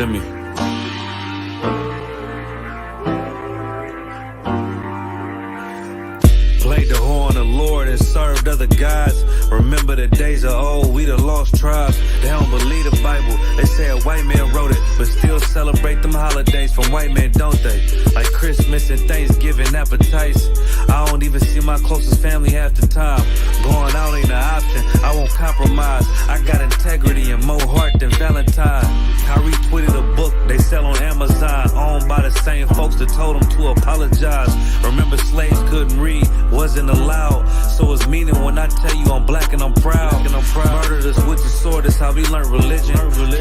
to me. Played the horn of the Lord and served other gods. Remember the days of old, we the lost tribes. They don't believe the Bible, they say a white man wrote it, but still celebrate them holidays from white men, don't they? Like Christmas and Thanksgiving appetites. I don't even see my closest family half the time. Going out ain't an option, I won't compromise. I got integrity and more heart than Valentine. Kyrie tweeted a book they sell on Amazon, owned by the same folks that told them to apologize. Remember slaves couldn't read, wasn't allowed, so it's meaning when I tell you I'm black and I'm proud. Murdered us with the sword, that's how we learned religion.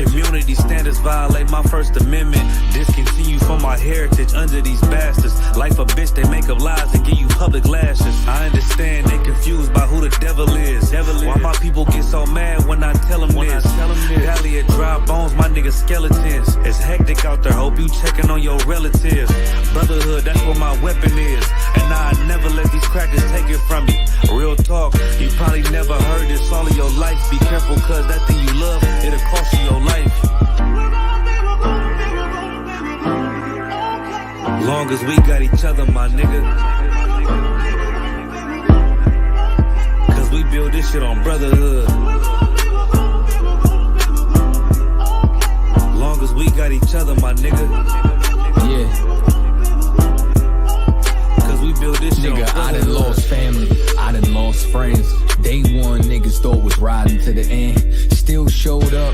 Community standards violate my First Amendment. Discontinue from my heritage under these bastards. Life a bitch, they make up lies and give you public lashes. I understand they confused by who the devil is. Why my people get so mad when I tell them this? Valley of dry bones, my niggas skeletons. It's hectic out there, hope you checking on your relatives. Brotherhood, that's where my weapon is, and I never let these crackers take it from me. Real talk, you probably never heard this all of your life. Be careful, cause that thing you love, it'll cost you your life. Long as we got each other, my nigga. Cause we build this shit on brotherhood. Long as we got each other, my nigga. Yeah. We build this shit. Nigga, I done lost family, I done lost friends. Day one niggas thought was riding to the end. Still showed up,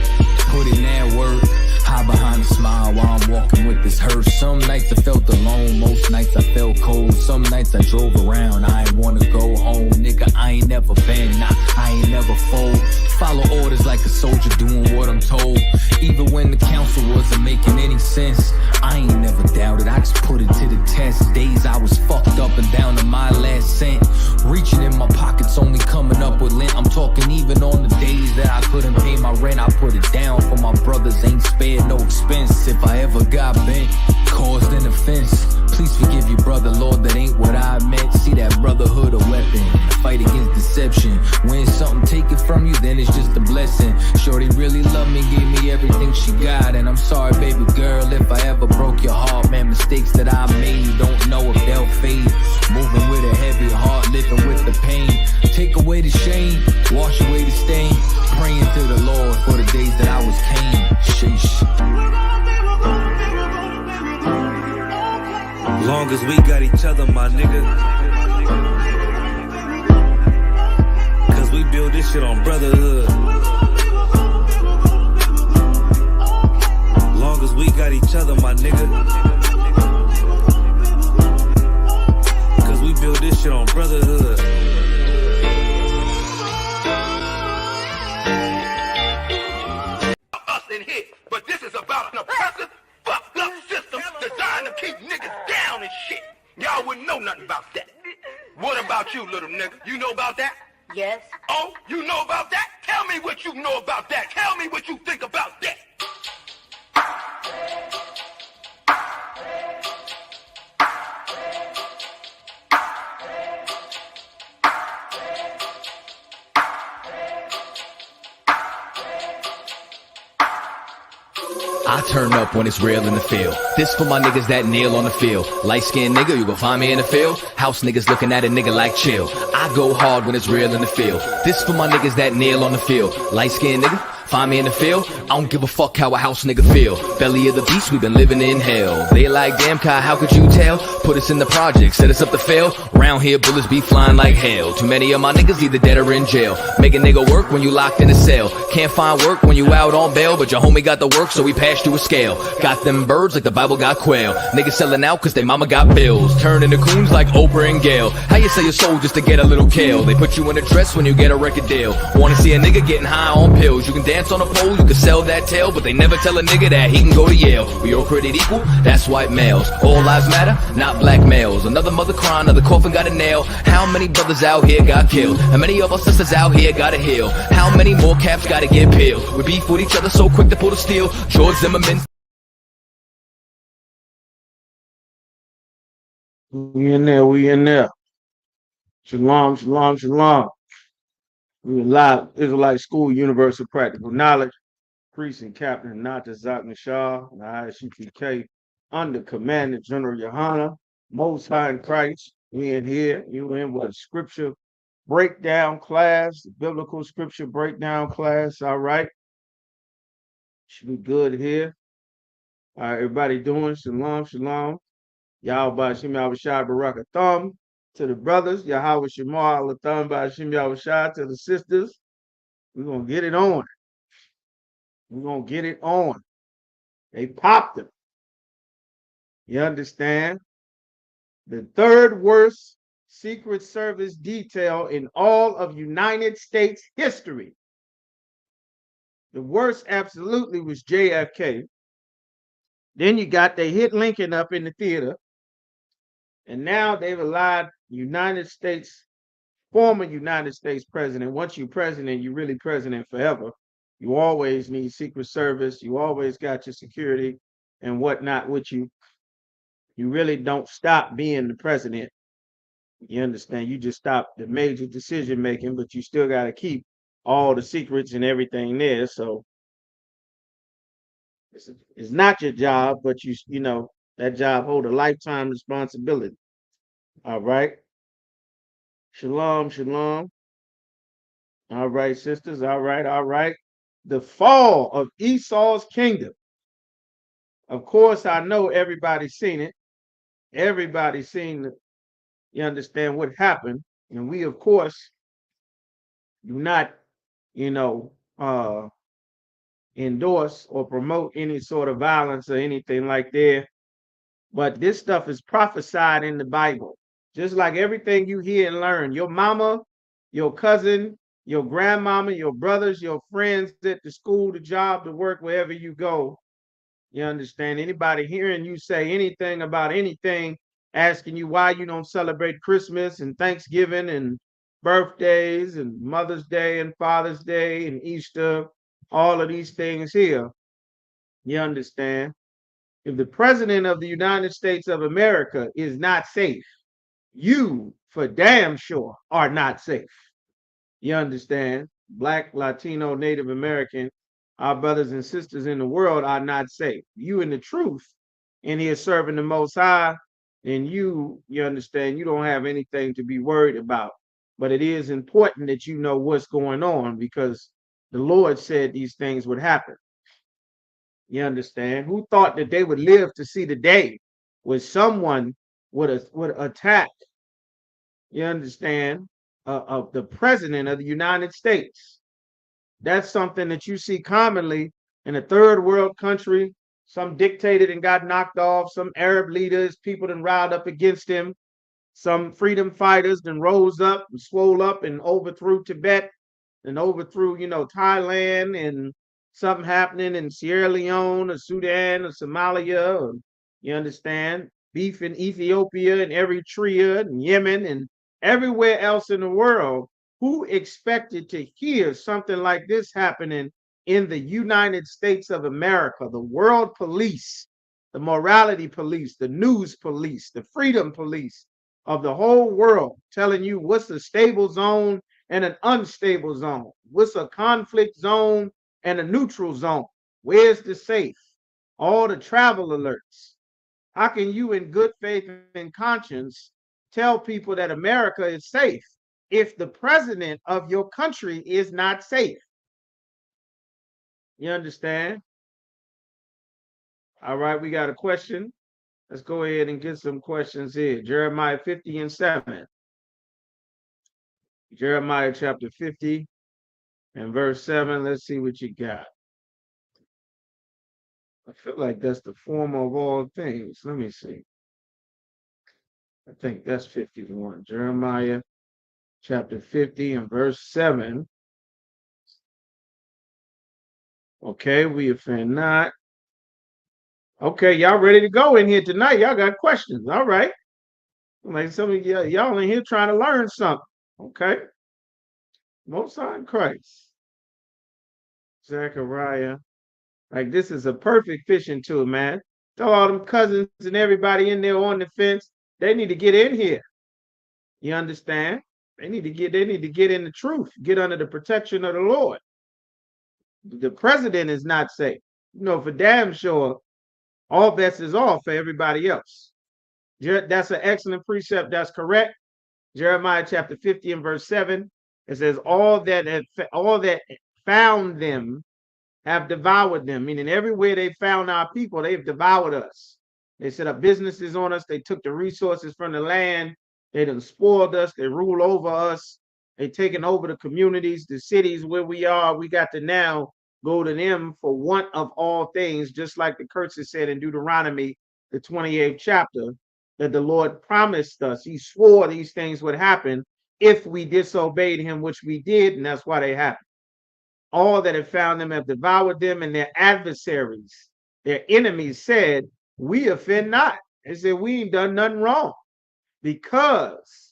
put in that work. Hide behind a smile while I'm walking with this hearse. Some nights I felt alone, most nights I felt cold. Some nights I drove around, I ain't wanna go home. Nigga, I ain't never been, nah, I ain't never fold. Follow orders like a soldier doing what I'm told. Even when the council wasn't making any sense, I ain't never doubted, I just put it to the test. Days I was fucked up and down to my last cent. Reaching in my pockets, only coming up with lint. I'm talking even on the days that I couldn't pay my rent. I put it down for my brothers, ain't spared no expense. If I ever got bent, caused an offense, please forgive you, brother, Lord, that ain't what I meant. See that brotherhood a weapon, fight against deception. When something taken from you, then it's just a blessing. Shorty really loved me, gave me everything she got, and I'm sorry, baby girl, if I ever broke your heart. Man, mistakes that I made, don't know if they'll fade. Moving with a heavy heart, living with the pain. Take away the shame, wash away the stain. Praying to the Lord for the days that I was Cain. Sheesh. Long as we got each other, my nigga. Cause we build this shit on brotherhood. Long as we got each other, my nigga. Cause we build this shit on brotherhood. Us in here, but this is about an oppressive, fucked up system designed to keep niggas down and shit. Y'all wouldn't know nothing about that. What about you, little nigga? You know about that? Yes. Oh, you know about that? Tell me what you know about that. Tell me what you think about that. I turn up when it's real in the field. This for my niggas that kneel on the field. Light-skinned nigga, you gon' find me in the field. House niggas looking at a nigga like chill. I go hard when it's real in the field. This for my niggas that kneel on the field. Light-skinned nigga, find me in the field. I don't give a fuck how a house nigga feel. Belly of the beast, we been living in hell. They like, damn Kai, how could you tell? Put us in the project, set us up to fail. Round here, bullets be flying like hell. Too many of my niggas either dead or in jail. Make a nigga work when you locked in a cell. Can't find work when you out on bail, but your homie got the work, so we passed you a scale. Got them birds like the Bible got quail. Niggas selling out cause they mama got bills. Turning to coons like Oprah and Gail. How you sell your soul just to get a little kale? They put you in a dress when you get a record deal. Wanna see a nigga getting high on pills? You can dance on a pole, you can sell that tail, but they never tell a nigga that he can go to Yale. We all created equal, that's white males. All lives matter, not black males. Another mother crying, another coffin got a nail. How many brothers out here got killed? How many of our sisters out here gotta heal? How many more caps gotta get peeled? We beef with each other so quick to pull the steel. George Zimmerman. We in there, we in there. Shalom, shalom, shalom. We live Israelite School, Universal Practical Knowledge. Priest and Captain Natazak Nashar, the ISUPK, under Commander General Yohana, Most High in Christ. We in here, you in with a scripture breakdown class, biblical scripture breakdown class. All right. Should be good here. All right, everybody doing shalom, shalom. Y'all Bashim Yahweh Baraka Thumb to the brothers. Yahweh Shemar Alatham Bashim Yahweh to the sisters. We're gonna get it on. We're gonna get it on. They popped them. You understand? The third worst Secret Service detail in all of United States history. The worst absolutely was JFK. Then you got they hit Lincoln up in the theater. And now they've allowed former United States president. Once you're president, you're really president forever. You always need Secret Service. You always got your security and whatnot with you. You really don't stop being the president. You understand? You just stop the major decision making, but you still got to keep all the secrets and everything there. So it's not your job, but you know that job hold a lifetime responsibility. All right. Shalom, shalom. All right, sisters. All right, all right. The fall of Esau's kingdom. Of course, I know everybody's seen it. Everybody's seen it. You understand what happened. And we, of course, do not, endorse or promote any sort of violence or anything like that. But this stuff is prophesied in the Bible. Just like everything you hear and learn. Your mama, your cousin, your grandmama, your brothers, your friends at the school, the job, the work, wherever you go. You understand? Anybody hearing you say anything about anything, asking you why you don't celebrate Christmas and Thanksgiving and birthdays and Mother's Day and Father's Day and Easter, all of these things here. You understand? If the president of the United States of America is not safe, you for damn sure are not safe. You understand? Black, Latino, Native American, our brothers and sisters in the world are not safe. You in the truth in here serving the Most High, and you understand, you don't have anything to be worried about. But it is important that you know what's going on because the Lord said these things would happen. You understand? Who thought that they would live to see the day where someone would attack, you understand, of the president of the United States? That's something that you see commonly in a third world country. Some dictated and got knocked off. Some Arab leaders, people then riled up against him. Some freedom fighters then rose up and swole up and overthrew Tibet and overthrew, Thailand, and something happening in Sierra Leone or Sudan or Somalia, or, you understand, beef in Ethiopia and Eritrea and Yemen and everywhere else in the world. Who expected to hear something like this happening in the United States of America? The world police, the morality police, the news police, the freedom police of the whole world telling you what's a stable zone and an unstable zone. What's a conflict zone and a neutral zone? Where's the safe? All the travel alerts. How can you in good faith and conscience tell people that America is safe if the president of your country is not safe? You understand? All right, we got a question. Let's go ahead and get some questions here. Jeremiah 50 and 7. Jeremiah chapter 50 and verse 7. Let's see what you got. I feel like that's the former of all things. Let me see. I think that's 51. Jeremiah chapter 50 and verse 7. Okay, we offend not. Okay, y'all ready to go in here tonight? Y'all got questions. All right. Like some of y'all in here trying to learn something. Okay. Most High in Christ. Zechariah. Like this is a perfect fishing tool, man. Tell all them cousins and everybody in there on the fence, they need to get in here. You understand? They need to get in the truth, get under the protection of the Lord. The president is not safe. For damn sure, all bets is off for everybody else. That's an excellent precept. That's correct. Jeremiah chapter 50 and verse 7. It says, all that found them have devoured them, meaning everywhere they found our people, they've devoured us. They set up businesses on us. They took the resources from the land. They done spoiled us. They rule over us. They taken over the communities, the cities where we are. We got to now go to them for want of all things, just like the curses said in Deuteronomy, the 28th chapter, that the Lord promised us. He swore these things would happen if we disobeyed him, which we did, and that's why they happened. All that have found them have devoured them, and their adversaries, their enemies said, we offend not. They said, we ain't done nothing wrong, because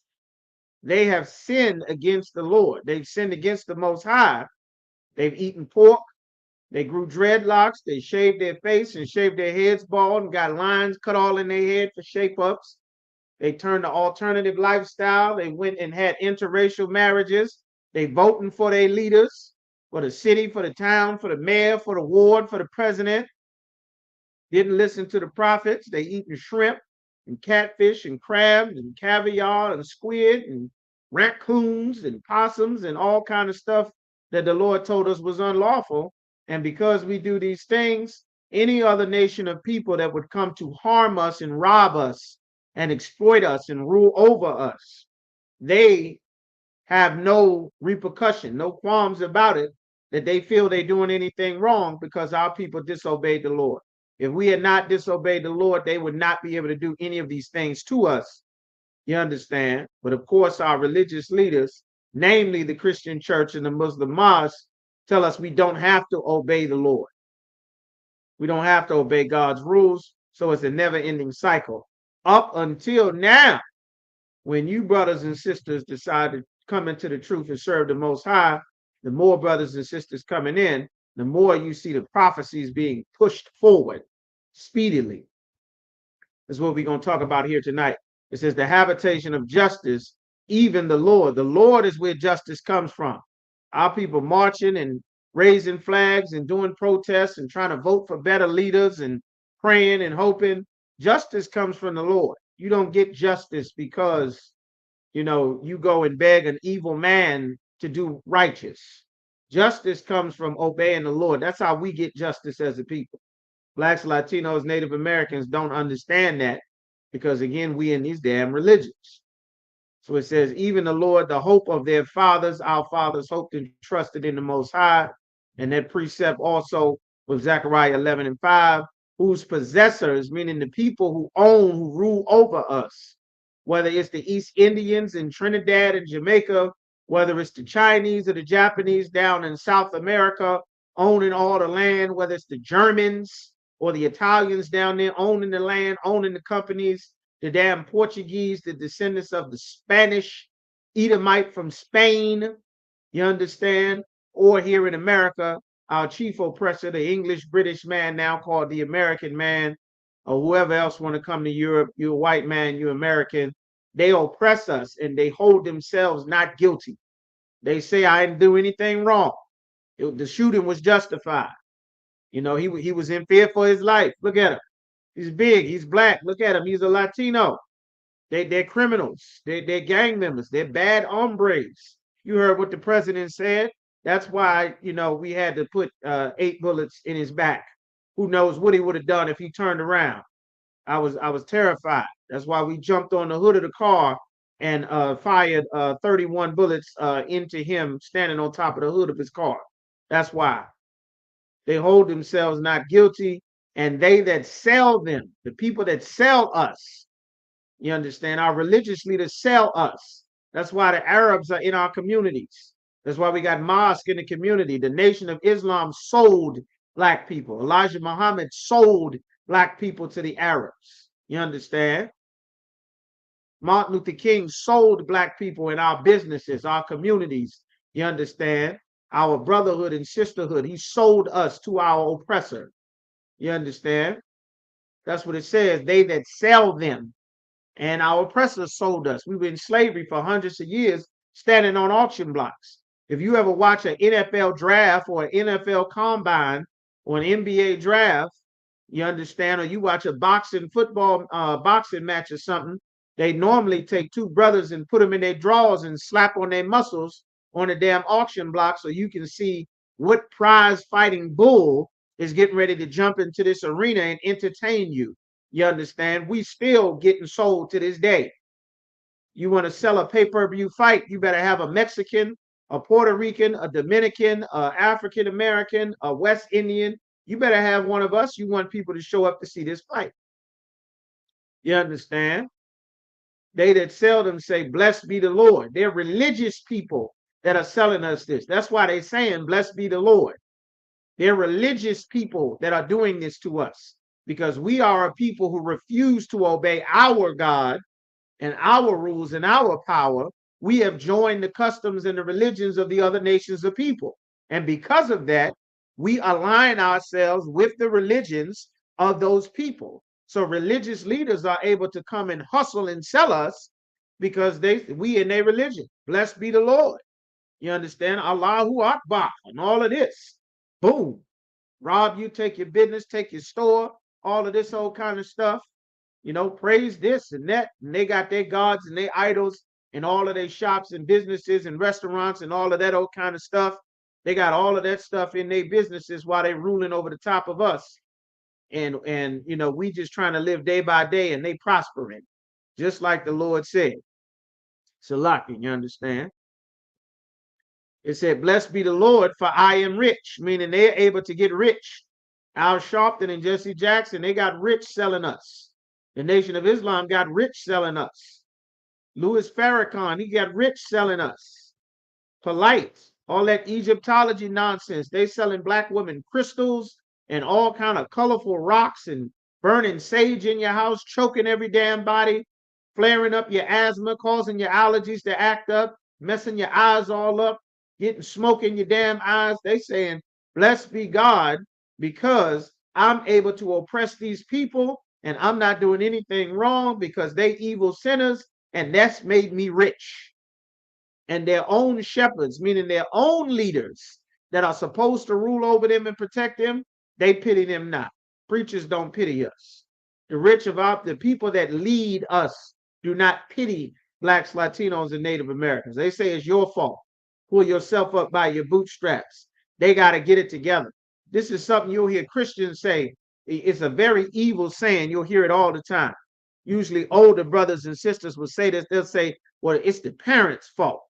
they have sinned against the Lord. They've sinned against the Most High. They've eaten pork. They grew dreadlocks. They shaved their face and shaved their heads bald and got lines cut all in their head for shape-ups. They turned to alternative lifestyle. They went and had interracial marriages. They voting for their leaders, for the city, for the town, for the mayor, for the ward, for the president. Didn't listen to the prophets. They eating shrimp and catfish and crabs and caviar and squid and raccoons and possums and all kind of stuff that the Lord told us was unlawful. And because we do these things, any other nation of people that would come to harm us and rob us and exploit us and rule over us, they have no repercussion, no qualms about it, that they feel they're doing anything wrong because our people disobeyed the Lord. If we had not disobeyed the Lord, they would not be able to do any of these things to us. You understand? But of course, our religious leaders, namely the Christian church and the Muslim mosques, tell us we don't have to obey the Lord. We don't have to obey God's rules. So it's a never-ending cycle. Up until now, when you brothers and sisters decide to come into the truth and serve the Most High, the more brothers and sisters coming in, the more you see the prophecies being pushed forward speedily. That's what we're going to talk about here tonight. It says the habitation of justice, even the Lord. The Lord is where justice comes from. Our people marching and raising flags and doing protests and trying to vote for better leaders and praying and hoping. Justice comes from the Lord. You don't get justice because, you go and beg an evil man to do righteous. Justice comes from obeying the Lord. That's how we get justice as a people. Blacks, Latinos, Native Americans don't understand that because, again, we in these damn religions. So it says, even the Lord, the hope of their fathers, our fathers hoped and trusted in the Most High. And that precept also was Zechariah 11 and 5, whose possessors, meaning the people who own, who rule over us, whether it's the East Indians in Trinidad and Jamaica, whether it's the Chinese or the Japanese down in South America owning all the land, whether it's the Germans or the Italians down there owning the land, owning the companies, the damn Portuguese, the descendants of the Spanish Edomite from Spain, you understand? Or here in America, our chief oppressor, the English British man now called the American man, or whoever else want to come to Europe, you're a white man, you're American. They oppress us and they hold themselves not guilty. They say, I didn't do anything wrong. The shooting was justified. He was in fear for his life. Look at him. He's big. He's black. Look at him. He's a Latino. They're criminals. They're gang members. They're bad hombres. You heard what the president said. That's why, we had to put 8 bullets in his back. Who knows what he would have done if he turned around. I was terrified. That's why we jumped on the hood of the car and fired 31 bullets into him standing on top of the hood of his car. That's why. They hold themselves not guilty, and they that sell them, the people that sell us, you understand, our religious leaders sell us. That's why the Arabs are in our communities. That's why we got mosques in the community. The Nation of Islam sold black people. Elijah Muhammad sold black people to the Arabs. You understand? Martin Luther King sold black people in our businesses, our communities. You understand? Our brotherhood and sisterhood. He sold us to our oppressor. You understand? That's what it says. They that sell them. And our oppressors sold us. We were in slavery for hundreds of years, standing on auction blocks. If you ever watch an NFL draft or an NFL combine or an NBA draft, you understand, or you watch a boxing match or something, they normally take two brothers and put them in their drawers and slap on their muscles on a damn auction block so you can see what prize fighting bull is getting ready to jump into this arena and entertain you. You understand? We still getting sold to this day. You want to sell a pay-per-view fight, you better have a Mexican, a Puerto Rican, a Dominican, a African American, a West Indian. You better have one of us. You want people to show up to see this fight. You understand? They that sell them say, blessed be the Lord. They're religious people that are selling us this. That's why they're saying, blessed be the Lord. They're religious people that are doing this to us because we are a people who refuse to obey our God and our rules and our power. We have joined the customs and the religions of the other nations of people. And because of that, we align ourselves with the religions of those people. So religious leaders are able to come and hustle and sell us because we in their religion. Blessed be the Lord. You understand? Allahu Akbar and all of this. Boom. Rob you, take your business, take your store, all of this old kind of stuff. You know, praise this and that. And they got their gods and their idols and all of their shops and businesses and restaurants and all of that old kind of stuff. They got all of that stuff in their businesses while they're ruling over the top of us. And you know, we just trying to live day by day and they prospering, just like the Lord said. Salaki, you understand? It said, blessed be the Lord, for I am rich, meaning they're able to get rich. Al Sharpton and Jesse Jackson, they got rich selling us. The Nation of Islam got rich selling us. Louis Farrakhan, he got rich selling us. Polite, all that Egyptology nonsense. They selling black women crystals and all kind of colorful rocks and burning sage in your house, choking every damn body, flaring up your asthma, causing your allergies to act up, messing your eyes all up, getting smoke in your damn eyes. They saying, blessed be God, because I'm able to oppress these people and I'm not doing anything wrong because they evil sinners, and that's made me rich. And their own shepherds, meaning their own leaders that are supposed to rule over them and protect them, they pity them not. Preachers don't pity us. The people that lead us do not pity blacks, Latinos, and Native Americans. They say it's your fault. Pull yourself up by your bootstraps. They got to get it together. This is something you'll hear Christians say. It's a very evil saying. You'll hear it all the time. Usually older brothers and sisters will say this. They'll say, well, it's the parents' fault.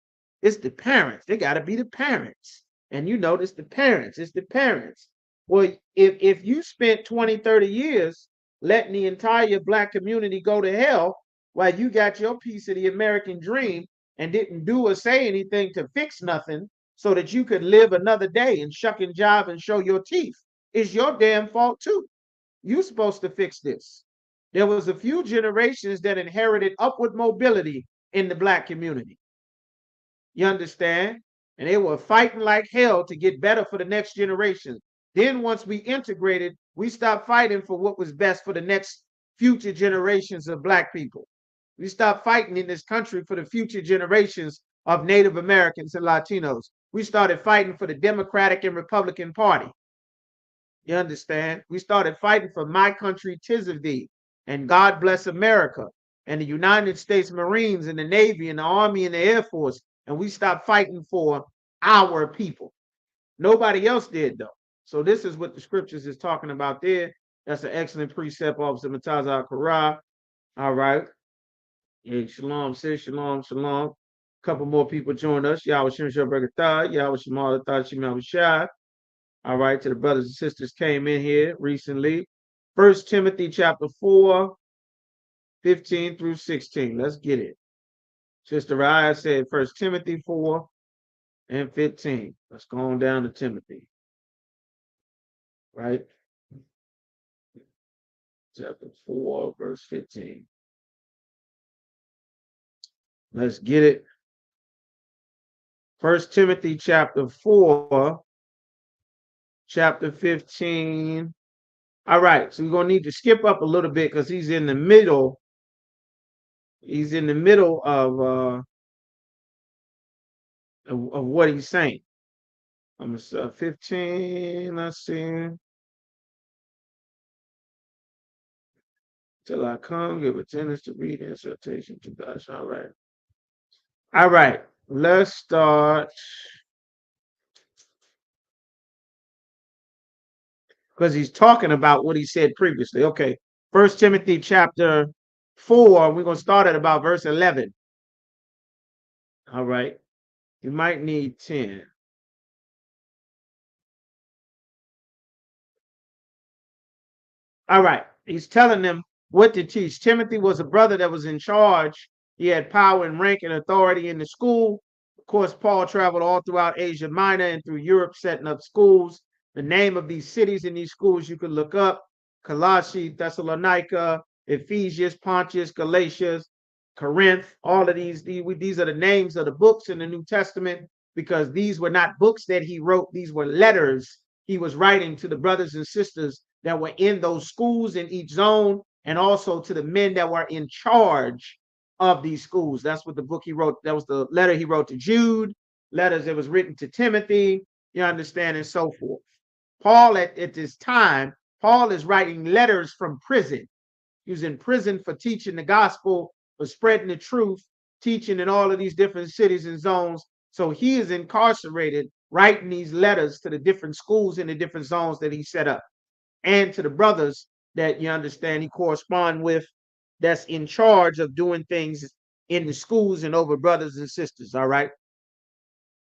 It's the parents. They got to be the parents. And you notice the parents. It's the parents. Well, if you spent 20, 30 years letting the entire black community go to hell while you got your piece of the American dream and didn't do or say anything to fix nothing so that you could live another day and shuck and jive and show your teeth, it's your damn fault too. You're supposed to fix this. There was a few generations that inherited upward mobility in the black community. You understand? And they were fighting like hell to get better for the next generation. Then once we integrated, we stopped fighting for what was best for the next future generations of black people. We stopped fighting in this country for the future generations of Native Americans and Latinos. We started fighting for the Democratic and Republican Party. You understand? We started fighting for my country, 'tis of thee, and God bless America, and the United States Marines and the Navy and the Army and the Air Force. And we stopped fighting for our people. Nobody else did, though. So this is what the scriptures is talking about there. That's an excellent precept, Officer Mataz al-Qur'an. All right. Yeah, shalom, sis. Shalom, shalom. A couple more people joined us. Yahweh Shem Shabbat, Yahweh Shemal Atah Shemel Shai. All right, to the brothers and sisters came in here recently. 1 Timothy chapter 4, 15 through 16. Let's get it. Sister Raya said 1 Timothy 4 and 15. Let's go on down to Timothy. Right? Chapter 4, verse 15. Let's get it. 1 Timothy chapter 4, chapter 15. All right, so we're going to need to skip up a little bit because he's in the middle. He's in the middle of of what he's saying. I'm 15. Let's see. Till I come, give attendance to read and exhortation to God. All right. All right. Let's start because he's talking about what he said previously. Okay. First Timothy chapter 4. We're gonna start at about verse 11. All right. You might need 10. All right. He's telling them what to teach. Timothy was a brother that was in charge. He had power and rank and authority in the school. Of course, Paul traveled all throughout Asia Minor and through Europe, setting up schools. The name of these cities in these schools you could look up: Colossae, Thessalonica, Ephesus, Pontus, Galatia, Corinth. All of these are the names of the books in the New Testament, because these were not books that he wrote. These were letters he was writing to the brothers and sisters that were in those schools in each zone, and also to the men that were in charge of these schools. That's what the book he wrote. That was the letter he wrote to Jude, letters that was written to Timothy, you understand, and so forth. Paul, at this time, Paul is writing letters from prison. He was in prison for teaching the gospel, for spreading the truth, teaching in all of these different cities and zones. So he is incarcerated, writing these letters to the different schools in the different zones that he set up, and to the brothers that, you understand, he correspond with, that's in charge of doing things in the schools and over brothers and sisters. All right.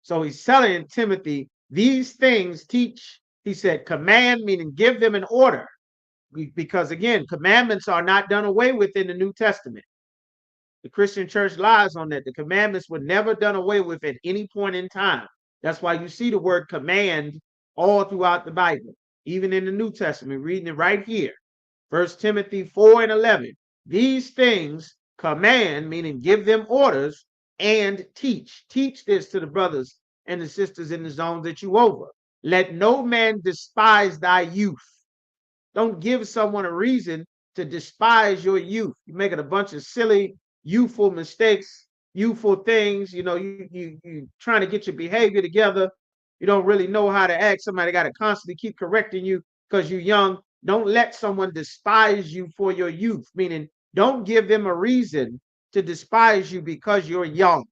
So he's telling Timothy, these things teach, he said, command, meaning give them an order. Because again, commandments are not done away with in the New Testament. The Christian church lies on that. The commandments were never done away with at any point in time. That's why you see the word command all throughout the Bible, even in the New Testament, reading it right here. 1 Timothy 4 and 11. These things command, meaning give them orders, and teach. Teach this to the brothers and the sisters in the zones that you over. Let no man despise thy youth. Don't give someone a reason to despise your youth. You're making a bunch of silly, youthful mistakes, youthful things. You know, you trying to get your behavior together. You don't really know how to act. Somebody got to constantly keep correcting you because you're young. Don't let someone despise you for your youth, meaning don't give them a reason to despise you because you're young.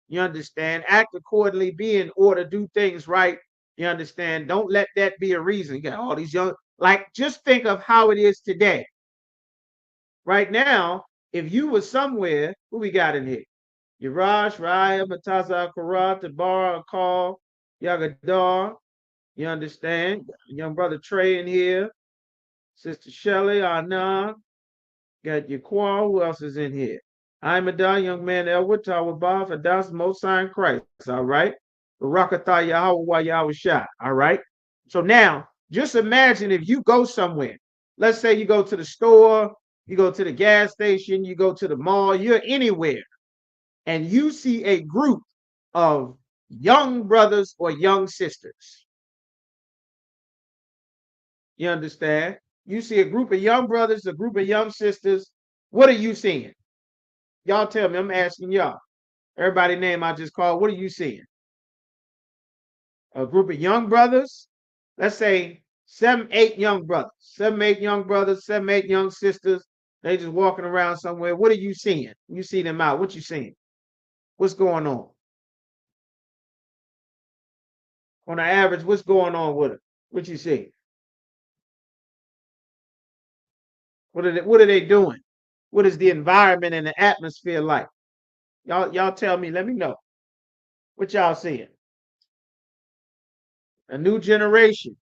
You understand? Act accordingly, be in order, do things right. You understand? Don't let that be a reason. You got all these young, like, just think of how it is today. Right now, if you were somewhere, who we got in here? Yarash, Raya, Mataza, Karat, Tabar, Akal, Yagadar. You understand? Young brother Trey in here. Sister Shelley, Anna. Got Yaquan. Who else is in here? I'm a young man, Elwood, Tawabah, Fadas, Mosai, and Christ. All right. Barakatah Yahweh Yahweh. All right. So now, just imagine if you go somewhere. Let's say you go to the store, you go to the gas station, you go to the mall, you're anywhere, and you see a group of young brothers or young sisters. You understand? You see a group of young brothers, a group of young sisters. What are you seeing? Y'all tell me. I'm asking y'all. Everybody name I just called. What are you seeing? A group of young brothers. Let's say 7, 8 young brothers. 7, 8 young brothers. 7, 8 young sisters. They just walking around somewhere. What are you seeing? You see them out. What you seeing? What's going on? On the average, what's going on with it? What you see? What are they doing? What is the environment and the atmosphere like? Y'all tell me. Let me know. What y'all seeing? A new generation.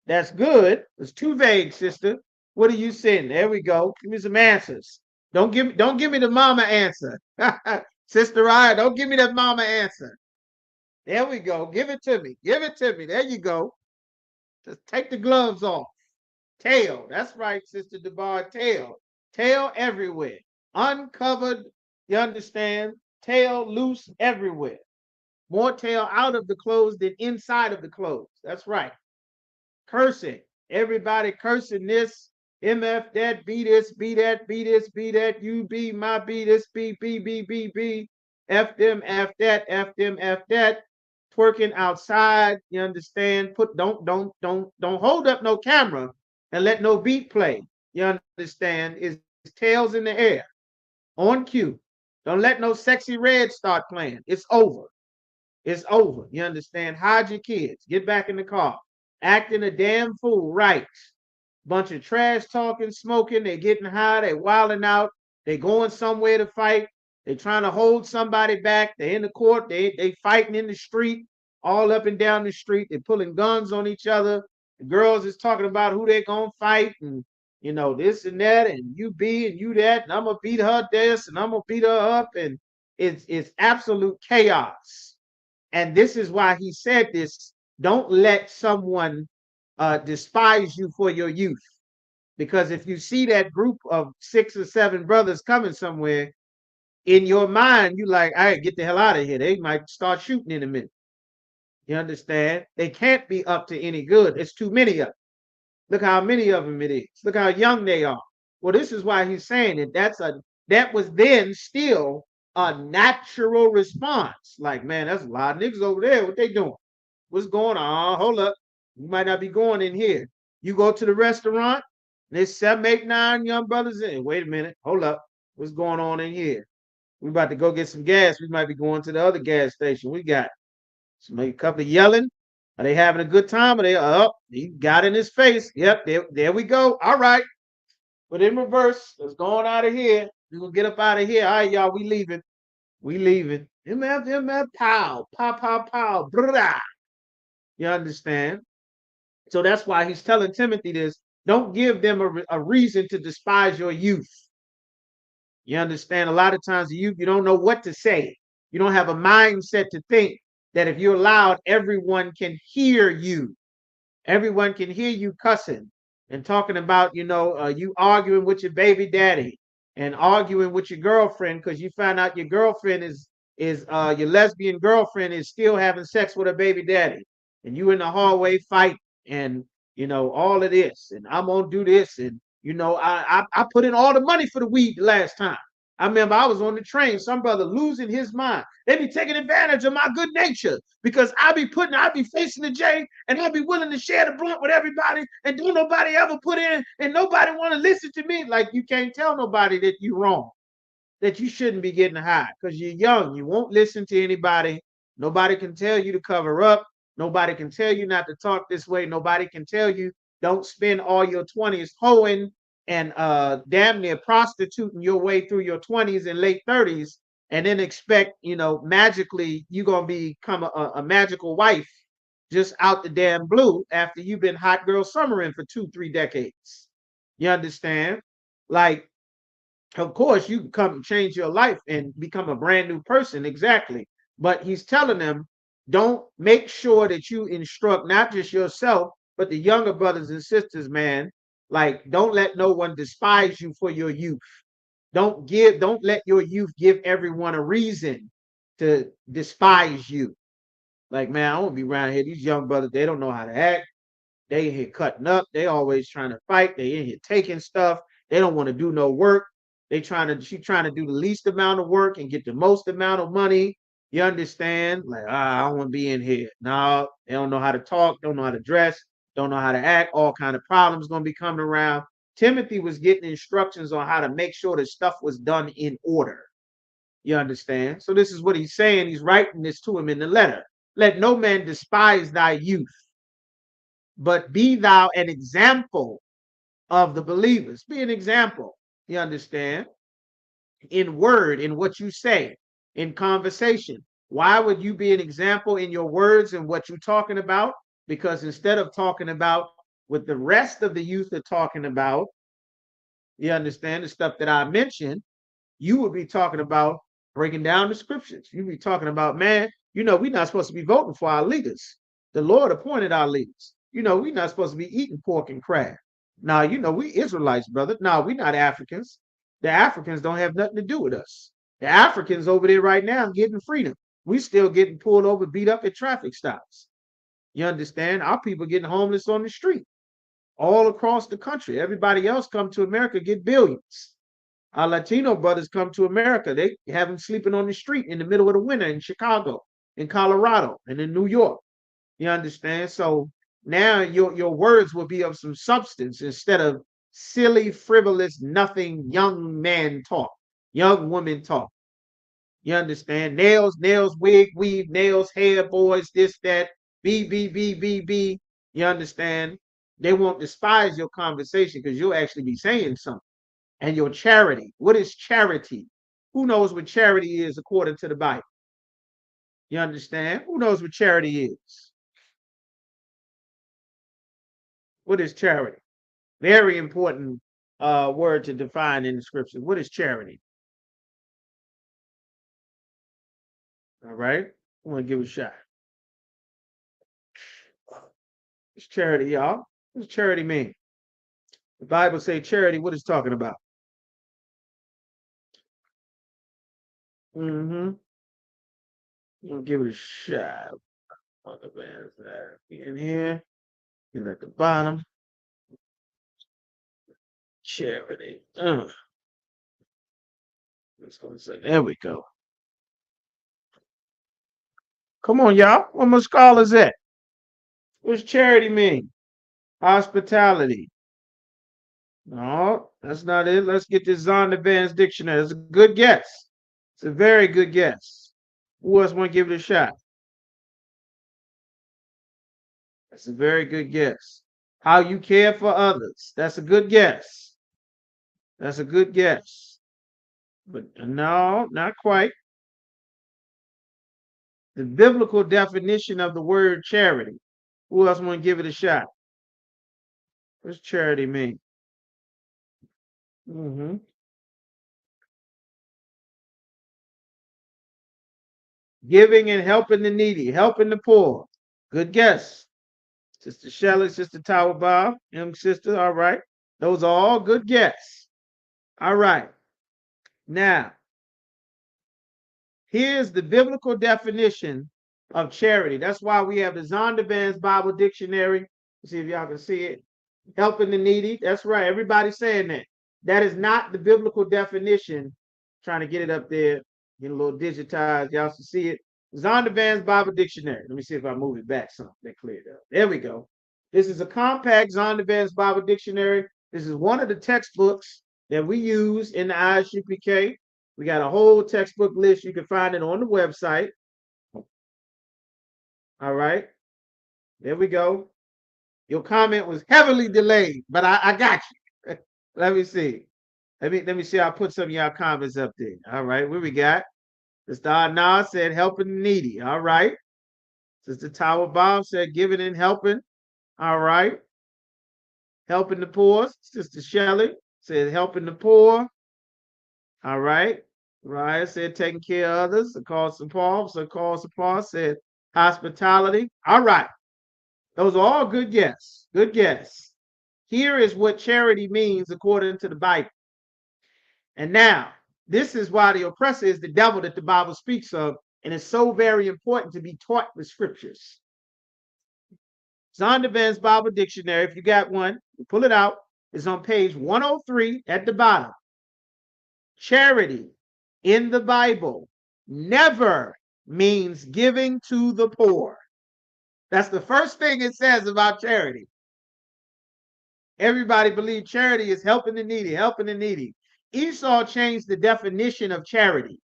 That's good. It's too vague, sister. What are you seeing? There we go. Give me some answers. Don't give me the mama answer. Sister Ryan, don't give me that mama answer. There we go. Give it to me. Give it to me. There you go. Just take the gloves off. Tail. That's right, Sister DeBar. Tail. Tail everywhere. Uncovered. You understand? Tail loose everywhere. More tail out of the clothes than inside of the clothes. That's right. Cursing. Everybody cursing this. MF that, be this, be that, be this, be that, you be, my be this, be, be. F them, F that, F them, F that. Twerking outside, you understand? Don't hold up no camera and let no beat play. You understand? It's tails in the air on cue. Don't let no sexy red start playing. It's over. It's over. You understand? Hide your kids. Get back in the car. Acting a damn fool, right? Bunch of trash talking, smoking. They getting high. They wilding out. They going somewhere to fight. They trying to hold somebody back. They in the court. They fighting in the street, all up and down the street. They pulling guns on each other. The girls is talking about who they gonna fight and this and that and you be and you that and I'm gonna beat her this and I'm gonna beat her up and it's absolute chaos. And this is why he said this. Don't let someone despise you for your youth. Because if you see that group of 6 or 7 brothers coming somewhere, in your mind, you like, all right, get the hell out of here. They might start shooting in a minute. You understand? They can't be up to any good. It's too many of them. Look how many of them it is. Look how young they are. Well, this is why he's saying it. That was then still a natural response. Like, man, that's a lot of niggas over there. What they doing? What's going on? Hold up. You might not be going in here. You go to the restaurant, there's 7, 8, 9 young brothers in. Wait a minute. Hold up. What's going on in here? We about to go get some gas. We might be going to the other gas station. We got a couple of yelling. Are they having a good time? Are they up? He got in his face. Yep, there we go. All right. But in reverse, let's go on out of here. We're gonna get up out of here. All right, y'all, we leaving. We leaving. MF, pow, pow, pow, pow, brah. You understand? So that's why he's telling Timothy this. Don't give them a reason to despise your youth. You understand? A lot of times you don't know what to say. You don't have a mindset to think that if you're loud, everyone can hear you. Everyone can hear you cussing and talking about, you arguing with your baby daddy and arguing with your girlfriend because you found out your girlfriend is your lesbian girlfriend is still having sex with her baby daddy, and you in the hallway fight and all of this, and I'm gonna do this, and I put in all the money for the weed the last time. I remember I was on the train, some brother losing his mind. They be taking advantage of my good nature because I be facing the J and I be willing to share the blunt with everybody and don't nobody ever put in and nobody want to listen to me. Like you can't tell nobody that you wrong, that you shouldn't be getting high because you're young. You won't listen to anybody. Nobody can tell you to cover up. Nobody can tell you not to talk this way. Nobody can tell you don't spend all your 20s hoeing and damn near prostituting your way through your 20s and late 30s and then expect, magically you're going to become a magical wife just out the damn blue after you've been hot girl summering for 2-3 decades. You understand? Like, of course, you can come change your life and become a brand new person. Exactly. But he's telling them, don't make sure that you instruct not just yourself, but the younger brothers and sisters, man. Like, don't let no one despise you for your youth. Don't let your youth give everyone a reason to despise you. Like, man, I won't be around here. These young brothers, they don't know how to act. They in here cutting up. They always trying to fight. They in here taking stuff. They don't want to do no work. She trying to do the least amount of work and get the most amount of money. You understand? Like, I don't want to be in here. No, they don't know how to talk, don't know how to dress, don't know how to act. All kind of problems going to be coming around. Timothy was getting instructions on how to make sure that stuff was done in order. You understand? So this is what he's saying. He's writing this to him in the letter. Let no man despise thy youth, but be thou an example of the believers. Be an example. You understand? In word, in what you say, in conversation. Why would you be an example in your words and what you're talking about? Because instead of talking about what the rest of the youth are talking about, you understand, the stuff that I mentioned, you would be talking about breaking down the scriptures. You'd be talking about, man, we're not supposed to be voting for our leaders. The Lord appointed our leaders. We're not supposed to be eating pork and crab. Now, we Israelites, brother. No, we're not Africans. The Africans don't have nothing to do with us. The Africans over there right now getting freedom. We still getting pulled over, beat up at traffic stops. You understand? Our people getting homeless on the street all across the country. Everybody else come to America, get billions. Our Latino brothers come to America. They have them sleeping on the street in the middle of the winter in Chicago, in Colorado, and in New York. You understand? So now your words will be of some substance instead of silly, frivolous, nothing young man talk, young woman talk. You understand? Nails, nails, wig, weave, nails, hair, boys, this, that, B. You understand? They won't despise your conversation because you'll actually be saying something. And your charity. What is charity? Who knows what charity is according to the Bible? You understand? Who knows what charity is? What is charity? Very important word to define in the scripture. What is charity? All right. I want to give it a shot. It's charity, y'all. What does charity mean? The Bible say charity, what is talking about? Mm-hmm. We'll give it a shot. On the man's side. In here. And at the bottom. Charity. Let's go and say, there we go. Come on, y'all. What my scholars at? What's charity mean? Hospitality. No, that's not it. Let's get this Zondervan's dictionary. That's a good guess. It's a very good guess. Who else want to give it a shot? That's a very good guess. How you care for others. That's a good guess. That's a good guess. But no, not quite. The biblical definition of the word charity. Who else want to give it a shot? What's charity mean? Mm-hmm. Giving and helping the needy, helping the poor. Good guess. Sister Shelley, Sister Tower Bob, young sister. All right. Those are all good guess. All right. Now, here's the biblical definition of charity. That's why we have the Zondervan's Bible Dictionary. Let's see if y'all can see it. Helping the needy. That's right. Everybody's saying that. That is not the biblical definition. Trying to get it up there, get a little digitized. Y'all can see it. Zondervan's Bible Dictionary. Let me see if I move it back some. That cleared up. There we go. This is a compact Zondervan's Bible Dictionary. This is one of the textbooks that we use in the ISUPK. We got a whole textbook list. You can find it on the website. All right. There we go. Your comment was heavily delayed, but I got you. Let me see. Let me see. I'll put some of y'all comments up there. All right. What we got? Mr. Arnaud said helping the needy. All right. Sister Tower Bomb said giving and helping. All right. Helping the poor. Sister Shelley said helping the poor. All right. Ryan said taking care of others. So Paul said hospitality. All right. Those are all good guess. Good guess. Here is what charity means according to the Bible. And now, this is why the oppressor is the devil that the Bible speaks of, and it's so very important to be taught the scriptures. Zondervan's Bible Dictionary, if you got one, pull it out. It's on page 103 at the bottom. Charity in the Bible never means giving to the poor. That's the first thing it says about charity. Everybody believes charity is helping the needy, helping the needy. Esau changed the definition of charity.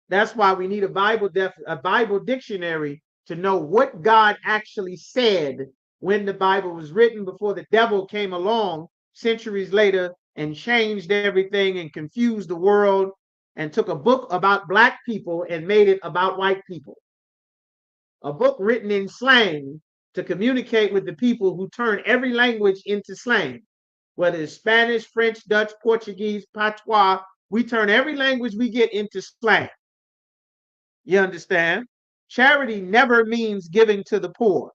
That's why we need a Bible dictionary to know what God actually said when the Bible was written, before the devil came along centuries later and changed everything and confused the world and took a book about black people and made it about white people. A book written in slang to communicate with the people who turn every language into slang. Whether it's Spanish, French, Dutch, Portuguese, patois, we turn every language we get into slang. You understand? Charity never means giving to the poor,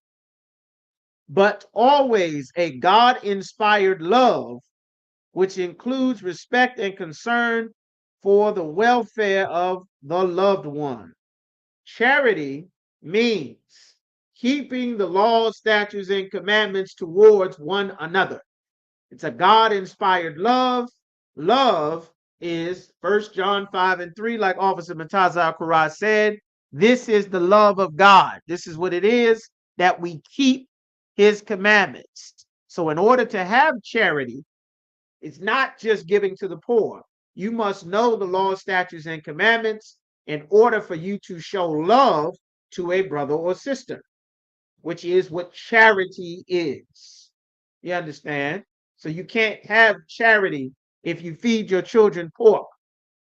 but always a God-inspired love, which includes respect and concern for the welfare of the loved one. Charity means keeping the laws, statutes, and commandments towards one another. It's a God-inspired love. Love is 1 John 5:3, like Officer Mataza Al said. This is the love of God. This is what it is, that we keep his commandments. So in order to have charity, it's not just giving to the poor. You must know the law, statutes, and commandments in order for you to show love to a brother or sister, which is what charity is. You understand? So you can't have charity if you feed your children pork,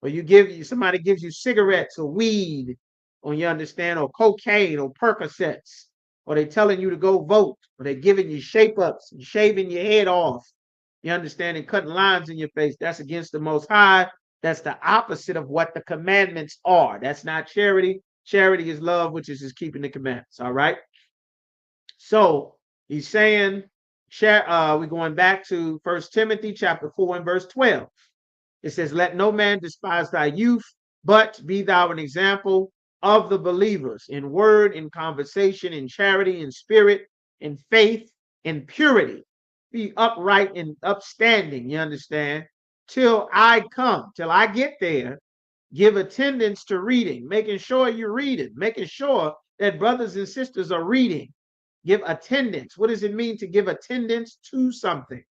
or somebody gives you cigarettes or weed, or you understand, or cocaine or Percocets, or they telling you to go vote, or they giving you shape ups and shaving your head off. You understand, and cutting lines in your face. That's against the Most High. That's the opposite of what the commandments are. That's not charity. Charity is love, which is just keeping the commandments. All right. So he's saying, we're going back to 1 Timothy chapter 4 and verse 12. It says, let no man despise thy youth, but be thou an example of the believers in word, in conversation, in charity, in spirit, in faith, in purity. Be upright and upstanding, you understand, till I come, till I get there. Give attendance to reading, making sure you're reading, making sure that brothers and sisters are reading. Give attendance. What does it mean to give attendance to something?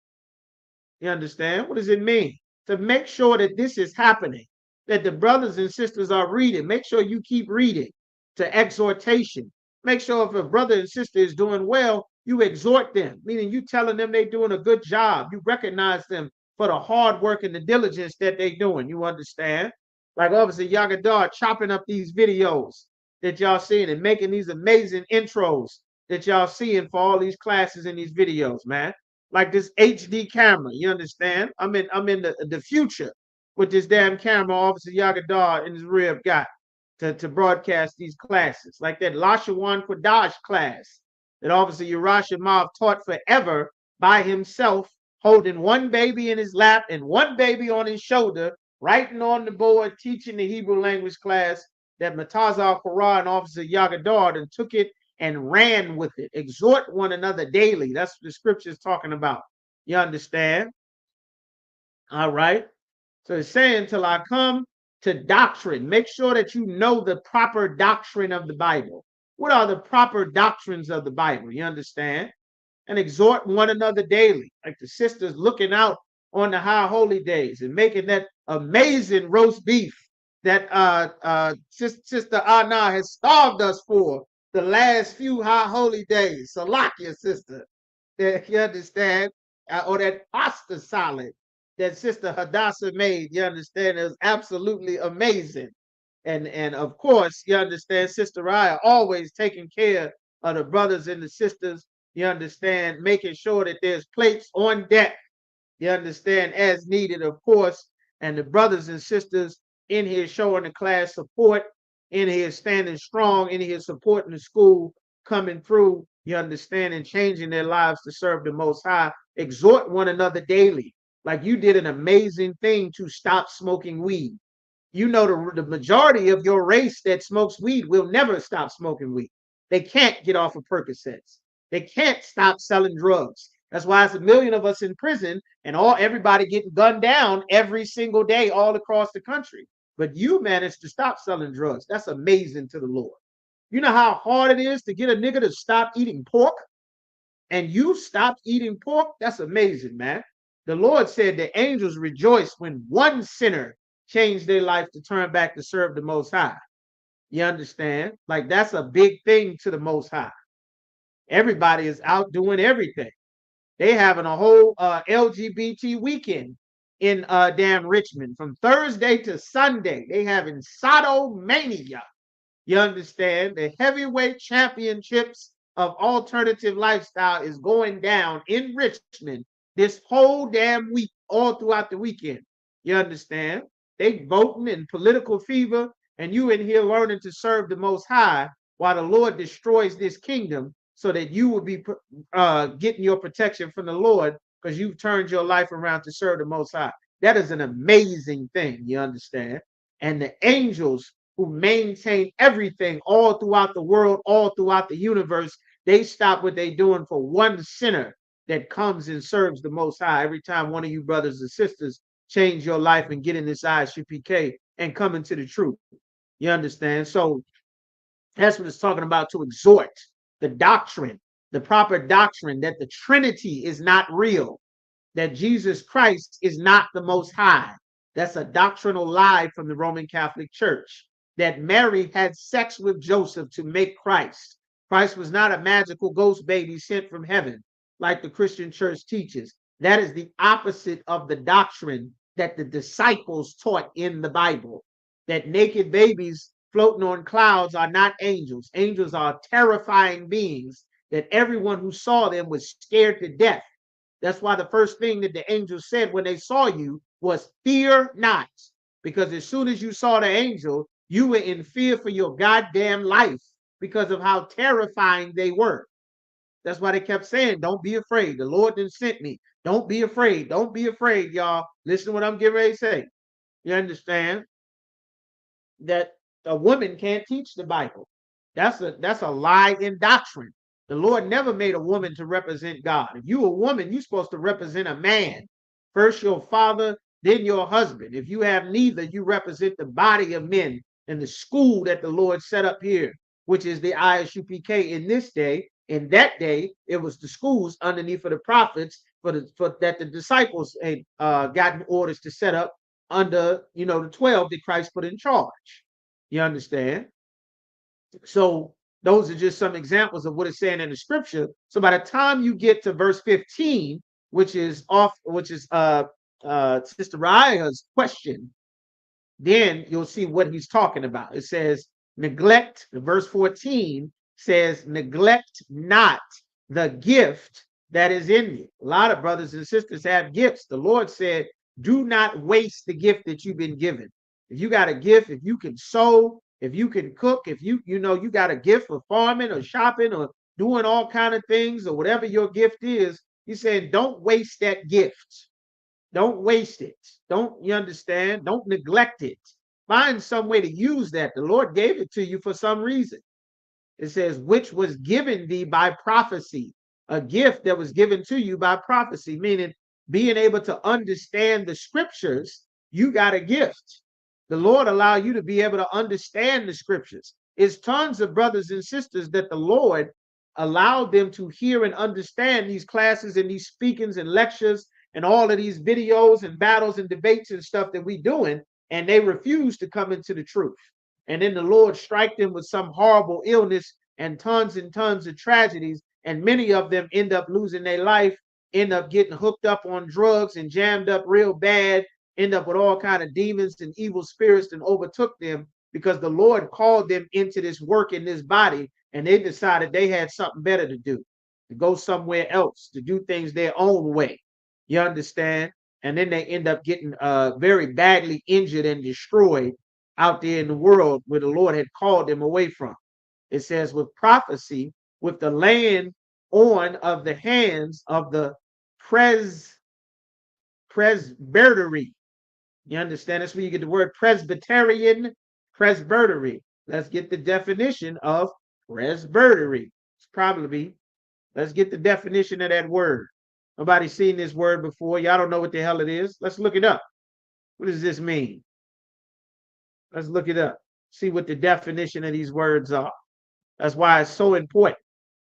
You understand? What does it mean? To make sure that this is happening, that the brothers and sisters are reading. Make sure you keep reading. To exhortation. Make sure if a brother and sister is doing well, you exhort them, meaning you telling them they're doing a good job. You recognize them for the hard work and the diligence that they're doing. You understand? Like obviously Yagadar chopping up these videos that y'all seeing and making these amazing intros that y'all seeing for all these classes and these videos, man. Like this HD camera, you understand? I'm in the future with this damn camera Officer Yagadar in his rib got to broadcast these classes. Like that Lashawan Kodash class that Officer Yerashimov taught forever by himself, holding one baby in his lap and one baby on his shoulder, writing on the board, teaching the Hebrew language class that Mataz al-Qur'an and Officer Yagadar and took it and ran with it. Exhort one another daily. That's what the scripture is talking about. You understand? All right. So it's saying, till I come to doctrine, make sure that you know the proper doctrine of the Bible. What are the proper doctrines of the Bible? You understand? And exhort one another daily, like the sisters looking out on the high holy days and making that amazing roast beef that Sister Anna has starved us for the last few high holy days. Salakia, sister. You understand? Or that pasta salad that Sister Hadassah made. You understand? It was absolutely amazing. And of course, you understand, Sister Raya always taking care of the brothers and the sisters. You understand, making sure that there's plates on deck. You understand, as needed, of course. And the brothers and sisters in here showing the class support, in here standing strong, in here supporting the school, coming through, you understand, and changing their lives to serve the Most High. Exhort one another daily. Like you did an amazing thing to stop smoking weed. You know, the majority of your race that smokes weed will never stop smoking weed. They can't get off of Percocets. They can't stop selling drugs. That's why it's a million of us in prison and everybody getting gunned down every single day all across the country. But you managed to stop selling drugs. That's amazing to the Lord. You know how hard it is to get a nigga to stop eating pork? And you stopped eating pork? That's amazing, man. The Lord said the angels rejoice when one sinner changed their life to turn back to serve the Most High. You understand? Like that's a big thing to the Most High. Everybody is out doing everything. They having a whole LGBT weekend in damn Richmond from Thursday to Sunday. They having Sodomania. You understand? The heavyweight championships of alternative lifestyle is going down in Richmond this whole damn week, all throughout the weekend. You understand? They voting in political fever, and you in here learning to serve the Most High while the Lord destroys this kingdom so that you will be getting your protection from the Lord because you've turned your life around to serve the Most High. That is an amazing thing, you understand? And the angels who maintain everything all throughout the world, all throughout the universe, they stop what they're doing for one sinner that comes and serves the Most High every time one of you brothers and sisters change your life and get in this ISUPK and come into the truth. You understand? So that's what it's talking about, to exhort the doctrine, the proper doctrine that the Trinity is not real, that Jesus Christ is not the Most High. That's a doctrinal lie from the Roman Catholic Church. That Mary had sex with Joseph to make Christ. Christ was not a magical ghost baby sent from heaven, like the Christian church teaches. That is the opposite of the doctrine that the disciples taught in the Bible. That naked babies floating on clouds are not angels. Angels are terrifying beings that everyone who saw them was scared to death. That's why the first thing that the angels said when they saw you was, fear not. Because as soon as you saw the angel, you were in fear for your goddamn life because of how terrifying they were. That's why they kept saying, don't be afraid. The Lord didn't sent me. Don't be afraid. Don't be afraid, y'all. Listen to what I'm getting ready to say. You understand that a woman can't teach the Bible. That's a lie in doctrine. The Lord never made a woman to represent God. If you a woman, you're supposed to represent a man. First your father, then your husband. If you have neither, you represent the body of men and the school that the Lord set up here, which is the ISUPK in this day. In that day, it was the schools underneath of the prophets for that the disciples had gotten orders to set up under, the 12 that Christ put in charge. You understand? So those are just some examples of what it's saying in the scripture. So by the time you get to verse 15, which is Sister Raya's question, then you'll see what he's talking about. It says, neglect, verse 14 says, neglect not the gift that is in you. A lot of brothers and sisters have gifts. The Lord said, do not waste the gift that you've been given. If you got a gift, if you can sew, if you can cook, if you got a gift for farming or shopping or doing all kind of things or whatever your gift is, he said, don't waste that gift. Don't waste it. You understand? Don't neglect it. Find some way to use that. The Lord gave it to you for some reason. It says, which was given thee by prophecy, a gift that was given to you by prophecy, meaning being able to understand the scriptures. You got a gift. The Lord allow you to be able to understand the scriptures. It's tons of brothers and sisters that the Lord allowed them to hear and understand these classes and these speakings and lectures and all of these videos and battles and debates and stuff that we doing, and they refuse to come into the truth. And then the Lord strike them with some horrible illness and tons of tragedies, and many of them end up losing their life, end up getting hooked up on drugs and jammed up real bad, end up with all kind of demons and evil spirits that overtook them because the Lord called them into this work in this body, and they decided they had something better to do, to go somewhere else, to do things their own way. You understand? And then they end up getting very badly injured and destroyed out there in the world where the Lord had called them away from. It says, with prophecy, with the laying on of the hands of the presbytery. You understand? That's where you get the word Presbyterian, presbytery. Let's get the definition of presbytery. Let's get the definition of that word. Nobody seen this word before. Y'all don't know what the hell it is. Let's look it up. What does this mean? Let's look it up. See what the definition of these words are. That's why it's so important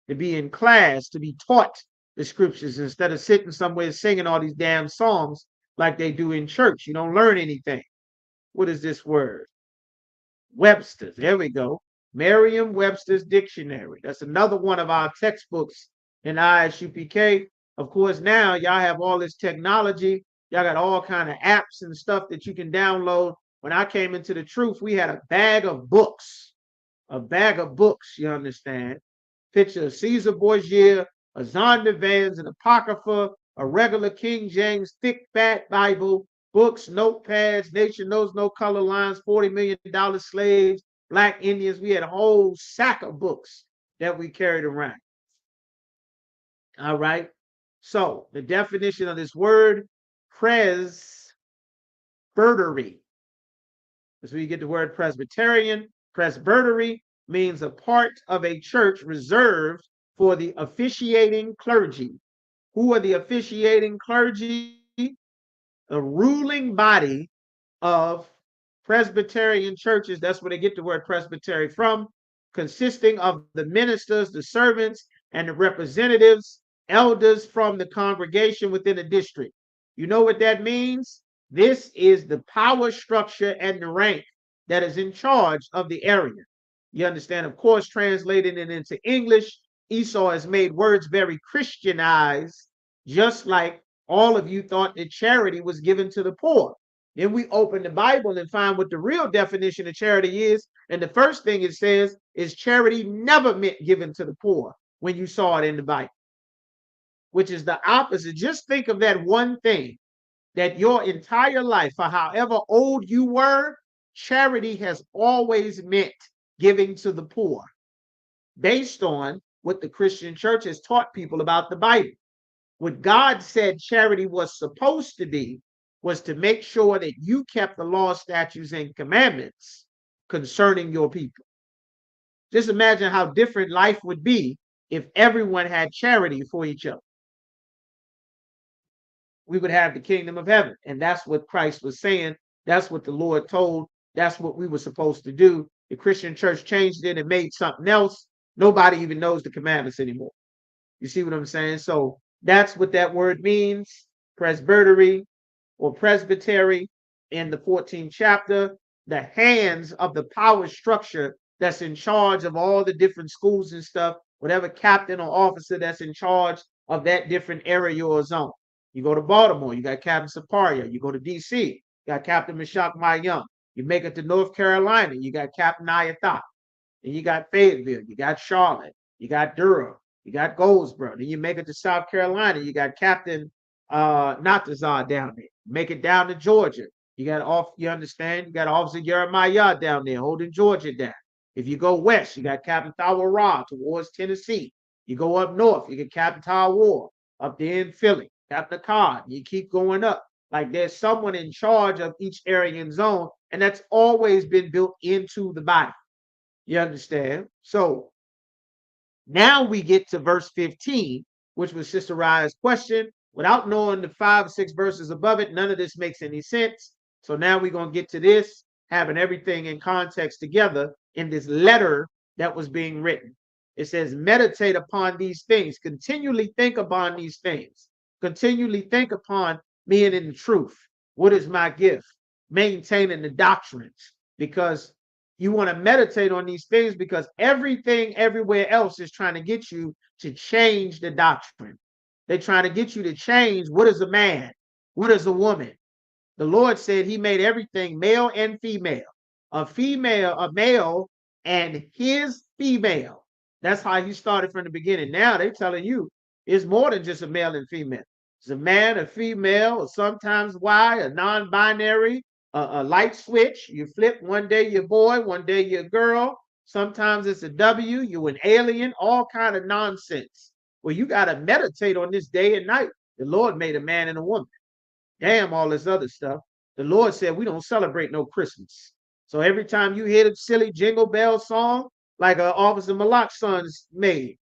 to be in class, to be taught the scriptures instead of sitting somewhere singing all these damn songs like they do in church. You don't learn anything. What is this word? Webster's. There we go. Merriam-Webster's Dictionary. That's another one of our textbooks in ISUPK. Of course, now y'all have all this technology. Y'all got all kind of apps and stuff that you can download. When I came into the truth, we had a bag of books. You understand? Picture of Caesar Borgia, a Zondervan's, an Apocrypha, a regular King James thick fat Bible, books, notepads, Nation Knows No Color Lines, $40 million slaves, Black Indians. We had a whole sack of books that we carried around. All right. So the definition of this word, presbytery. That's where you get the word Presbyterian. Presbytery means a part of a church reserved for the officiating clergy. Who are the officiating clergy? the ruling body of Presbyterian churches. That's where they get the word presbytery from, consisting of the ministers, the servants, and the representatives, elders from the congregation within a district. You know what that means? This is the power structure and the rank that is in charge of the area. You understand? Of course, translating it into English, Esau has made words very Christianized, just like all of you thought that charity was given to the poor. Then we open the Bible and find what the real definition of charity is. And the first thing it says is charity never meant given to the poor when you saw it in the Bible, which is the opposite. Just think of that one thing, that your entire life, for however old you were, charity has always meant giving to the poor, based on what the Christian church has taught people about the Bible. What God said charity was supposed to be was to make sure that you kept the law, statutes, and commandments concerning your people. Just imagine how different life would be if everyone had charity for each other. We would have the kingdom of heaven. And that's what Christ was saying. That's what the Lord told. That's what we were supposed to do. The Christian church changed it and made something else. Nobody even knows the commandments anymore. You see what I'm saying? So that's what that word means, presbytery or presbytery in the 14th chapter, the hands of the power structure that's in charge of all the different schools and stuff, whatever captain or officer that's in charge of that different area or zone. You go to Baltimore, you got Captain Saparia. You go to DC, you got Captain Meshach Mayum. You make it to North Carolina, you got Captain Ayathah. Then you got Fayetteville, you got Charlotte, you got Durham, you got Goldsboro. Then you make it to South Carolina, you got Captain Natazar down there. Make it down to Georgia. You got you understand? You got Officer Jeremiah down there holding Georgia down. If you go west, you got Captain Tawara towards Tennessee. You go up north, you get Captain Tawar up there in Philly. Captain Card, you keep going up. Like there's someone in charge of each area and zone, and that's always been built into the Bible. You understand? So now we get to verse 15, which was Sister Raya's question. Without knowing the 5 or 6 verses above it, none of this makes any sense. So now we're going to get to this, having everything in context together in this letter that was being written. It says, meditate upon these things, continually think upon these things. Continually think upon being in the truth. What is my gift? Maintaining the doctrines, because you want to meditate on these things, because everything everywhere else is trying to get you to change the doctrine. They're trying to get you to change what is a man, what is a woman. The Lord said he made everything male and female, a male and his female. That's how he started from the beginning. Now they're telling you it's more than just a male and female. It's a man, a female, or sometimes Y, a non-binary, a light switch. You flip, one day you're a boy, one day you're a girl. Sometimes it's a W, you're an alien, all kind of nonsense. Well, you got to meditate on this day and night. The Lord made a man and a woman. Damn all this other stuff. The Lord said we don't celebrate no Christmas. So every time you hear the silly Jingle Bell song, like Officer Malak's sons made,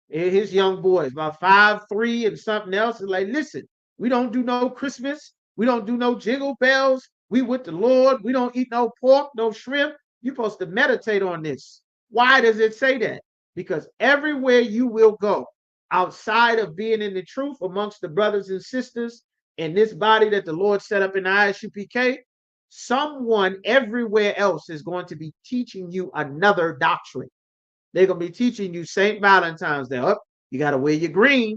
his young boys, about 5, 3, and something else, is like, listen, we don't do no Christmas. We don't do no jingle bells. We with the Lord. We don't eat no pork, no shrimp. You're supposed to meditate on this. Why does it say that? Because everywhere you will go, outside of being in the truth amongst the brothers and sisters in this body that the Lord set up in the ISUPK, someone everywhere else is going to be teaching you another doctrine. They're going to be teaching you St. Valentine's Day. Oh, you got to wear your green.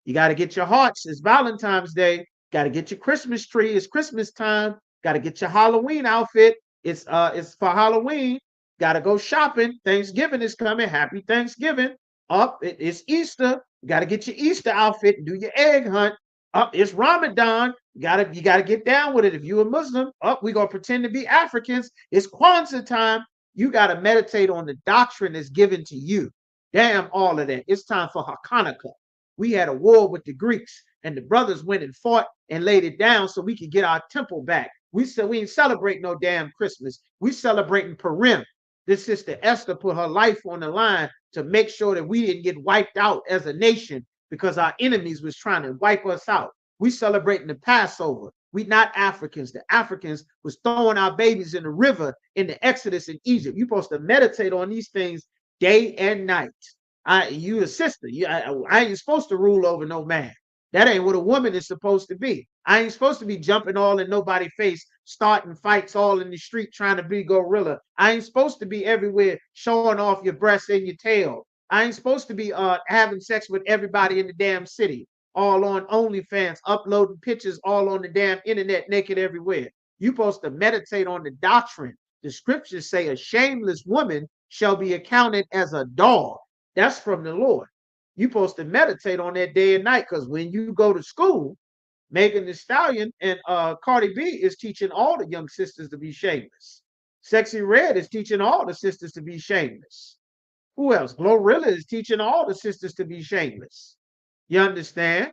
You got to get your hearts. It's Valentine's Day. Got to get your Christmas tree. It's Christmas time. Got to get your Halloween outfit. It's for Halloween. Got to go shopping. Thanksgiving is coming. Happy Thanksgiving. It's Easter. You got to get your Easter outfit and do your egg hunt. It's Ramadan. You gotta get down with it. If you're a Muslim, we're gonna pretend to be Africans. It's Kwanzaa time. You gotta meditate on the doctrine that's given to you. Damn all of that. It's time for Hanukkah. We had a war with the Greeks, and the brothers went and fought and laid it down so we could get our temple back. We said we ain't celebrating no damn Christmas. We celebrating Purim. This sister Esther put her life on the line to make sure that we didn't get wiped out as a nation, because our enemies was trying to wipe us out. We celebrating the Passover. We not Africans. The Africans was throwing our babies in the river in the Exodus in Egypt. You're supposed to meditate on these things day and night. You a sister. I ain't supposed to rule over no man. That ain't what a woman is supposed to be. I ain't supposed to be jumping all in nobody's face, starting fights all in the street, trying to be gorilla. I ain't supposed to be everywhere showing off your breasts and your tail. I ain't supposed to be having sex with everybody in the damn city, all on OnlyFans, uploading pictures all on the damn internet, naked everywhere. You supposed to meditate on the doctrine. The scriptures say a shameless woman shall be accounted as a dog. That's from the Lord. You're supposed to meditate on that day and night, because when you go to school, Megan Thee Stallion and Cardi B is teaching all the young sisters to be shameless. Sexy Red is teaching all the sisters to be shameless. Who else? Glorilla is teaching all the sisters to be shameless. You understand?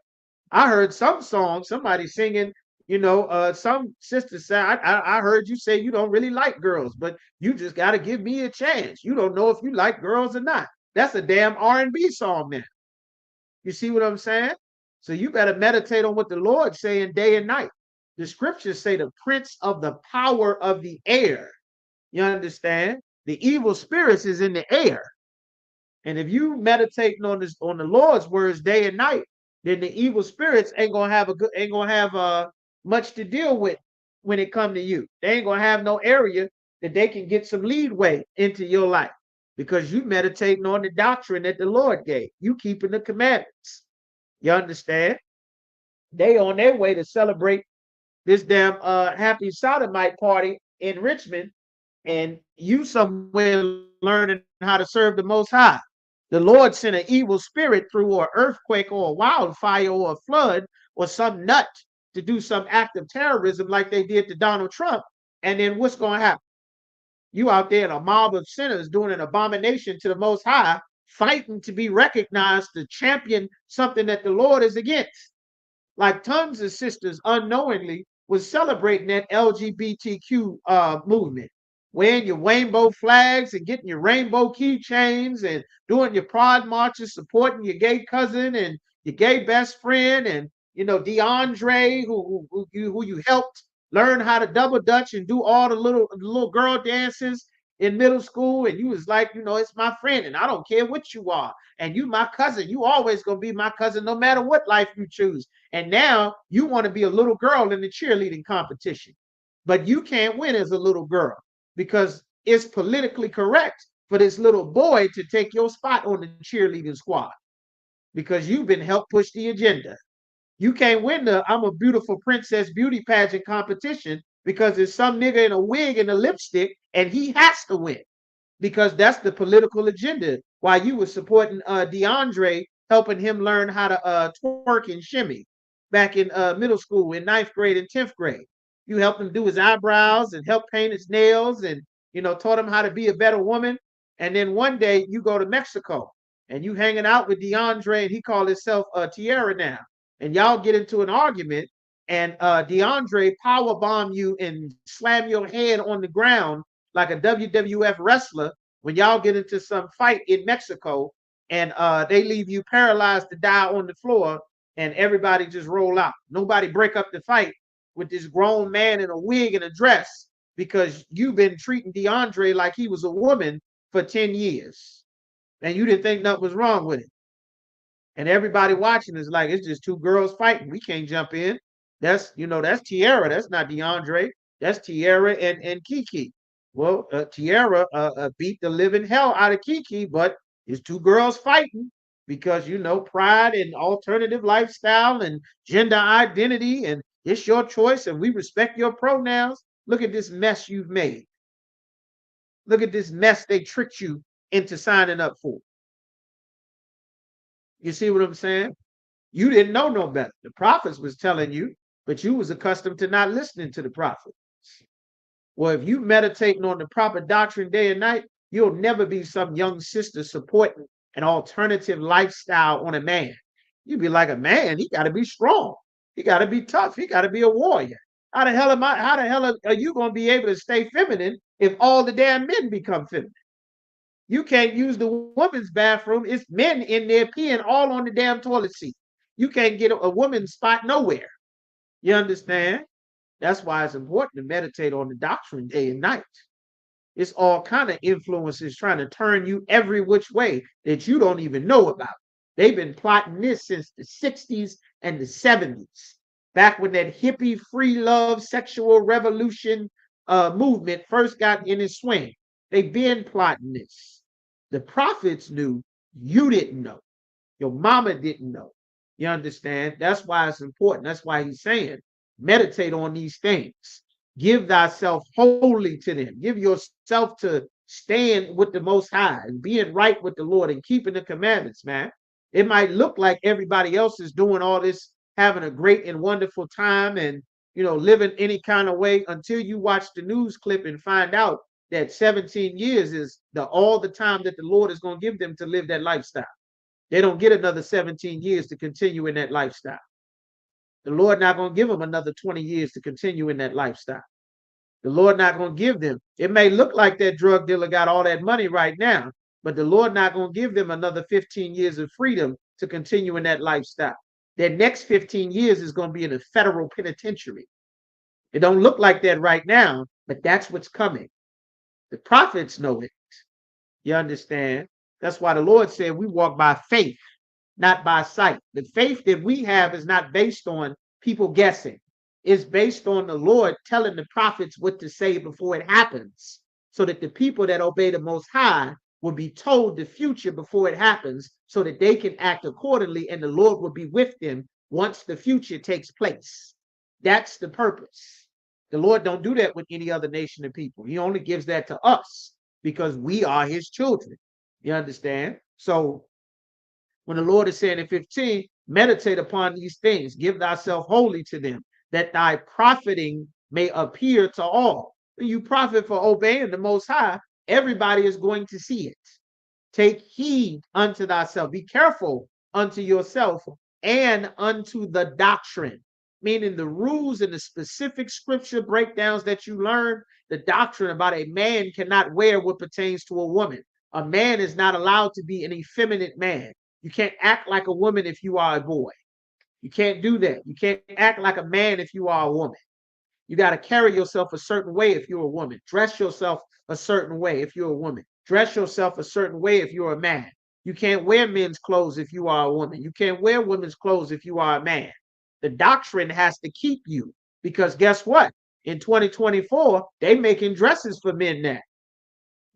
I heard some songs, somebody singing, some sisters say, I heard you say you don't really like girls, but you just got to give me a chance. You don't know if you like girls or not. That's a damn R&B song now. You see what I'm saying? So you better meditate on what the Lord's saying day and night. The scriptures say the prince of the power of the air. You understand? The evil spirits is in the air. And if you meditating on the Lord's words day and night, then the evil spirits ain't gonna have much to deal with when it come to you. They ain't gonna have no area that they can get some leadway into your life, because you meditating on the doctrine that the Lord gave. You keeping the commandments. You understand? They on their way to celebrate this damn happy sodomite party in Richmond, and you somewhere learning how to serve the Most High. The Lord sent an evil spirit through an earthquake or a wildfire or a flood or some nut to do some act of terrorism like they did to Donald Trump. And then what's going to happen? You out there in a mob of sinners doing an abomination to the Most High, fighting to be recognized to champion something that the Lord is against. Like tons of sisters unknowingly was celebrating that LGBTQ movement, wearing your rainbow flags and getting your rainbow keychains and doing your pride marches, supporting your gay cousin and your gay best friend, and DeAndre, who you helped learn how to double dutch and do all the little girl dances in middle school, and you was like, it's my friend, and I don't care what you are, and you my cousin. You always gonna be my cousin, no matter what life you choose. And now you want to be a little girl in the cheerleading competition, but you can't win as a little girl because it's politically correct for this little boy to take your spot on the cheerleading squad because you've been helped push the agenda. You can't win the I'm a beautiful princess beauty pageant competition because there's some nigga in a wig and a lipstick and he has to win because that's the political agenda. While you were supporting DeAndre, helping him learn how to twerk and shimmy back in middle school, in 9th grade and 10th grade. You helped him do his eyebrows and help paint his nails and, taught him how to be a better woman. And then one day you go to Mexico and you hanging out with DeAndre, and he called himself Tierra now. And y'all get into an argument, and DeAndre power bomb you and slam your head on the ground like a WWF wrestler when y'all get into some fight in Mexico, and they leave you paralyzed to die on the floor, and everybody just roll out. Nobody break up the fight with this grown man in a wig and a dress because you've been treating DeAndre like he was a woman for 10 years. And you didn't think nothing was wrong with it. And everybody watching is like, it's just two girls fighting. We can't jump in. That's Tierra. That's not DeAndre. That's Tierra and Kiki. Well, Tierra beat the living hell out of Kiki, but it's two girls fighting because, pride and alternative lifestyle and gender identity, and it's your choice and we respect your pronouns. Look at this mess you've made. Look at this mess they tricked you into signing up for. You see what I'm saying? You didn't know no better. The prophets was telling you, but you was accustomed to not listening to the prophets. Well, if you meditating on the proper doctrine day and night, you'll never be some young sister supporting an alternative lifestyle on a man. You'd be like, a man, he got to be strong. He got to be tough. He got to be a warrior. How the hell are you going to be able to stay feminine if all the damn men become feminine? You can't use the woman's bathroom. It's men in there peeing all on the damn toilet seat. You can't get a woman's spot nowhere. You understand? That's why it's important to meditate on the doctrine day and night. It's all kind of influences trying to turn you every which way that you don't even know about. They've been plotting this since the 60s and the 70s, back when that hippie free love sexual revolution movement first got in its swing. They've been plotting this. The prophets knew, you didn't know. Your mama didn't know. You understand? That's why it's important. That's why he's saying, meditate on these things. Give thyself wholly to them. Give yourself to staying with the Most High and being right with the Lord and keeping the commandments, man. It might look like everybody else is doing all this, having a great and wonderful time and, living any kind of way until you watch the news clip and find out that 17 years is all the time that the Lord is going to give them to live that lifestyle. They don't get another 17 years to continue in that lifestyle. The Lord not going to give them another 20 years to continue in that lifestyle. The Lord not going to give them. It may look like that drug dealer got all that money right now, but the Lord not going to give them another 15 years of freedom to continue in that lifestyle. Their next 15 years is going to be in a federal penitentiary. It don't look like that right now, but that's what's coming. The prophets know it. You understand? That's why the Lord said we walk by faith, not by sight. The faith that we have is not based on people guessing. It's based on the Lord telling the prophets what to say before it happens, so that the people that obey the Most High will be told the future before it happens, so that they can act accordingly, and the Lord will be with them once the future takes place. That's the purpose. The Lord don't do that with any other nation of people. He only gives that to us because we are his children. You understand? So when the Lord is saying in 15, meditate upon these things, give thyself wholly to them, that thy profiting may appear to all. When you profit for obeying the Most High, everybody is going to see it. Take heed unto thyself. Be careful unto yourself and unto the doctrine, meaning the rules and the specific scripture breakdowns that you learn. The doctrine about a man cannot wear what pertains to a woman. A man is not allowed to be an effeminate man. You can't act like a woman if you are a boy. You can't do that. You can't act like a man if you are a woman. You got to carry yourself a certain way if you're a woman. Dress yourself a certain way if you're a woman. Dress yourself a certain way if you're a man. You can't wear men's clothes if you are a woman. You can't wear women's clothes if you are a man. The doctrine has to keep you, because guess what? In 2024, they making dresses for men now.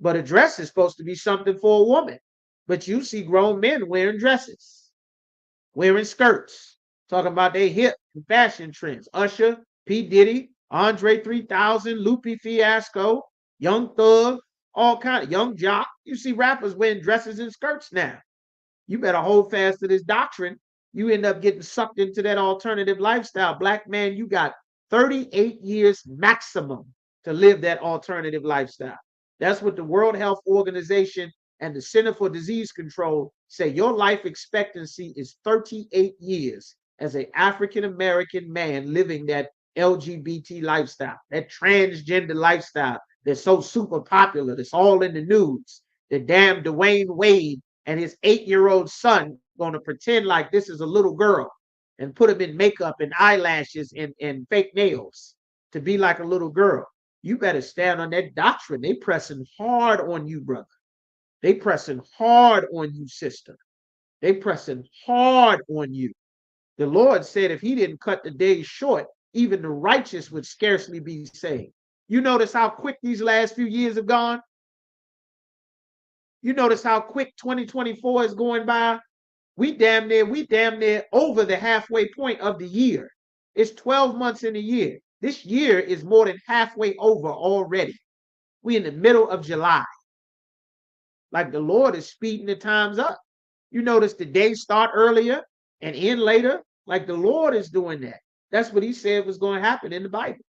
But a dress is supposed to be something for a woman. But you see grown men wearing dresses, wearing skirts, talking about their hip and fashion trends. Usher, P. Diddy, Andre 3000, Lupe Fiasco, Young Thug, all kind of Young Jock. You see rappers wearing dresses and skirts now. You better hold fast to this doctrine. You end up getting sucked into that alternative lifestyle. Black man, you got 38 years maximum to live that alternative lifestyle. That's what the World Health Organization and the Center for Disease Control say. Your life expectancy is 38 years as an African American man living that LGBT lifestyle, that transgender lifestyle that's so super popular, that's all in the news. The damn Dwayne Wade and his 8-year-old son going to pretend like this is a little girl and put him in makeup and eyelashes and fake nails to be like a little girl. You better stand on that doctrine. They pressing hard on you, brother. They pressing hard on you, sister. They pressing hard on you. The Lord said if he didn't cut the days short, even the righteous would scarcely be saved. You notice how quick these last few years have gone? You notice how quick 2024 is going by? We damn near over the halfway point of the year. It's 12 months in a year. This year is more than halfway over already. We in the middle of July. Like the Lord is speeding the times up. You notice the days start earlier and end later. Like the Lord is doing that. That's what he said was going to happen in the Bible.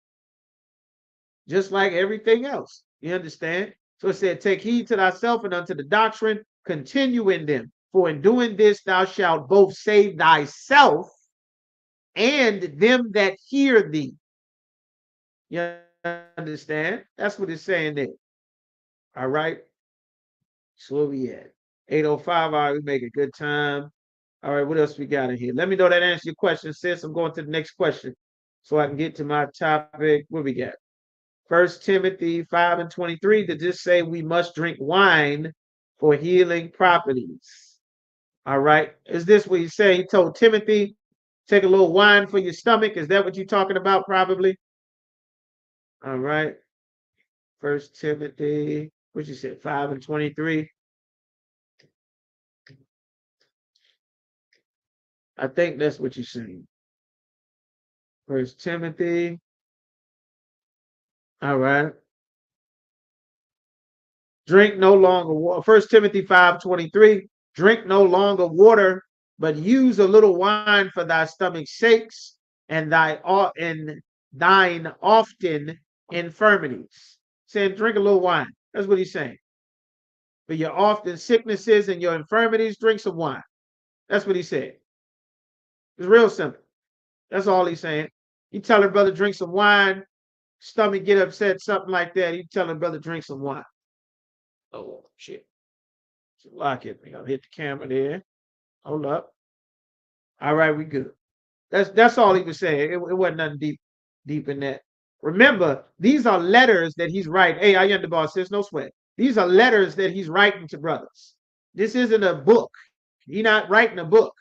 Just like everything else. You understand? So it said, take heed to thyself and unto the doctrine, continue in them. For in doing this, thou shalt both save thyself and them that hear thee. You understand? That's what it's saying there. All right. So where we at? 8:05. All right, we make a good time. All right, what else we got in here? Let me know that answers your question, sis. I'm going to the next question. so I can get to my topic. What we got? 1 Timothy 5:23. Did this say we must drink wine for healing properties? All right. Is this what he said? He told Timothy, take a little wine for your stomach. Is that what you're talking about? Probably. All right. 1 Timothy, what you said, 5:23. I think that's what you're saying. 1 Timothy. All right. Drink no longer water. 1 Timothy 5:23. Drink no longer water, but use a little wine for thy stomach's sakes and thine often infirmities. Saying drink a little wine. That's what he's saying. For your often sicknesses and your infirmities, drink some wine. That's what he said. It's real simple. That's all he's saying. You tell her brother drink some wine, stomach get upset, something like that. You tell her brother drink some wine. Oh shit. Lock it. I'll hit the camera there. Hold up. All right, we good. That's all he was saying. It wasn't nothing deep in that. Remember, these are letters that he's writing. Hey, I am the boss, sis, no sweat. These are letters that he's writing to brothers. This isn't a book. He's not writing a book.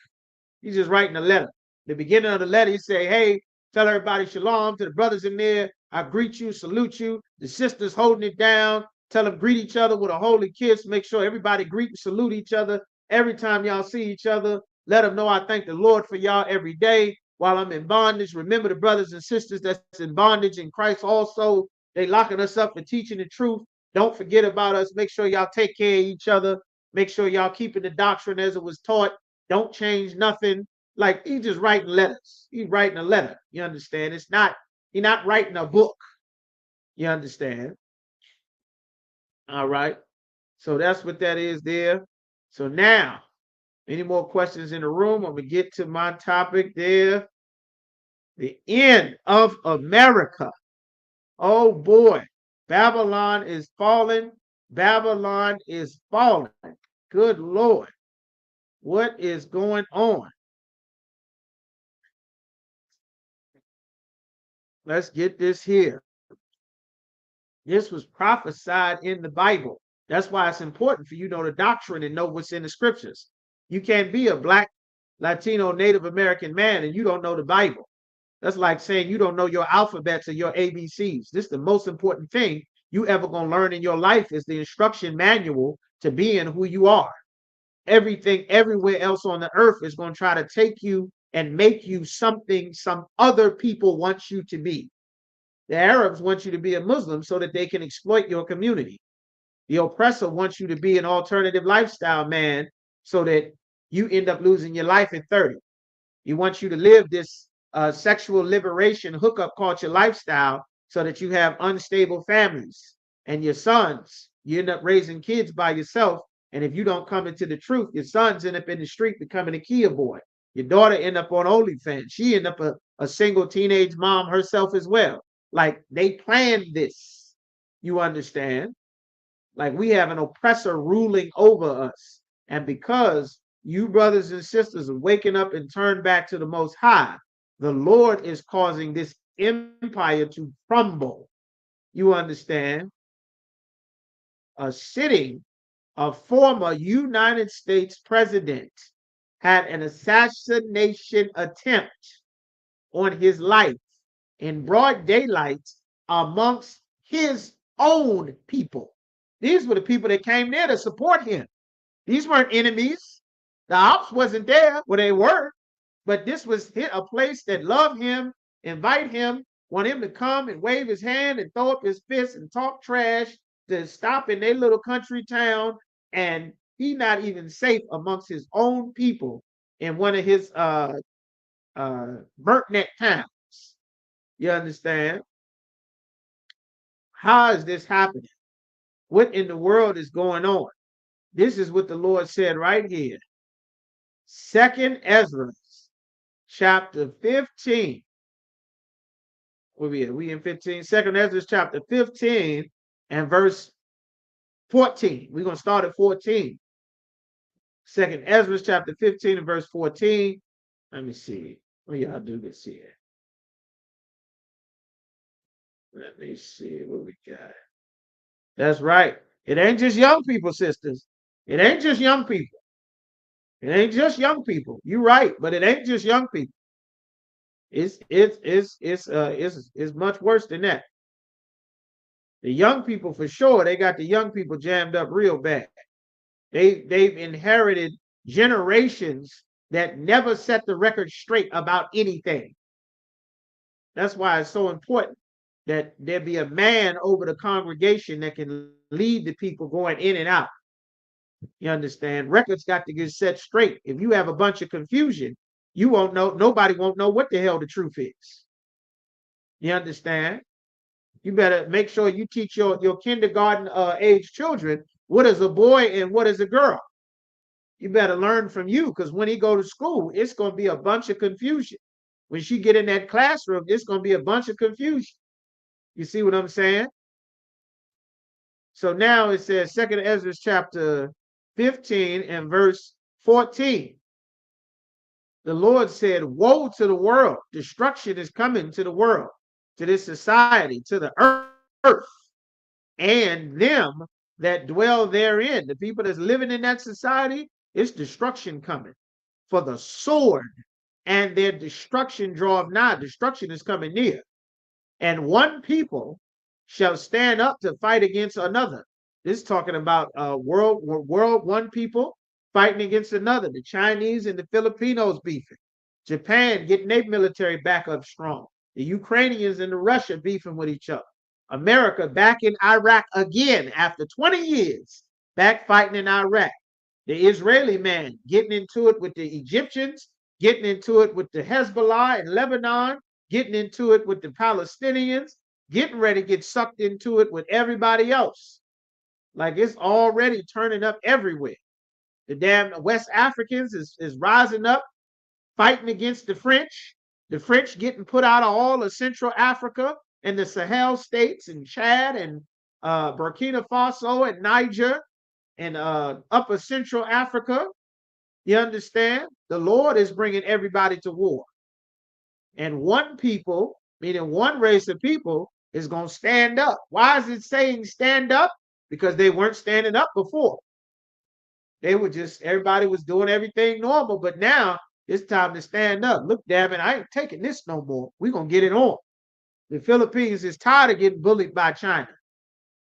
He's just writing a letter. The beginning of the letter, he say, hey, tell everybody shalom to the brothers in there. I greet you, salute you. The sisters holding it down. Tell them greet each other with a holy kiss. Make sure everybody greet and salute each other every time y'all see each other. Let them know I thank the Lord for y'all every day while I'm in bondage. Remember the brothers and sisters that's in bondage in Christ also. They locking us up for teaching the truth. Don't forget about us. Make sure y'all take care of each other. Make sure y'all keeping the doctrine as it was taught. Don't change nothing. Like he's just writing letters. He's writing a letter. You understand? He's not writing a book. You understand? All right. So that's what that is there. So now, any more questions in the room? I'm gonna get to my topic there. The end of America. Oh boy. Babylon is falling. Babylon is falling. Good Lord. What is going on? Let's get this here. This was prophesied in the Bible. That's why it's important for you to know the doctrine and know what's in the scriptures. You can't be a black, Latino, Native American man and you don't know the Bible. That's like saying you don't know your alphabets or your ABCs. This is the most important thing you ever gonna learn in your life is the instruction manual to being who you are. Everything everywhere else on the earth is going to try to take you and make you something some other people want you to be. The Arabs want you to be a Muslim so that they can exploit your community. The oppressor wants you to be an alternative lifestyle man so that you end up losing your life at 30. He wants you to live this sexual liberation hookup culture lifestyle so that you have unstable families and your sons, you end up raising kids by yourself. And if you don't come into the truth, your sons end up in the street becoming a Kia boy. Your daughter end up on OnlyFans. She end up a single teenage mom herself as well. Like they planned this. You understand? Like we have an oppressor ruling over us. And because you brothers and sisters are waking up and turn back to the Most High, the Lord is causing this empire to crumble. You understand? A former United States president had an assassination attempt on his life in broad daylight amongst his own people. These were the people that came there to support him. These weren't enemies. The ops wasn't there. Well, they were, but this was a place that loved him, invite him, want him to come and wave his hand and throw up his fist and talk trash to stop in their little country town. And he not even safe amongst his own people in one of his burnt neck towns. You understand? How is this happening? What in the world is going on? This is what the Lord said right here. 2nd Ezra, chapter 15. Where we at? We in 15. 2nd Ezra, chapter 15 and verse 14. We're going to start at 14. 2nd Ezra, chapter 15 and verse 14. Let me see. Let y'all do this here. Let me see what we got. That's right. It ain't just young people, sisters. It ain't just young people. It ain't just young people. You're right, but it ain't just young people. It's much worse than that. The young people for sure, they got the young people jammed up real bad. They've inherited generations that never set the record straight about anything. That's why it's so important that there be a man over the congregation that can lead the people going in and out. You understand? Records got to get set straight. If you have a bunch of confusion, you won't know, nobody won't know what the hell the truth is. You understand? You better make sure you teach your kindergarten age children what is a boy and what is a girl. You better learn from you, because when he go to school, it's going to be a bunch of confusion. When she get in that classroom, it's going to be a bunch of confusion. You see what I'm saying? So now it says 2nd Ezra chapter 15 and verse 14. The Lord said, woe to the world. Destruction is coming to the world, to this society, to the earth, and them that dwell therein. The people that's living in that society, it's destruction coming. For the sword and their destruction draweth nigh. Destruction is coming near. And one people shall stand up to fight against another. This is talking about world one people fighting against another. The Chinese and the Filipinos beefing. Japan getting their military back up strong. The Ukrainians and the Russia beefing with each other. America back in Iraq again after 20 years, back fighting in Iraq. The Israeli man getting into it with the Egyptians, getting into it with the Hezbollah in Lebanon, getting into it with the Palestinians, getting ready to get sucked into it with everybody else. Like it's already turning up everywhere. The damn West Africans is rising up, fighting against the French. The French getting put out of all of Central Africa and the Sahel states and Chad and Burkina Faso and Niger and Upper Central Africa. You understand? The Lord is bringing everybody to war. And one people, meaning one race of people, is going to stand up. Why is it saying stand up? Because they weren't standing up before. They were just, everybody was doing everything normal, but now it's time to stand up. Look, damn it, I ain't taking this no more. We're going to get it on. The Philippines is tired of getting bullied by China.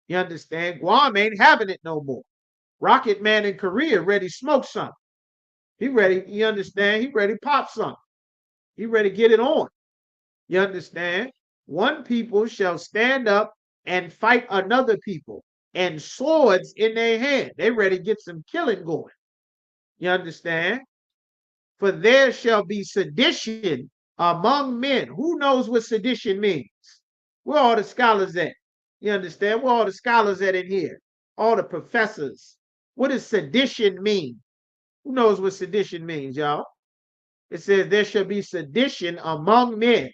You understand? Guam ain't having it no more. Rocket Man in Korea ready to smoke something. He ready, you understand? He ready to pop something. He ready to get it on. You understand? One people shall stand up and fight another people, and swords in their hand. They ready to get some killing going. You understand? For there shall be sedition among men. Who knows what sedition means? Where all the scholars at? You understand? Where all the scholars at in here? All the professors. What does sedition mean? Who knows what sedition means, y'all? It says there shall be sedition among men.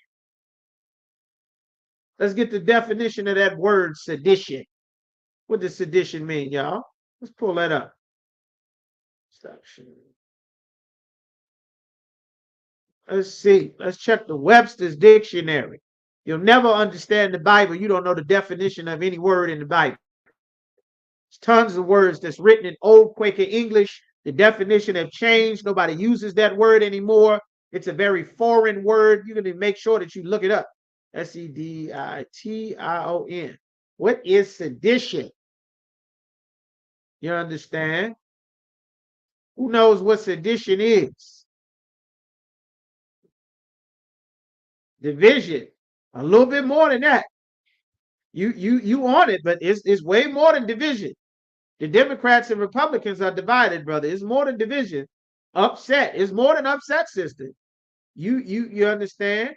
Let's get the definition of that word sedition. What does sedition mean, y'all? Let's pull that up. Let's see. Let's check the Webster's dictionary. You'll never understand the Bible. You don't know the definition of any word in the Bible. There's tons of words that's written in old Quaker English. The definition have changed. Nobody uses that word anymore. It's a very foreign word. You're going to make sure that you look it up. Sedition. What is sedition? You understand? Who knows what sedition is? Division. A little bit more than that. You on it, but it's way more than division. The Democrats and Republicans are divided, brother. It's more than division. Upset. It's more than upset, sister. You understand?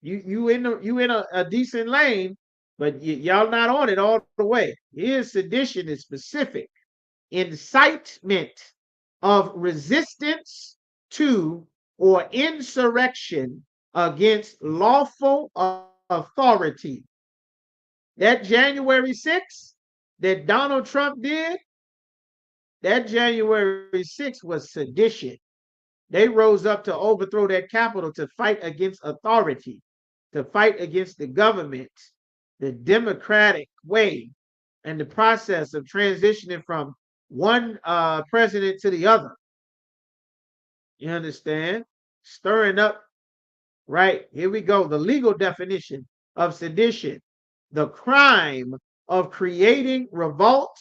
You in a decent lane, but y'all not on it all the way. Here's sedition is specific. Incitement of resistance to or insurrection against lawful authority. That January 6th that Donald Trump did, that January 6th was sedition. They rose up to overthrow that Capitol to fight against authority. to fight against the government, the democratic way, and the process of transitioning from one president to the other. You understand? Stirring up, right? Here we go. The legal definition of sedition: the crime of creating revolt,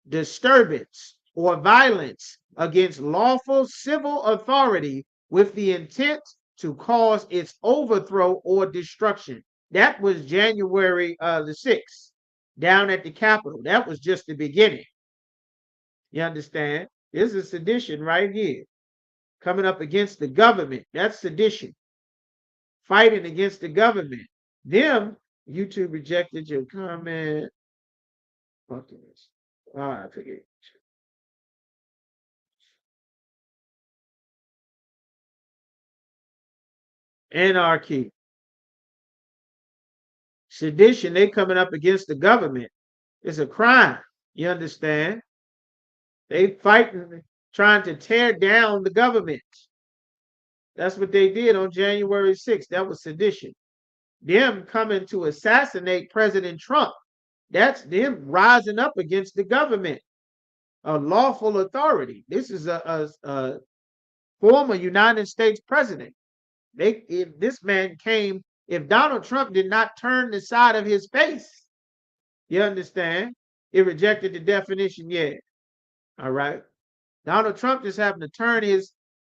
disturbance, or violence against lawful civil authority with the intent to cause its overthrow or destruction. That was January the 6th, down at the Capitol. That was just the beginning. You understand? This is sedition right here. Coming up against the government. That's sedition. Fighting against the government. Them, YouTube rejected your comment. Fuck this. I forget. Anarchy. Sedition, they coming up against the government. It's a crime. You understand? They fighting, trying to tear down the government. That's what they did on January 6th. That was sedition. Them coming to assassinate President Trump. That's them rising up against the government, a lawful authority. This is a former United States president. If this man came, if Donald Trump did not turn the side of his face, you understand? It rejected the definition, yeah. All right. Donald Trump just happened to turn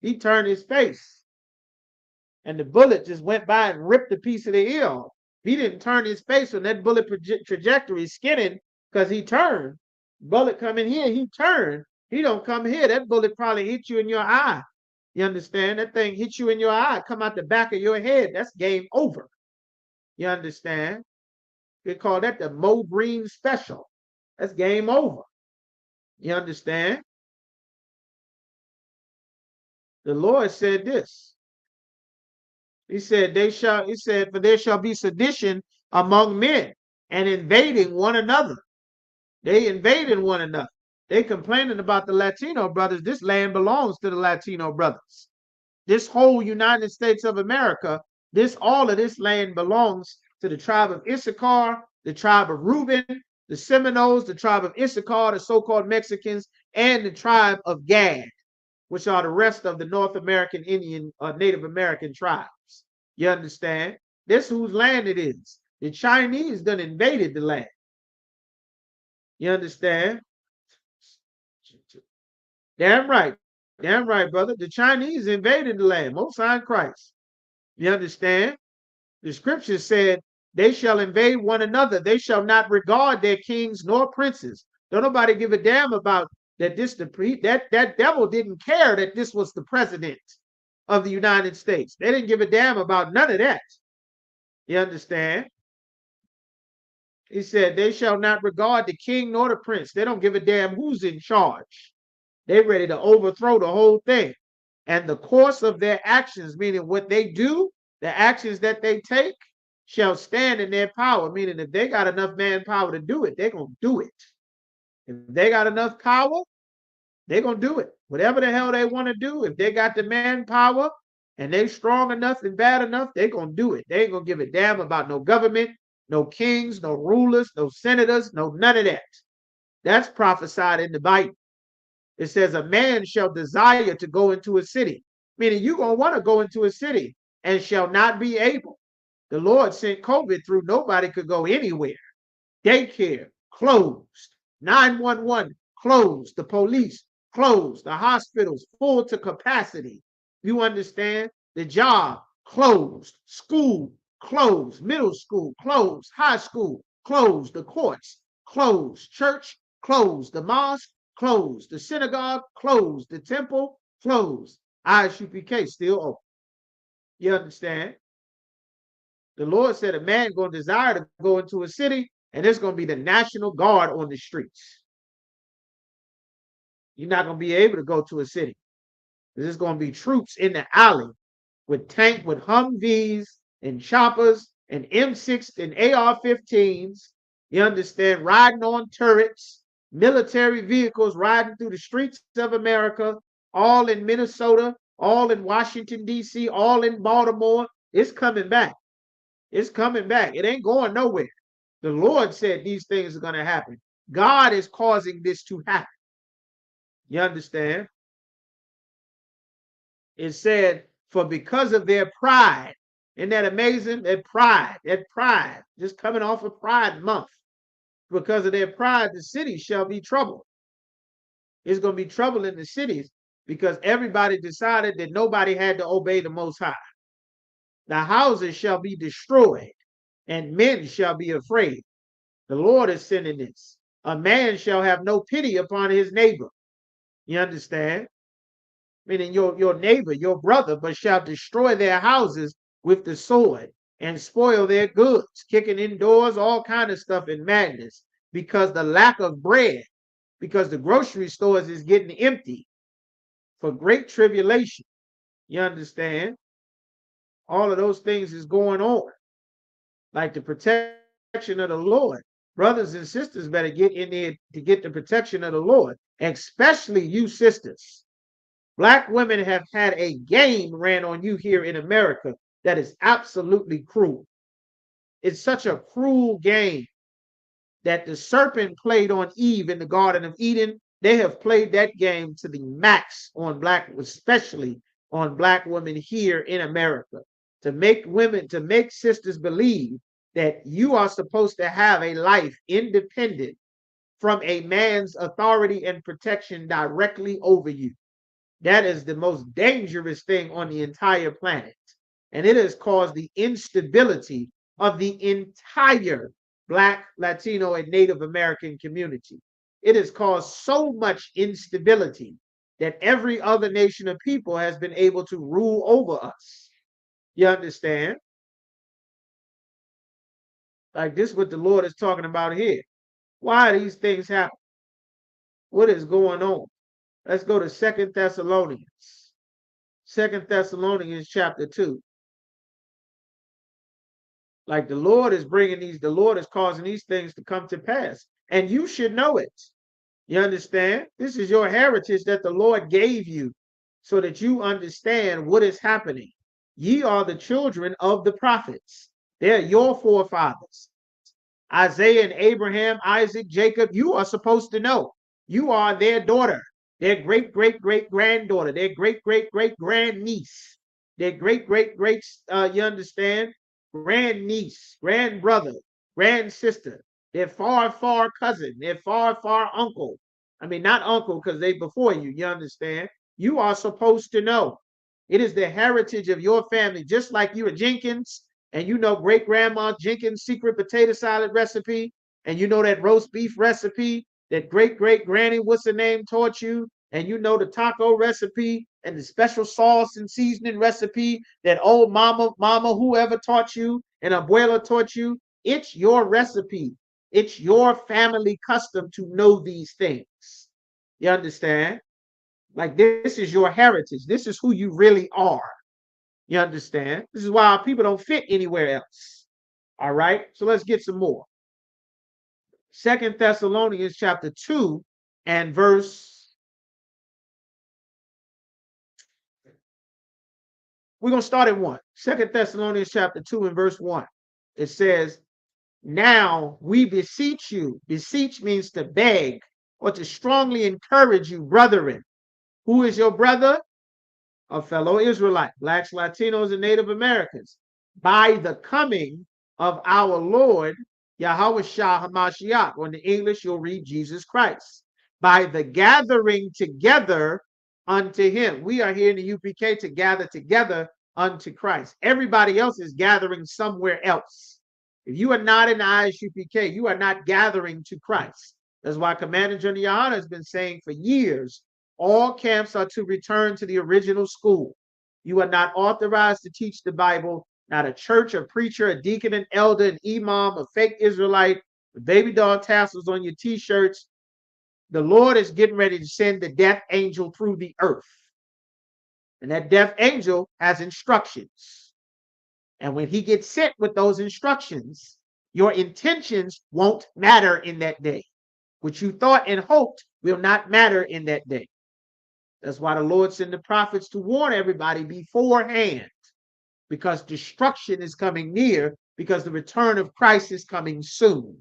he turned his face. And the bullet just went by and ripped a piece of the ear off. He didn't turn his face on that bullet trajectory skinning because he turned. Bullet come in here, he turned. He don't come here. That bullet probably hit you in your eye. You understand? That thing hit you in your eye, come out the back of your head. That's game over. You understand? They call that the Mo Green special. That's game over. You understand? The Lord said this. He said, for there shall be sedition among men and invading one another. They invading one another. They complaining about the Latino brothers. This land belongs to the Latino brothers. This whole United States of America, all of this land belongs to the tribe of Issachar, the tribe of Reuben, the Seminoles, the tribe of Issachar, the so-called Mexicans, and the tribe of Gad, which are the rest of the North American Indian Native American tribes. You understand? This whose land it is. The Chinese done invaded the land. You understand? Damn right. Damn right, brother. The Chinese invaded the land. Most High Christ. You understand? The scripture said, they shall invade one another. They shall not regard their kings nor princes. Don't nobody give a damn about that. That devil didn't care that this was the president of the United States. They didn't give a damn about none of that. You understand? He said, they shall not regard the king nor the prince. They don't give a damn who's in charge. They're ready to overthrow the whole thing. And the course of their actions, meaning what they do, the actions that they take, shall stand in their power. Meaning if they got enough manpower to do it, they're going to do it. If they got enough power, they're going to do it. Whatever the hell they want to do, if they got the manpower and they strong enough and bad enough, they're going to do it. They ain't going to give a damn about no government, no kings, no rulers, no senators, no none of that. That's prophesied in the Bible. It says a man shall desire to go into a city, meaning you're going to want to go into a city and shall not be able. The Lord sent COVID through. Nobody could go anywhere. Daycare closed. 911 closed. The police closed. The hospitals full to capacity. You understand? The job closed. School closed. Middle school closed. High school closed. The courts closed. Church closed. The mosque closed. The synagogue closed. The temple closed. ISUPK still open. You understand? The Lord said a man going to desire to go into a city, and there's going to be the National Guard on the streets. You're not going to be able to go to a city. There's going to be troops in the alley with Humvees and choppers and M6 and AR-15s. You understand? Riding on turrets, military vehicles riding through the streets of America, all in Minnesota, all in Washington, D.C., all in Baltimore. It's coming back. It's coming back. It ain't going nowhere. The Lord said these things are going to happen. God is causing this to happen. You understand? It said, for because of their pride. Isn't that amazing? That pride, just coming off of Pride Month. Because of their pride, the city shall be troubled. It's going to be trouble in the cities because everybody decided that nobody had to obey the Most High. The houses shall be destroyed, and men shall be afraid. The Lord is sending this. A man shall have no pity upon his neighbor. You understand? Meaning your neighbor, your brother, but shall destroy their houses with the sword and spoil their goods, kicking indoors, all kind of stuff in madness, because the lack of bread, because the grocery stores is getting empty for great tribulation. You understand? All of those things is going on. Like the protection of the Lord. Brothers and sisters better get in there to get the protection of the Lord, especially you sisters. Black women have had a game ran on you here in America that is absolutely cruel. It's such a cruel game that the serpent played on Eve in the Garden of Eden. They have played that game to the max on black, especially on black women here in America, to make women, to make sisters believe that you are supposed to have a life independent from a man's authority and protection directly over you. That is the most dangerous thing on the entire planet. And it has caused the instability of the entire Black, Latino, and Native American community. It has caused so much instability that every other nation of people has been able to rule over us. You understand? Like this, what the Lord is talking about here. Why are these things happening? What is going on? Let's go to 2 Thessalonians. 2 Thessalonians chapter 2. Like the Lord is bringing these, the Lord is causing these things to come to pass. And you should know it. You understand? This is your heritage that the Lord gave you so that you understand what is happening. Ye are the children of the prophets. They're your forefathers. Isaiah and Abraham, Isaac, Jacob, you are supposed to know. You are their daughter, their great, great, great granddaughter, their great, great, great grandniece, their great, great, great, you understand? Grandniece, grand brother, grand sister, their far, far cousin, their far, far uncle. I mean, not uncle because they before you, you understand? You are supposed to know. It is the heritage of your family, just like you are Jenkins, and you know great grandma Jenkins' secret potato salad recipe, and you know that roast beef recipe that great great granny, what's her name, taught you, and you know the taco recipe and the special sauce and seasoning recipe that old mama, whoever taught you, and abuela taught you. It's your recipe. It's your family custom to know these things. You understand? Like this is your heritage. This is who you really are. You understand? This is why our people don't fit anywhere else. All right. So let's get some more. 2 Thessalonians chapter 2 and verse. We're going to start at 1. 2 Thessalonians chapter 2 and verse 1. It says, now we beseech you. Beseech means to beg or to strongly encourage you, brethren. Who is your brother? A fellow Israelite, blacks, Latinos, and Native Americans, by the coming of our Lord Yahweh Shah HaMashiach. Or in the English, you'll read Jesus Christ. By the gathering together unto him. We are here in the UPK to gather together unto Christ. Everybody else is gathering somewhere else. If you are not in the ISUPK, you are not gathering to Christ. That's why Commander General Yahana has been saying for years, all camps are to return to the original school. You are not authorized to teach the Bible. Not a church, a preacher, a deacon, an elder, an imam, a fake Israelite, the baby doll tassels on your t-shirts. The Lord is getting ready to send the death angel through the earth. And that death angel has instructions. And when he gets sent with those instructions, your intentions won't matter in that day. What you thought and hoped will not matter in that day. That's why the Lord sent the prophets to warn everybody beforehand, because destruction is coming near because the return of Christ is coming soon.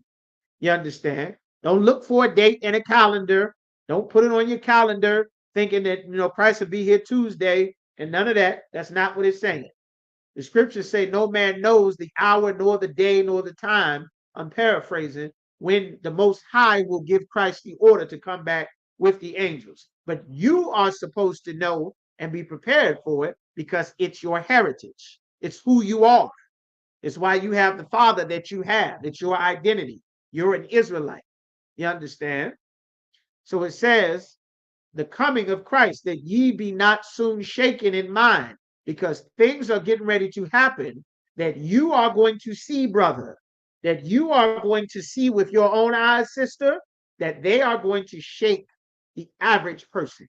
You understand? Don't look for a date in a calendar. Don't put it on your calendar thinking that Christ will be here Tuesday and none of that. That's not what it's saying. The scriptures say no man knows the hour, nor the day, nor the time. I'm paraphrasing, when the Most High will give Christ the order to come back with the angels. But you are supposed to know and be prepared for it because it's your heritage. It's who you are. It's why you have the Father that you have. It's your identity. You're an Israelite. You understand? So it says, the coming of Christ, that ye be not soon shaken in mind, because things are getting ready to happen that you are going to see, brother, that you are going to see with your own eyes, sister, that they are going to shake the average person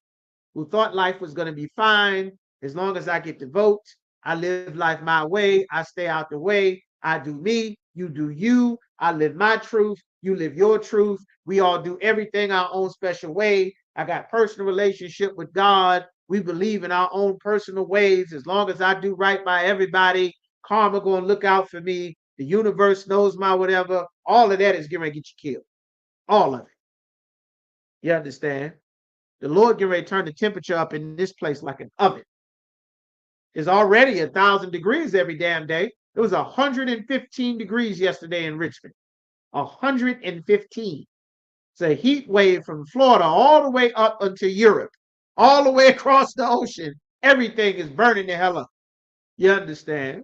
who thought life was going to be fine. As long as I get to vote, I live life my way, I stay out the way, I do me, you do you, I live my truth, you live your truth, we all do everything our own special way. I got personal relationship with God. We believe in our own personal ways. As long as I do right by everybody, karma gonna look out for me. The universe knows my whatever. All of that is gonna get you killed. All of it. You understand? The Lord getting ready to turn the temperature up in this place like an oven. It's already 1,000 degrees every damn day. It was 115 degrees yesterday in Richmond. 115. It's a heat wave from Florida all the way up until Europe, all the way across the ocean. Everything is burning the hell up. You understand?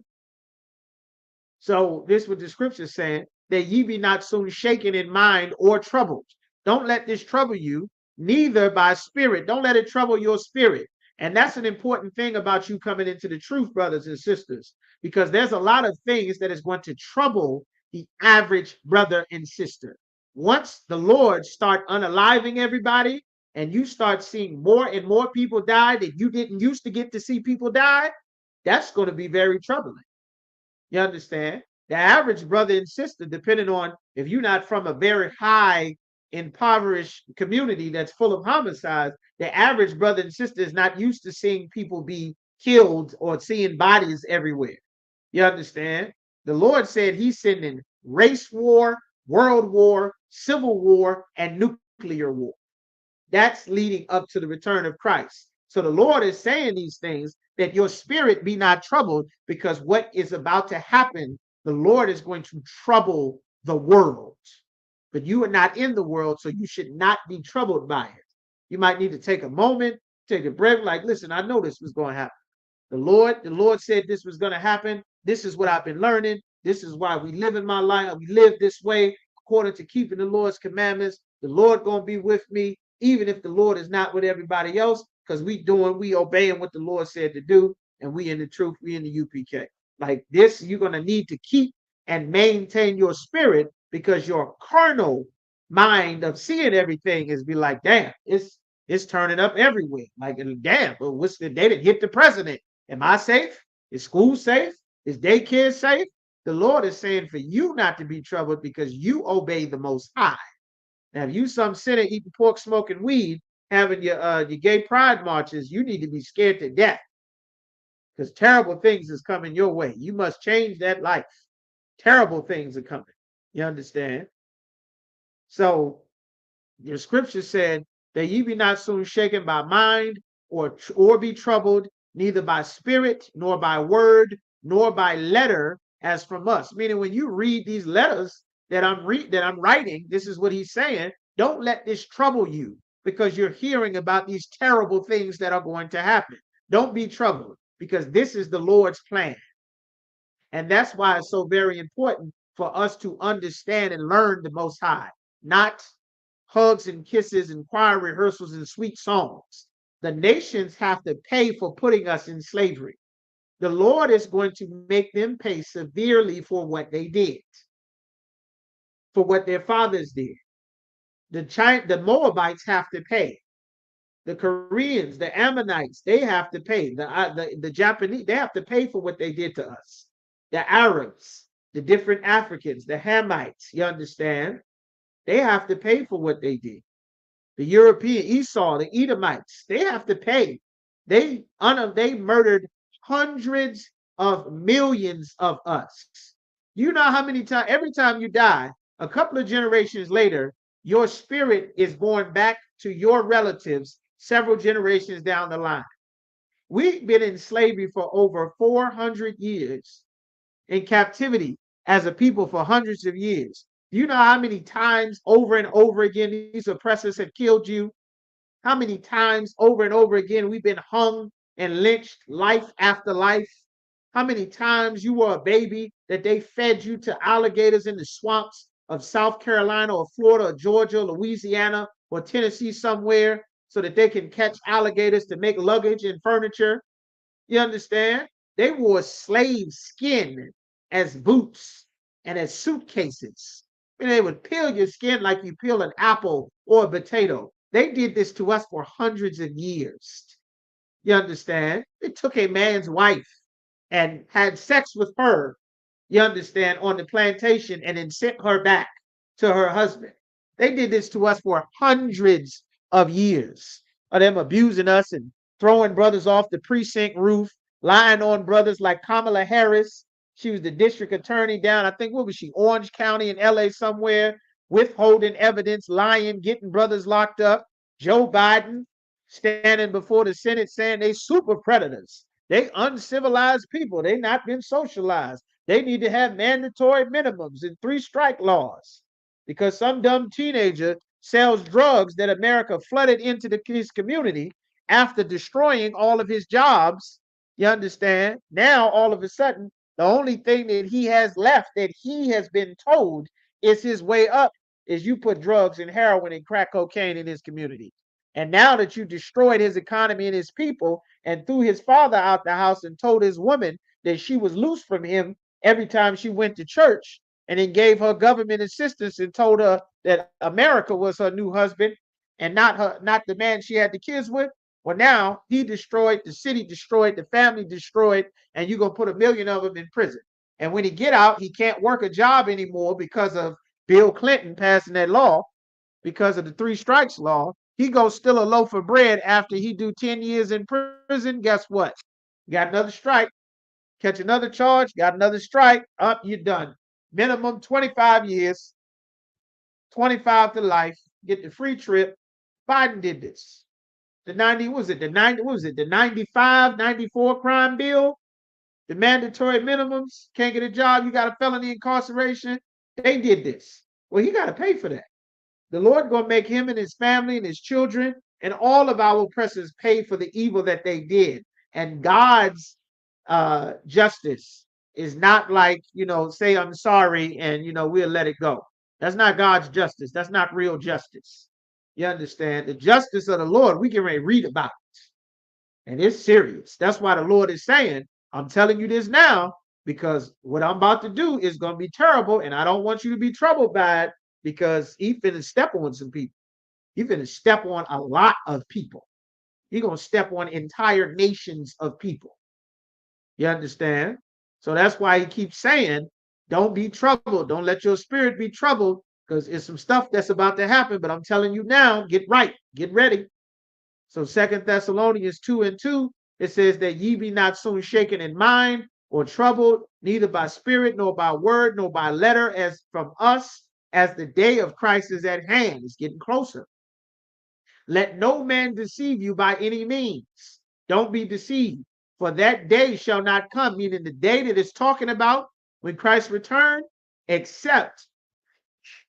So this is what the scripture is saying, that ye be not soon shaken in mind or troubled. Don't let this trouble you, neither by spirit. Don't let it trouble your spirit. And that's an important thing about you coming into the truth, brothers and sisters, because there's a lot of things that is going to trouble the average brother and sister. Once the Lord start unaliving everybody and you start seeing more and more people die that you didn't used to get to see people die, that's going to be very troubling. You understand? The average brother and sister, depending on if you're not from a very high impoverished community that's full of homicides, the average brother and sister is not used to seeing people be killed or seeing bodies everywhere. You understand? The Lord said he's sending race war, world war, civil war, and nuclear war. That's leading up to the return of Christ. So the Lord is saying these things that your spirit be not troubled, because what is about to happen, the Lord is going to trouble the world. But you are not in the world, so you should not be troubled by it. You might need to take a moment, take a breath, like, listen, I know this was going to happen. The Lord said this was going to happen. This is what I've been learning. This is why we live in my life. We live this way according to keeping the Lord's commandments. The Lord going to be with me, even if the Lord is not with everybody else, because we obeying what the Lord said to do, and we in the truth, we in the UPK. Like this, you're going to need to keep and maintain your spirit, because your carnal mind of seeing everything is be like, damn, it's turning up everywhere. Like, damn, but they didn't hit the president. Am I safe? Is school safe? Is daycare safe? The Lord is saying for you not to be troubled because you obey the Most High. Now, if you some sinner eating pork, smoking weed, having your gay pride marches, you need to be scared to death, because terrible things is coming your way. You must change that life. Terrible things are coming. You understand? So your scripture said that ye be not soon shaken by mind or be troubled, neither by spirit, nor by word, nor by letter as from us. Meaning, when you read these letters that I'm writing, this is what he's saying. Don't let this trouble you, because you're hearing about these terrible things that are going to happen. Don't be troubled, because this is the Lord's plan. And that's why it's so very important for us to understand and learn the Most High, not hugs and kisses and choir rehearsals and sweet songs. The nations have to pay for putting us in slavery. The Lord is going to make them pay severely for what they did, for what their fathers did. The Moabites have to pay. The Koreans, the Ammonites, they have to pay. The Japanese, they have to pay for what they did to us. The Arabs, the different Africans, the Hamites, you understand? They have to pay for what they did. The European, Esau, the Edomites, they have to pay. They murdered hundreds of millions of us. You know how many times, every time you die, a couple of generations later, your spirit is born back to your relatives several generations down the line. We've been in slavery for over 400 years, in captivity as a people for hundreds of years. Do you know how many times over and over again these oppressors have killed you? How many times over and over again we've been hung and lynched life after life? How many times you were a baby that they fed you to alligators in the swamps of South Carolina or Florida or Georgia, Louisiana or Tennessee somewhere so that they can catch alligators to make luggage and furniture? You understand? They wore slave skin as boots and as suitcases. And they would peel your skin like you peel an apple or a potato. They did this to us for hundreds of years. You understand? They took a man's wife and had sex with her, you understand, on the plantation and then sent her back to her husband. They did this to us for hundreds of years of them abusing us and throwing brothers off the precinct roof, lying on brothers like Kamala Harris. She was the district attorney down, I think, what was she, Orange County in LA somewhere, withholding evidence, lying, getting brothers locked up. Joe Biden standing before the Senate saying they super predators. They uncivilized people. They not been socialized. They need to have mandatory minimums and three strike laws because some dumb teenager sells drugs that America flooded into his community after destroying all of his jobs. You understand? Now, all of a sudden, the only thing that he has left that he has been told is his way up is you put drugs and heroin and crack cocaine in his community. And now that you destroyed his economy and his people and threw his father out the house and told his woman that she was loose from him every time she went to church and then gave her government assistance and told her that America was her new husband and not the man she had the kids with. Well, now he destroyed the city, destroyed the family, destroyed, and you're gonna put a million of them in prison. And when he get out, he can't work a job anymore because of Bill Clinton passing that law, because of the three strikes law. He goes steal a loaf of bread after he do 10 years in prison. Guess what? Got another strike, catch another charge, got another strike, up, you're done. Minimum 25 years, 25 to life, get the free trip. Biden did this. The 90, what was it? The 90, what was it? The 95, 94 crime bill, the mandatory minimums, can't get a job, you got a felony incarceration. They did this. Well, he got to pay for that. The Lord gonna make him and his family and his children and all of our oppressors pay for the evil that they did. And God's justice is not like, say I'm sorry and we'll let it go. That's not God's justice. That's not real justice. You understand? The justice of the Lord, we can read about it. And it's serious. That's why the Lord is saying, I'm telling you this now, because what I'm about to do is going to be terrible, and I don't want you to be troubled by it, because he finna step on some people. He finna step on a lot of people. He gonna step on entire nations of people. You understand? So that's why he keeps saying, don't be troubled. Don't let your spirit be troubled, because it's some stuff that's about to happen. But I'm telling you now, get right, get ready. So 2 Thessalonians 2:2, it says that ye be not soon shaken in mind or troubled, neither by spirit, nor by word, nor by letter, as from us, as the day of Christ is at hand. It's getting closer. Let no man deceive you by any means. Don't be deceived, for that day shall not come, meaning the day that it's talking about when Christ returned, except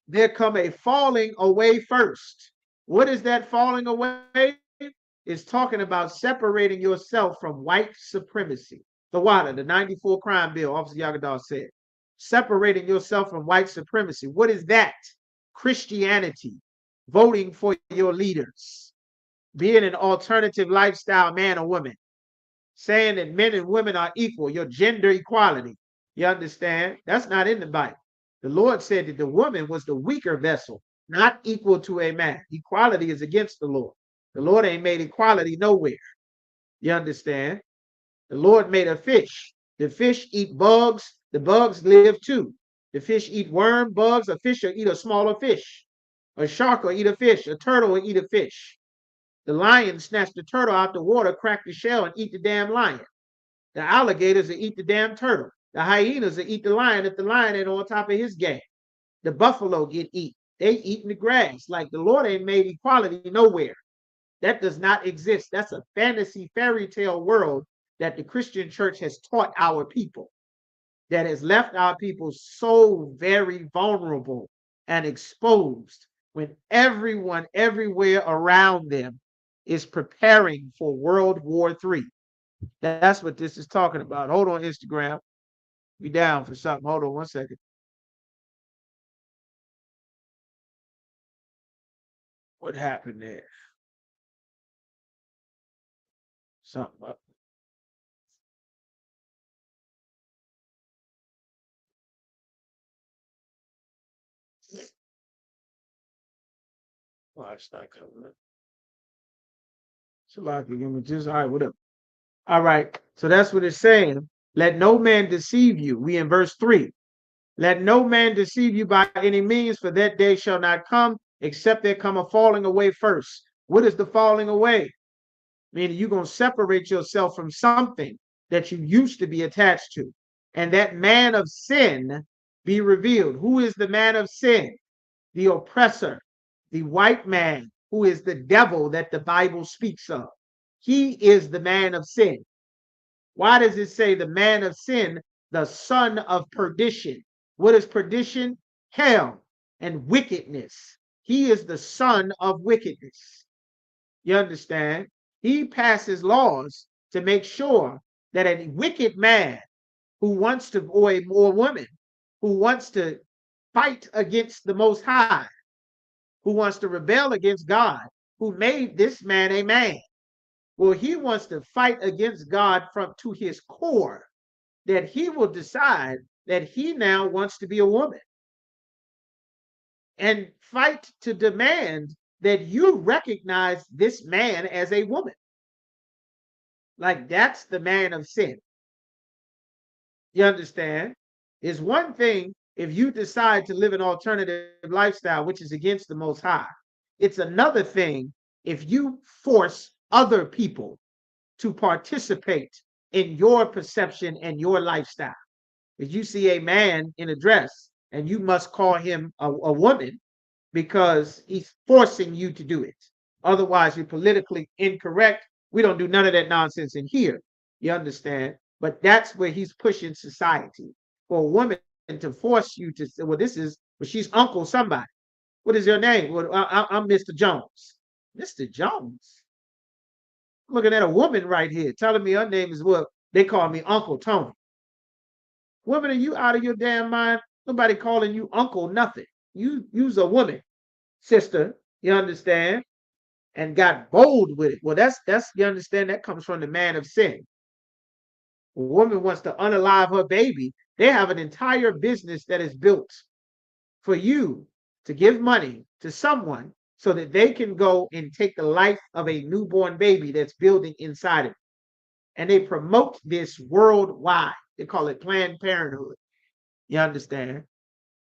there come a falling away first. What is that falling away? It's talking about separating yourself from white supremacy. The water, the 94 crime bill, Officer Yagadar said. Separating yourself from white supremacy. What is that? Christianity. Voting for your leaders. Being an alternative lifestyle man or woman. Saying that men and women are equal. Your gender equality. You understand? That's not in the Bible. The Lord said that the woman was the weaker vessel, not equal to a man. Equality is against the Lord. The Lord ain't made equality nowhere. You understand? The Lord made a fish. The fish eat bugs. The bugs live too. The fish eat worm, bugs. A fish will eat a smaller fish. A shark will eat a fish. A turtle will eat a fish. The lion snatched the turtle out the water, crack the shell, and eat the damn lion. The alligators will eat the damn turtle. The hyenas will eat the lion if the lion ain't on top of his game. The buffalo get eat. They eat in the grass. Like the Lord ain't made equality nowhere. That does not exist. That's a fantasy fairy tale world that the Christian church has taught our people, that has left our people so very vulnerable and exposed when everyone everywhere around them is preparing for World War III. That's what this is talking about. Hold on, Instagram. Be down for something. Hold on 1 second. What happened there? Something up. Oh, it's not coming up. So like images. All right, what up? All right. So that's what it's saying. Let no man deceive you. We in verse 3. Let no man deceive you by any means, for that day shall not come, except there come a falling away first. What is the falling away? Meaning you're going to separate yourself from something that you used to be attached to. And that man of sin be revealed. Who is the man of sin? The oppressor, the white man, who is the devil that the Bible speaks of. He is the man of sin. Why does it say the man of sin, the son of perdition? What is perdition? Hell and wickedness. He is the son of wickedness. You understand? He passes laws to make sure that a wicked man who wants to, or a woman who wants to fight against the Most High, who wants to rebel against God, who made this man a man. Well, he wants to fight against God from to his core, that he will decide that he now wants to be a woman and fight to demand that you recognize this man as a woman. Like that's the man of sin. You understand? It's one thing if you decide to live an alternative lifestyle, which is against the Most High. It's another thing if you force other people to participate in your perception and your lifestyle. If you see a man in a dress and you must call him a woman because he's forcing you to do it. Otherwise, you're politically incorrect. We don't do none of that nonsense in here. You understand? But that's where he's pushing society for a woman to force you to say, well, she's Uncle somebody. What is your name? Well, I'm Mr. Jones. Mr. Jones? Looking at a woman right here telling me her name is what they call me Uncle Tony. Woman, are you out of your damn mind? Nobody calling you uncle, nothing. You's a woman, sister, you understand? And got bold with it. Well, that's you understand, that comes from the man of sin. A woman wants to unalive her baby. They have an entire business that is built for you to give money to someone so that they can go and take the life of a newborn baby that's building inside of it. And they promote this worldwide. They call it Planned Parenthood. You understand?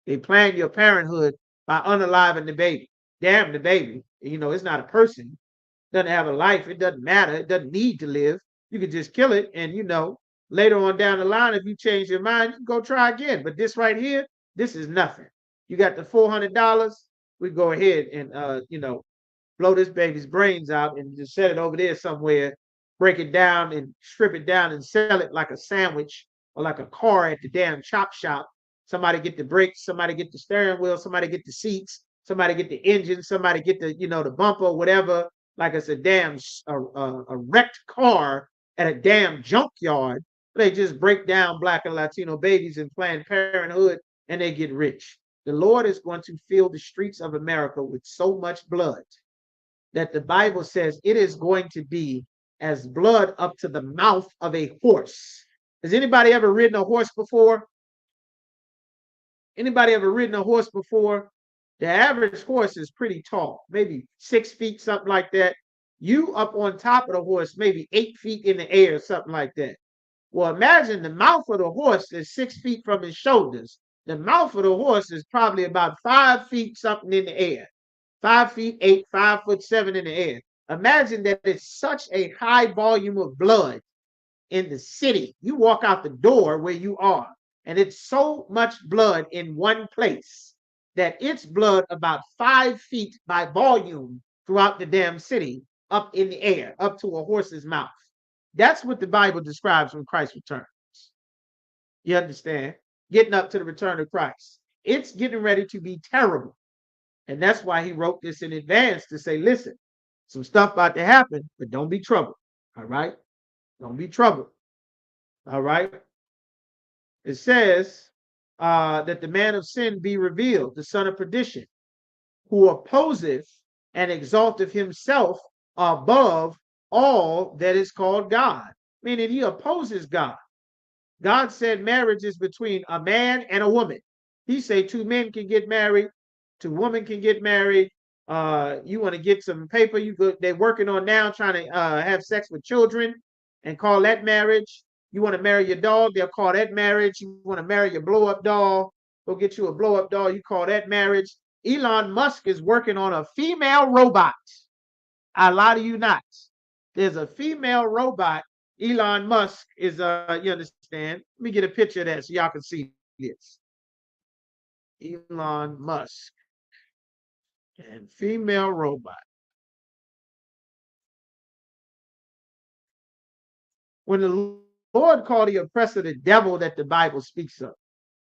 They plan your parenthood by unaliving the baby. Damn the baby. You know, it's not a person. It doesn't have a life. It doesn't matter. It doesn't need to live. You can just kill it. And, you know, later on down the line, if you change your mind, you can go try again. But this right here, this is nothing. You got the $400. We go ahead and, you know, blow this baby's brains out and just set it over there somewhere, break it down and strip it down and sell it like a sandwich or like a car at the damn chop shop. Somebody get the brakes, somebody get the steering wheel, somebody get the seats, somebody get the engine, somebody get the, you know, the bumper, whatever. Like it's a damn a wrecked car at a damn junkyard. They just break down Black and Latino babies in Planned Parenthood and they get rich. The Lord is going to fill the streets of America with so much blood that the Bible says it is going to be as blood up to the mouth of a horse. Has anybody ever ridden a horse before? Anybody ever ridden a horse before? The average horse is pretty tall, maybe 6 feet, something like that. You up on top of the horse, maybe 8 feet in the air, something like that. Well, imagine the mouth of the horse is 6 feet from his shoulders. The mouth of the horse is probably about 5 feet something in the air. 5 feet 8, 5'7" in the air. Imagine that it's such a high volume of blood in the city. You walk out the door where you are, and it's so much blood in one place that it's blood about 5 feet by volume throughout the damn city, up in the air, up to a horse's mouth. That's what the Bible describes when Christ returns. You understand? Getting up to the return of Christ. It's getting ready to be terrible. And that's why he wrote this in advance to say, listen, some stuff about to happen, but don't be troubled. All right? Don't be troubled. All right? It says that the man of sin be revealed, the son of perdition, who opposeth and exalteth himself above all that is called God, meaning he opposes God. God said marriage is between a man and a woman. He said 2 men can get married, 2 women can get married. You want to get some paper, they're working on now trying to have sex with children and call that marriage. You want to marry your dog, they'll call that marriage. You want to marry your blow-up doll, go get you a blow-up doll, you call that marriage. Elon Musk is working on a female robot. I lie to you not. There's a female robot. Elon Musk is, you understand? Let me get a picture of that so y'all can see this. Elon Musk and female robot. When the Lord called the oppressor the devil that the Bible speaks of,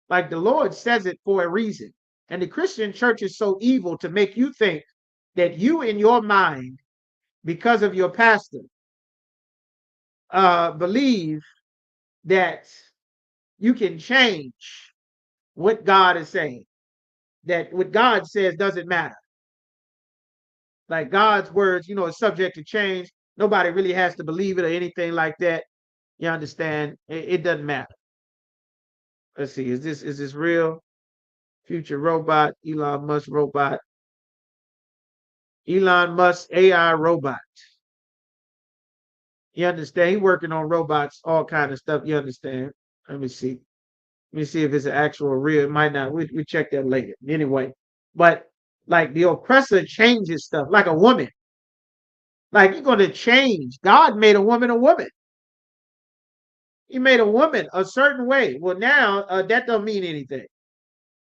like the Lord says it for a reason. And the Christian church is so evil to make you think that you in your mind, because of your pastor, believe that you can change what God is saying, that what God says doesn't matter. Like God's words, is subject to change. Nobody really has to believe it or anything like that. You understand? It doesn't matter. Let's see. Is this real? Future robot, Elon Musk robot. Elon Musk AI robot. You understand? He's working on robots, all kind of stuff. You understand? Let me see. Let me see if it's an actual real. It might not. We check that later. Anyway, but like the oppressor changes stuff, like a woman. Like you're going to change. God made a woman a woman. He made a woman a certain way. Well, now that don't mean anything.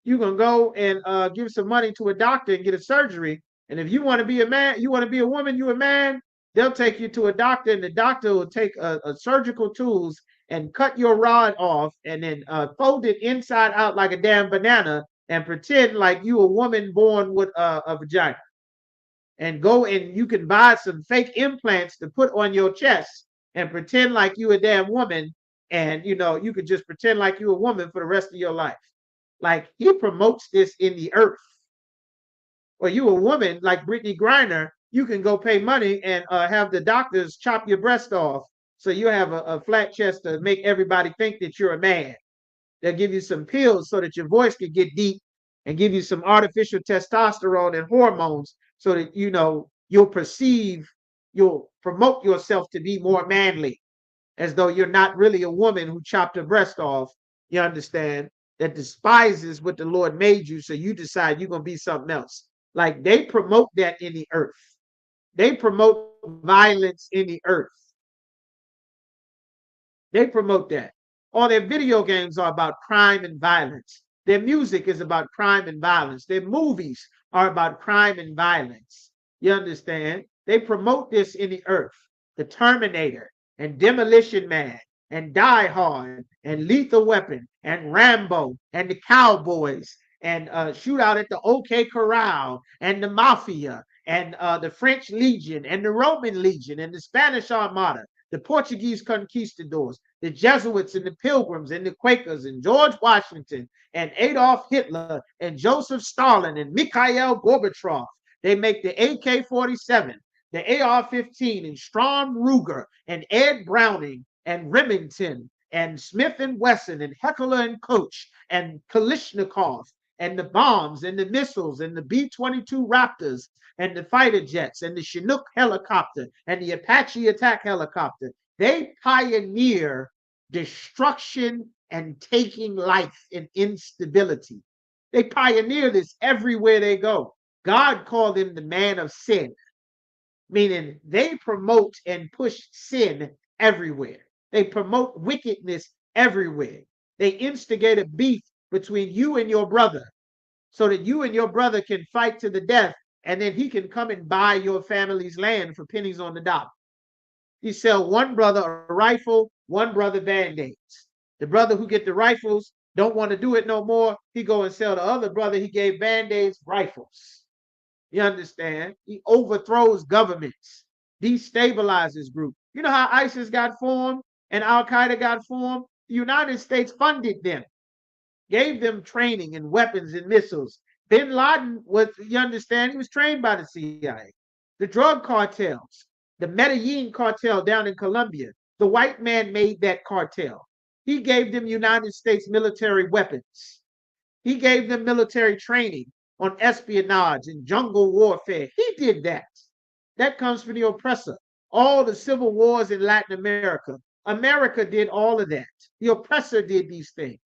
You can go and give some money to a doctor and get a surgery. And if you want to be a man, you want to be a woman, you a man, they'll take you to a doctor, and the doctor will take a surgical tools and cut your rod off and then fold it inside out like a damn banana and pretend like you a woman born with a vagina. And go and you can buy some fake implants to put on your chest and pretend like you a damn woman. And, you could just pretend like you a woman for the rest of your life. Like he promotes this in the earth. Or you a woman like Brittany Griner, you can go pay money and have the doctors chop your breast off. So you have a flat chest to make everybody think that you're a man. They'll give you some pills so that your voice can get deep and give you some artificial testosterone and hormones so that, you'll promote yourself to be more manly, as though you're not really a woman who chopped her breast off. You understand? That despises what the Lord made you, so you decide you're going to be something else. Like they promote that in the earth. They promote violence in the earth. They promote that. All their video games are about crime and violence. Their music is about crime and violence. Their movies are about crime and violence. You understand? They promote this in the earth. The Terminator and Demolition Man and Die Hard and Lethal Weapon and Rambo and the Cowboys and Shootout at the OK Corral and the Mafia and the French Legion and the Roman Legion and the Spanish Armada, the Portuguese conquistadors, the Jesuits and the Pilgrims and the Quakers and George Washington and Adolf Hitler and Joseph Stalin and Mikhail Gorbachev. They make the AK-47, the AR-15 and Strom Ruger and Ed Browning and Remington and Smith and Wesson and Heckler and Koch and Kalashnikov and the bombs and the missiles and the B-22 Raptors and the fighter jets and the Chinook helicopter and the Apache attack helicopter. They pioneer destruction and taking life in instability. They pioneer this everywhere they go. God called him the man of sin, meaning they promote and push sin everywhere. They promote wickedness everywhere. They instigate a beef between you and your brother so that you and your brother can fight to the death, and then he can come and buy your family's land for pennies on the dollar. He sell one brother a rifle, one brother band-aids. The brother who get the rifles don't want to do it no more. He go and sell the other brother he gave band-aids rifles. You understand? He overthrows governments, destabilizes groups. You know how ISIS got formed and Al Qaeda got formed? The United States funded them, gave them training and weapons and missiles. Bin Laden was, you understand, he was trained by the CIA. The drug cartels, the Medellin cartel down in Colombia, the white man made that cartel. He gave them United States military weapons. He gave them military training on espionage and jungle warfare. He did that. That comes from the oppressor. All the civil wars in Latin America. America did all of that. The oppressor did these things.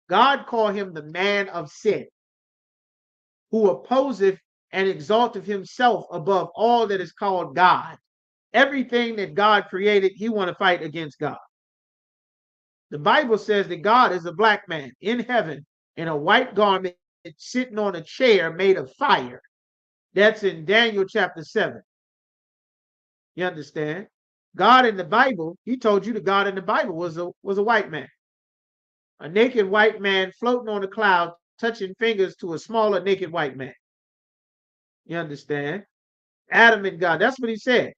God called him the man of sin, who opposeth and exalteth himself above all that is called God. Everything that God created, he want to fight against God. The Bible says that God is a black man in heaven in a white garment sitting on a chair made of fire. That's in Daniel chapter 7. You understand? God in the Bible, he told you the God in the Bible was a white man. A naked white man floating on a cloud, touching fingers to a smaller naked white man. You understand? Adam and God. That's what he said.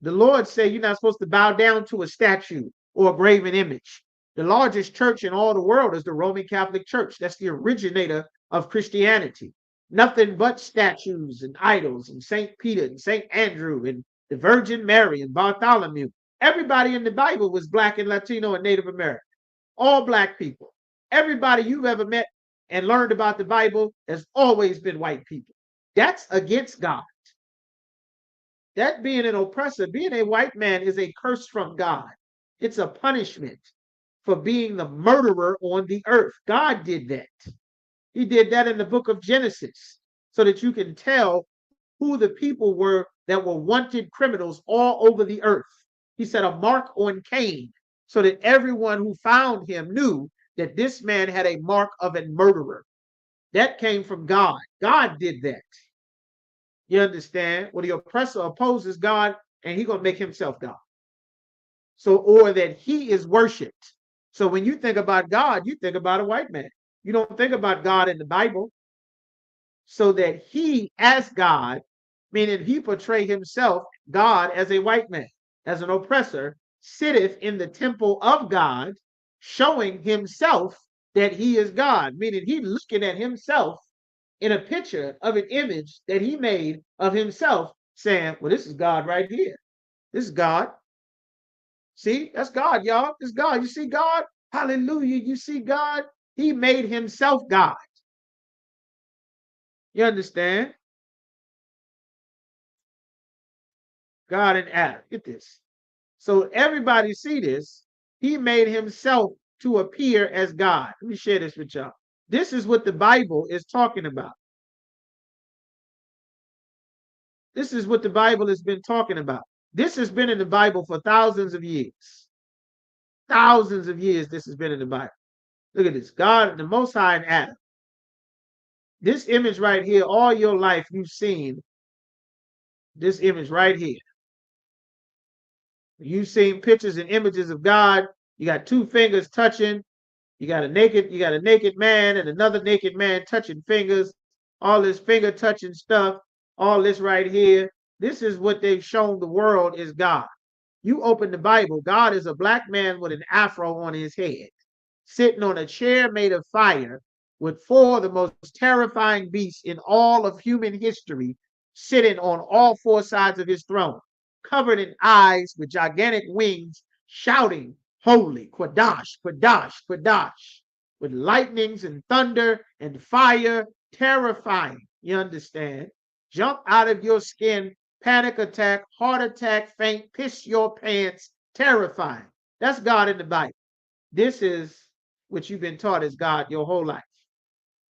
The Lord said you're not supposed to bow down to a statue or a graven image. The largest church in all the world is the Roman Catholic Church. That's the originator of Christianity. Nothing but statues and idols and St. Peter and St. Andrew and the Virgin Mary and Bartholomew. Everybody in the Bible was black and Latino and Native American. All black people. Everybody you've ever met and learned about the Bible has always been white people. That's against God. That being an oppressor, being a white man is a curse from God. It's a punishment for being the murderer on the earth. God did that. He did that in the book of Genesis so that you can tell who the people were that were wanted criminals all over the earth. He set a mark on Cain so that everyone who found him knew that this man had a mark of a murderer. That came from God. God did that. You understand? Well, the oppressor opposes God and he's going to make himself God. So, or that he is worshipped. So when you think about God, you think about a white man. You don't think about God in the Bible. So that he, as God, meaning he portray himself, God, as a white man, as an oppressor, sitteth in the temple of God, showing himself that he is God, meaning he looking at himself in a picture of an image that he made of himself, saying, well, this is God right here. This is God. See, that's God, y'all. It's God. You see God? Hallelujah. You see God? He made himself God. You understand? God and Adam. Get this. So everybody see this. He made himself to appear as God. Let me share this with y'all. This is what the Bible is talking about. This is what the Bible has been talking about. This has been in the Bible for thousands of years. Thousands of years this has been in the Bible. Look at this. God, the Most High and Adam. This image right here, all your life you've seen this image right here. You've seen pictures and images of God. You got two fingers touching. You got a naked man and another naked man touching fingers. All this finger touching stuff. All this right here. This is what they've shown the world is God. You open the Bible, God is a black man with an afro on his head, sitting on a chair made of fire with four of the most terrifying beasts in all of human history sitting on all four sides of his throne, covered in eyes with gigantic wings, shouting, holy, Quadash, Quadash, Quadash, with lightnings and thunder and fire, terrifying. You understand? Jump out of your skin, panic attack, heart attack, faint, piss your pants, terrifying. That's God in the Bible. This is what you've been taught as God your whole life.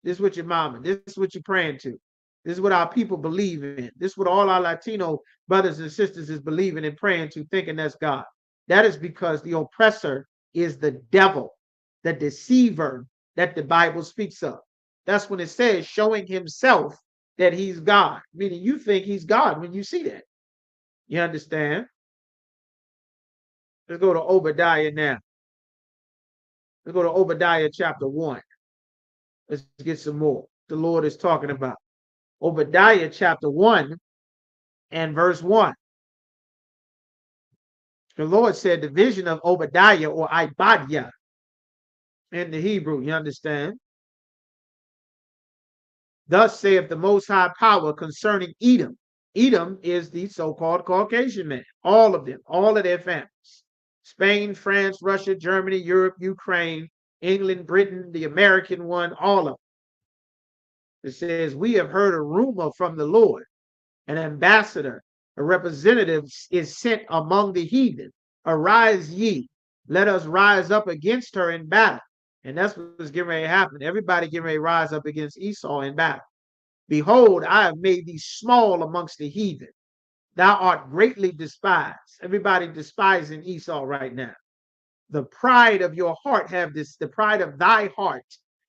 This is what your mama, this is what you're praying to. This is what our people believe in. This is what all our Latino brothers and sisters is believing and praying to, thinking that's God. That is because the oppressor is the devil, the deceiver that the Bible speaks of. That's when it says showing himself that he's God, meaning you think he's God when you see that. You understand? Let's go to Obadiah now. Let's go to Obadiah chapter 1. Let's get some more. The Lord is talking about Obadiah chapter 1 and verse 1. The Lord said the vision of Obadiah or Ibadiah in the Hebrew, you understand? Thus saith the Most High Power concerning Edom. Edom is the so-called Caucasian man, all of them, all of their families. Spain, France, Russia, Germany, Europe, Ukraine, England, Britain, the American one, all of them. It says, we have heard a rumor from the Lord. An ambassador, a representative is sent among the heathen. Arise ye, let us rise up against her in battle. And that's what's getting ready to happen. Everybody getting ready to rise up against Esau in battle. Behold, I have made thee small amongst the heathen. Thou art greatly despised. Everybody despising Esau right now. The pride of your heart the pride of thy heart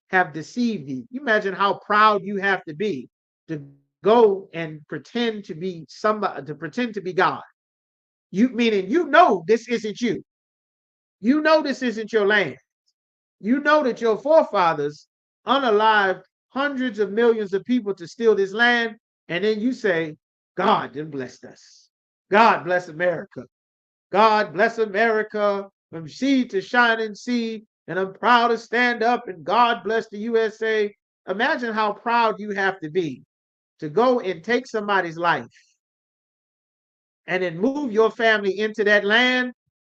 have deceived thee. You imagine how proud you have to be to go and pretend to be somebody, to pretend to be God. You meaning you know this isn't you. You know this isn't your land. You know that your forefathers unalived hundreds of millions of people to steal this land, and then you say, God then blessed us. God bless America. God bless America from sea to shining sea, and I'm proud to stand up, and God bless the USA. Imagine how proud you have to be to go and take somebody's life and then move your family into that land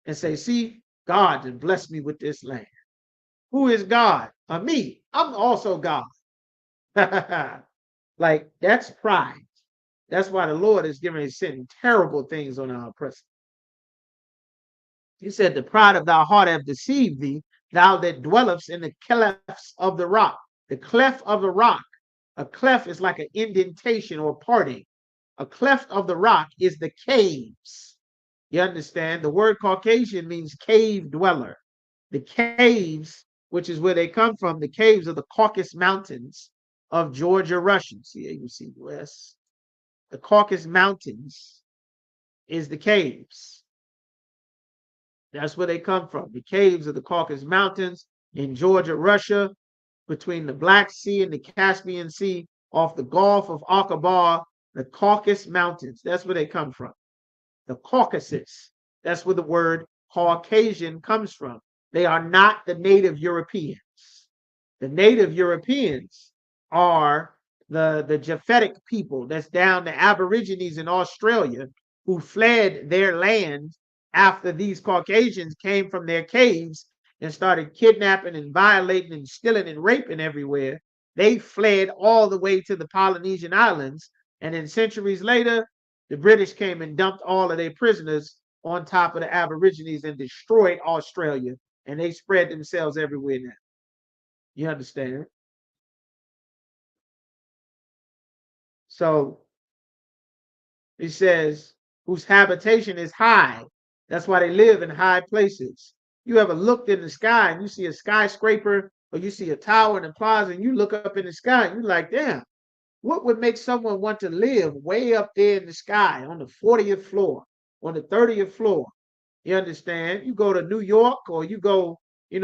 and say, see, God has blessed me with this land. Who is God? Me. I'm also God. Like, that's pride. That's why the Lord is giving and sending terrible things on our oppressors. He said, the pride of thy heart hath deceived thee, thou that dwellest in the clefts of the rock. The cleft of the rock. A cleft is like an indentation or parting. A cleft of the rock is the caves. You understand? The word Caucasian means cave dweller. The caves, which is where they come from, the caves of the Caucasus Mountains of Georgia, Russia. See, you can see US. The Caucasus Mountains is the caves. That's where they come from. The caves of the Caucasus Mountains in Georgia, Russia, between the Black Sea and the Caspian Sea, off the Gulf of Aqaba, the Caucasus Mountains. That's where they come from. The Caucasus. That's where the word Caucasian comes from. They are not the native Europeans. The native Europeans are the Japhetic people that's down, the Aborigines in Australia who fled their land after these Caucasians came from their caves and started kidnapping and violating and stealing and raping everywhere. They fled all the way to the Polynesian Islands, and then centuries later, the British came and dumped all of their prisoners on top of the Aborigines and destroyed Australia, and they spread themselves everywhere now. You understand? So he says, whose habitation is high. That's why they live in high places. You ever looked in the sky and you see a skyscraper or you see a tower in the plaza and you look up in the sky and you're like, damn, what would make someone want to live way up there in the sky on the 40th floor, on the 30th floor? You understand? You go to New York or you go, they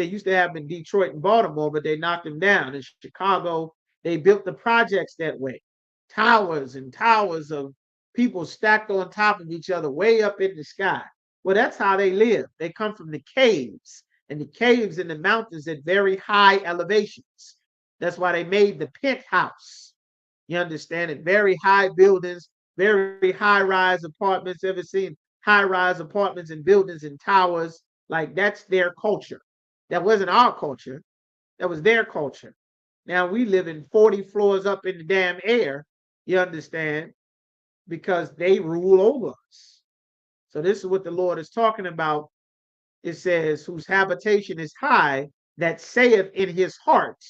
used to have them in Detroit and Baltimore, but they knocked them down. In Chicago, they built the projects that way. Towers and towers of people stacked on top of each other way up in the sky. Well, that's how they live. They come from the caves, and the caves in the mountains at very high elevations. That's why they made the penthouse. You understand it? Very high buildings, very high-rise apartments. Ever seen high-rise apartments and buildings and towers? Like, that's their culture. That wasn't our culture. That was their culture. Now we live in 40 floors up in the damn air, you understand, because they rule over us. So this is what the Lord is talking about. It says, whose habitation is high, that saith in his heart,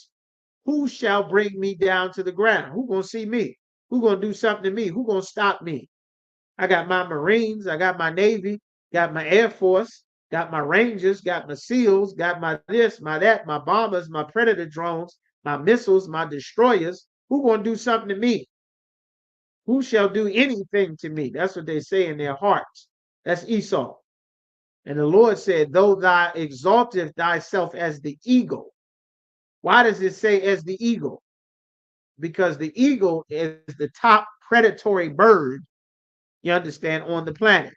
who shall bring me down to the ground? Who gonna see me? Who gonna do something to me? Who gonna stop me? I got my Marines, I got my Navy, got my Air Force, got my Rangers, got my SEALs, got my this, my that, my bombers, my Predator drones, my missiles, my destroyers. Who gonna do something to me? Who shall do anything to me? That's what they say in their hearts. That's Esau. And the Lord said, though thou exaltest thyself as the eagle. Why does it say as the eagle? Because the eagle is the top predatory bird, you understand, on the planet.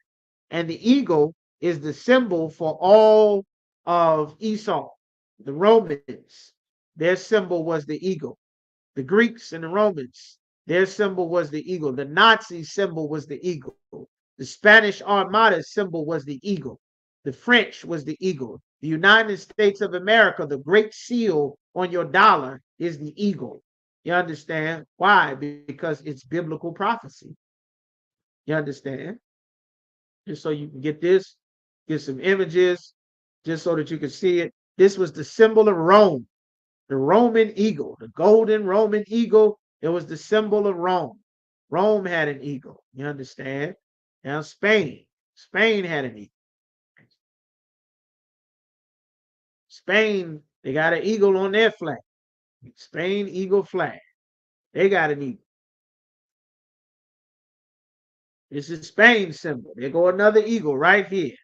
And the eagle is the symbol for all of Esau. The Romans, their symbol was the eagle. The Greeks and the Romans, their symbol was the eagle. The Nazi symbol was the eagle. The Spanish Armada symbol was the eagle. The French was the eagle. The United States of America, the great seal on your dollar is the eagle. You understand? Why? Because it's biblical prophecy. You understand? Just so you can get this, get some images, just so that you can see it. This was the symbol of Rome, the Roman eagle, the golden Roman eagle. It was the symbol of Rome. Rome had an eagle. You understand? Now Spain had an eagle. Spain, they got an eagle on their flag. Spain eagle flag. They got an eagle. This is Spain's symbol. There go another eagle right here.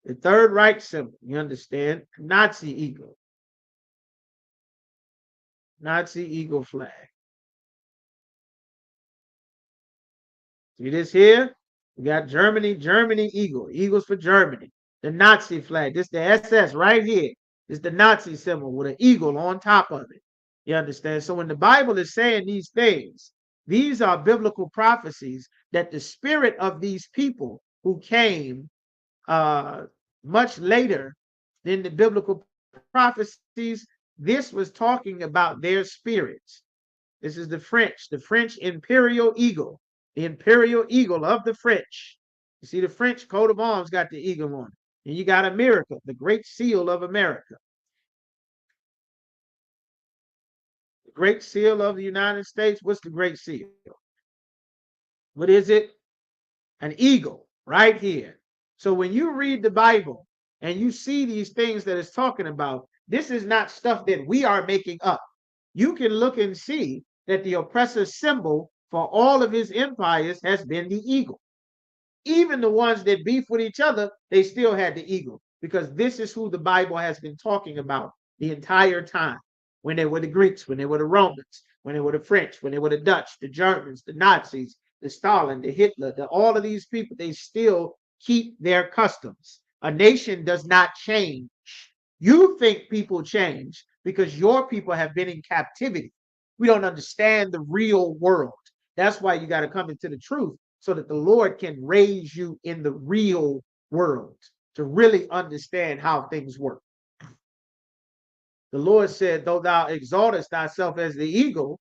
The Third Reich symbol. You understand? Nazi eagle. Nazi eagle flag. See this here? We got Germany, Germany eagle. Eagles for Germany. The Nazi flag. This the SS right here. This the Nazi symbol with an eagle on top of it. You understand? So when the Bible is saying these things, these are biblical prophecies that the spirit of these people who came much later than the biblical prophecies, this was talking about their spirits. This is the French imperial eagle, the imperial eagle of the French. You see, the French coat of arms got the eagle on it. And you got America, the great seal of America. The great seal of the United States. What's the great seal? What is it? An eagle right here. So when you read the Bible and you see these things that it's talking about, this is not stuff that we are making up. You can look and see that the oppressor's symbol for all of his empires has been the eagle. Even the ones that beef with each other, they still had the eagle, because this is who the Bible has been talking about the entire time. When they were the Greeks, when they were the Romans, when they were the French, when they were the Dutch, the Germans, the Nazis, the Stalin, the Hitler, all of these people, they still keep their customs. A nation does not change. You think people change because your people have been in captivity. We don't understand the real world. That's why you got to come into the truth, so that the Lord can raise you in the real world to really understand how things work. The Lord said, though thou exaltest thyself as the eagle,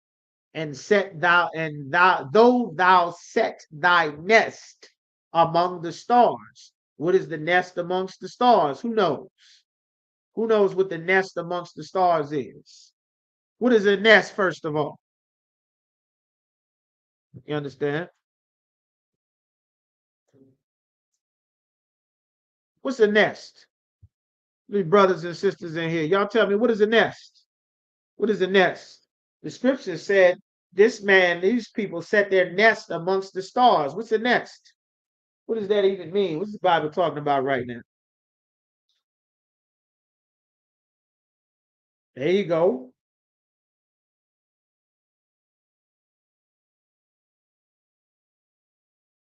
and though thou set thy nest among the stars. What is the nest amongst the stars? Who knows? Who knows what the nest amongst the stars is? What is a nest, first of all? You understand? What's a nest? These brothers and sisters in here, y'all tell me, what is a nest? What is a nest? The scripture said these people set their nest amongst the stars. What's a nest? What does that even mean? What's the Bible talking about right now? There you go.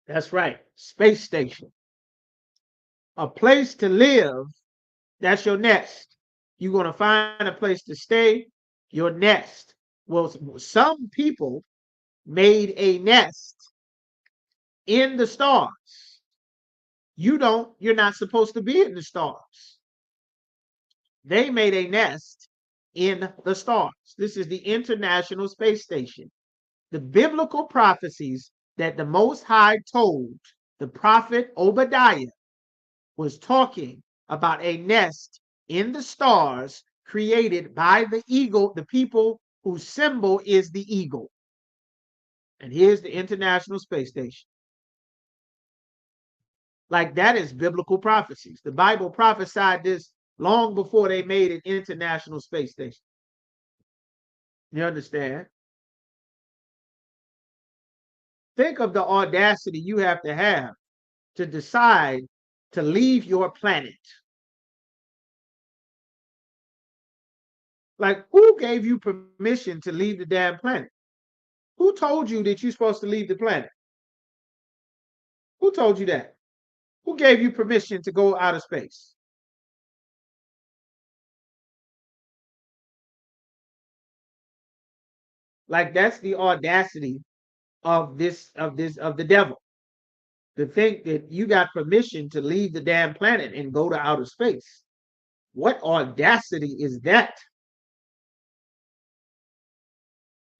That's right. Space station. A place to live, that's your nest. You're going to find a place to stay, your nest. Well, some people made a nest in the stars. You're not supposed to be in the stars. They made a nest in the stars. This is the International Space Station. The biblical prophecies that the Most High told the prophet Obadiah was talking about a nest in the stars created by the eagle, the people whose symbol is the eagle. And here's the International Space Station. Like that is biblical prophecies. The Bible prophesied this long before they made an international space station. You understand? Think of the audacity you have to decide to leave your planet. Like, who gave you permission to leave the damn planet? Who told you that you're supposed to leave the planet? Who told you that? Who gave you permission to go out of space? Like that's the audacity of the devil. To think that you got permission to leave the damn planet and go to outer space. What audacity is that?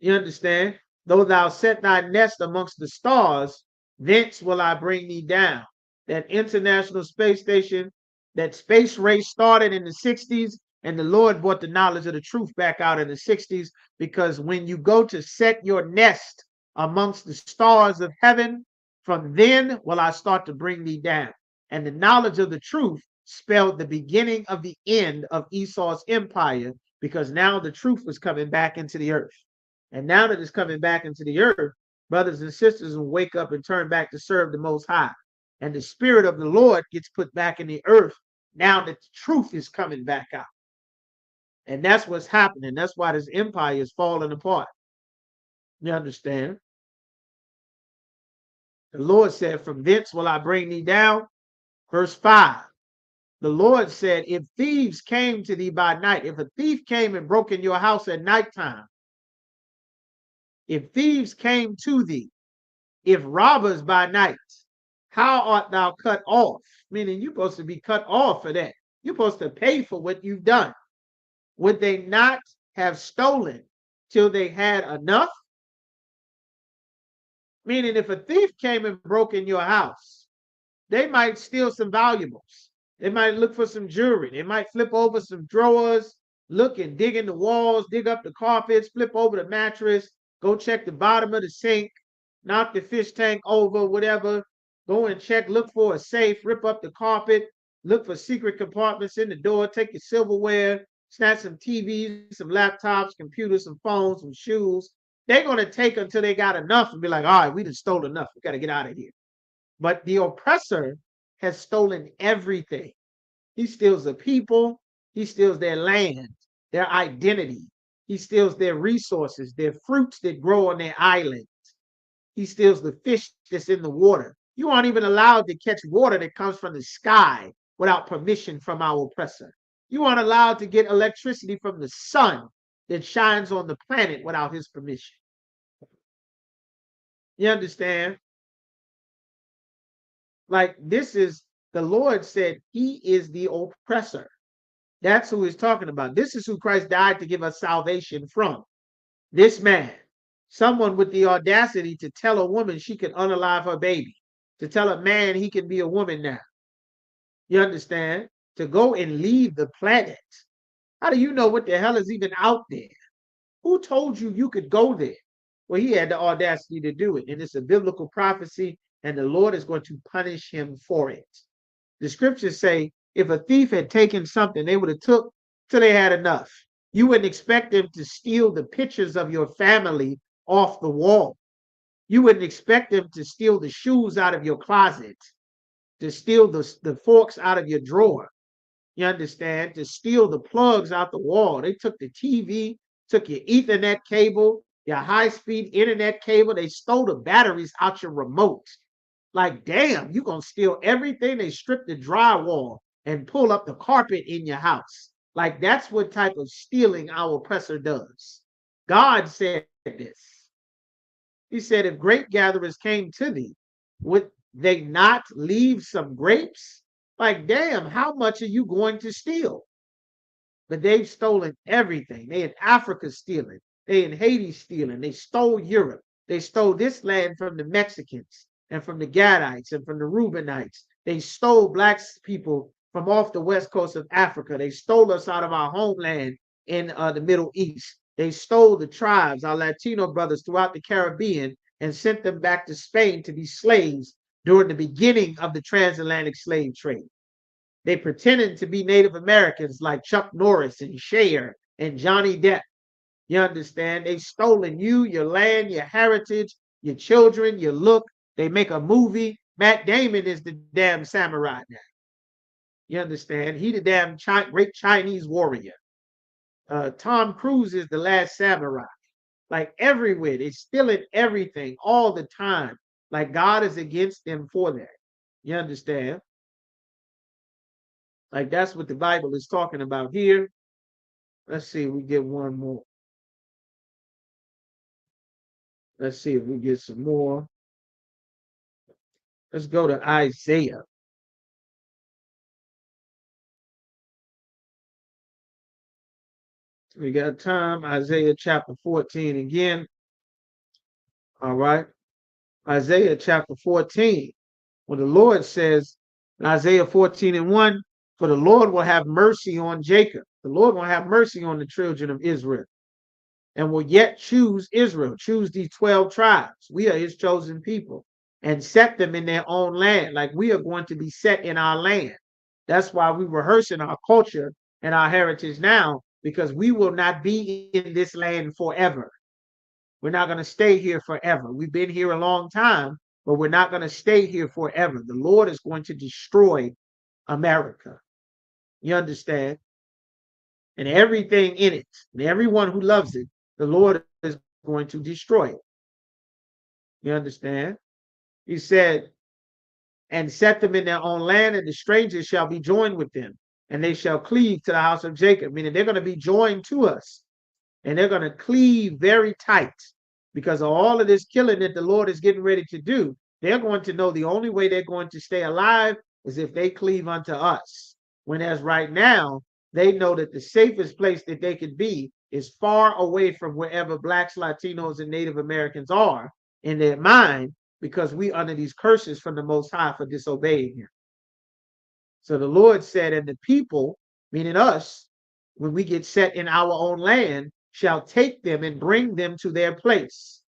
You understand? Though thou set thy nest amongst the stars, thence will I bring thee down. That International Space Station, that space race started in the 60s, and the Lord brought the knowledge of the truth back out in the 60s, because when you go to set your nest amongst the stars of heaven, from then will I start to bring thee down. And the knowledge of the truth spelled the beginning of the end of Esau's empire, because now the truth was coming back into the earth. And now that it's coming back into the earth, brothers and sisters will wake up and turn back to serve the Most High. And the Spirit of the Lord gets put back in the earth now that the truth is coming back out. And that's what's happening. That's why this empire is falling apart. You understand? The Lord said, from thence will I bring thee down. Verse 5. The Lord said, if thieves came to thee by night, if a thief came and broke in your house at nighttime, if thieves came to thee, if robbers by night, how art thou cut off? Meaning you're supposed to be cut off for that. You're supposed to pay for what you've done. Would they not have stolen till they had enough? Meaning if a thief came and broke in your house, they might steal some valuables. They might look for some jewelry. They might flip over some drawers, look and dig in the walls, dig up the carpets, flip over the mattress, go check the bottom of the sink, knock the fish tank over, whatever. Go and check, look for a safe, rip up the carpet, look for secret compartments in the door, take your silverware, snatch some TVs, some laptops, computers, some phones, some shoes. They're going to take until they got enough and be like, all right, we just stole enough. We got to get out of here. But the oppressor has stolen everything. He steals the people. He steals their land, their identity. He steals their resources, their fruits that grow on their islands. He steals the fish that's in the water. You aren't even allowed to catch water that comes from the sky without permission from our oppressor. You aren't allowed to get electricity from the sun that shines on the planet without his permission. You understand? Like this is, the Lord said he is the oppressor. That's who he's talking about. This is who Christ died to give us salvation from. This man, someone with the audacity to tell a woman she can unalive her baby, to tell a man he can be a woman now. You understand? To go and leave the planet. How do you know what the hell is even out there? Who told you you could go there? Well, he had the audacity to do it. And it's a biblical prophecy, and the Lord is going to punish him for it. The scriptures say if a thief had taken something, they would have took till they had enough. You wouldn't expect them to steal the pictures of your family off the wall. You wouldn't expect them to steal the shoes out of your closet, to steal the forks out of your drawer. You understand? To steal the plugs out the wall. They took the TV, took your Ethernet cable, your high-speed internet cable. They stole the batteries out your remote. Like, damn, you gonna steal everything. They stripped the drywall and pull up the carpet in your house. Like, that's what type of stealing our oppressor does. God said this. He said, if grape gatherers came to thee, would they not leave some grapes? Like, damn, how much are you going to steal? But they've stolen everything. They in Africa stealing. They in Haiti stealing. They stole Europe. They stole this land from the Mexicans and from the Gadites and from the Reubenites. They stole black people from off the west coast of Africa. They stole us out of our homeland in the Middle East. They stole the tribes, our Latino brothers throughout the Caribbean, and sent them back to Spain to be slaves during the beginning of the transatlantic slave trade. They pretended to be Native Americans like Chuck Norris and Cher and Johnny Depp. You understand? They stolen you, your land, your heritage, your children, your look. They make a movie. Matt Damon is the damn samurai now. You understand? He the damn great Chinese warrior. Tom Cruise is the last samurai. Like everywhere, they're stealing everything all the time. Like God is against them for that. You understand? Like that's what the Bible is talking about here. Let's see if we get one more. Let's see if we get some more. Let's go to Isaiah. We got time. Isaiah chapter 14 again. All right. Isaiah chapter 14. When the Lord says in Isaiah 14:1, for the Lord will have mercy on Jacob. The Lord will have mercy on the children of Israel and will yet choose Israel, choose these 12 tribes. We are his chosen people and set them in their own land, like we are going to be set in our land. That's why we rehearsing our culture and our heritage now, because we will not be in this land forever. We're not going to stay here forever. We've been here a long time, but we're not going to stay here forever. The Lord is going to destroy America. You understand? And everything in it, and everyone who loves it, the Lord is going to destroy it. You understand? He said, and set them in their own land, and the strangers shall be joined with them, and they shall cleave to the house of Jacob, meaning they're going to be joined to us, and they're going to cleave very tight because of all of this killing that the Lord is getting ready to do. They're going to know the only way they're going to stay alive is if they cleave unto us. When as right now, they know that the safest place that they could be is far away from wherever Blacks, Latinos, and Native Americans are in their mind, because we under these curses from the Most High for disobeying him. So the Lord said, and the people, meaning us, when we get set in our own land, shall take them and bring them to their place.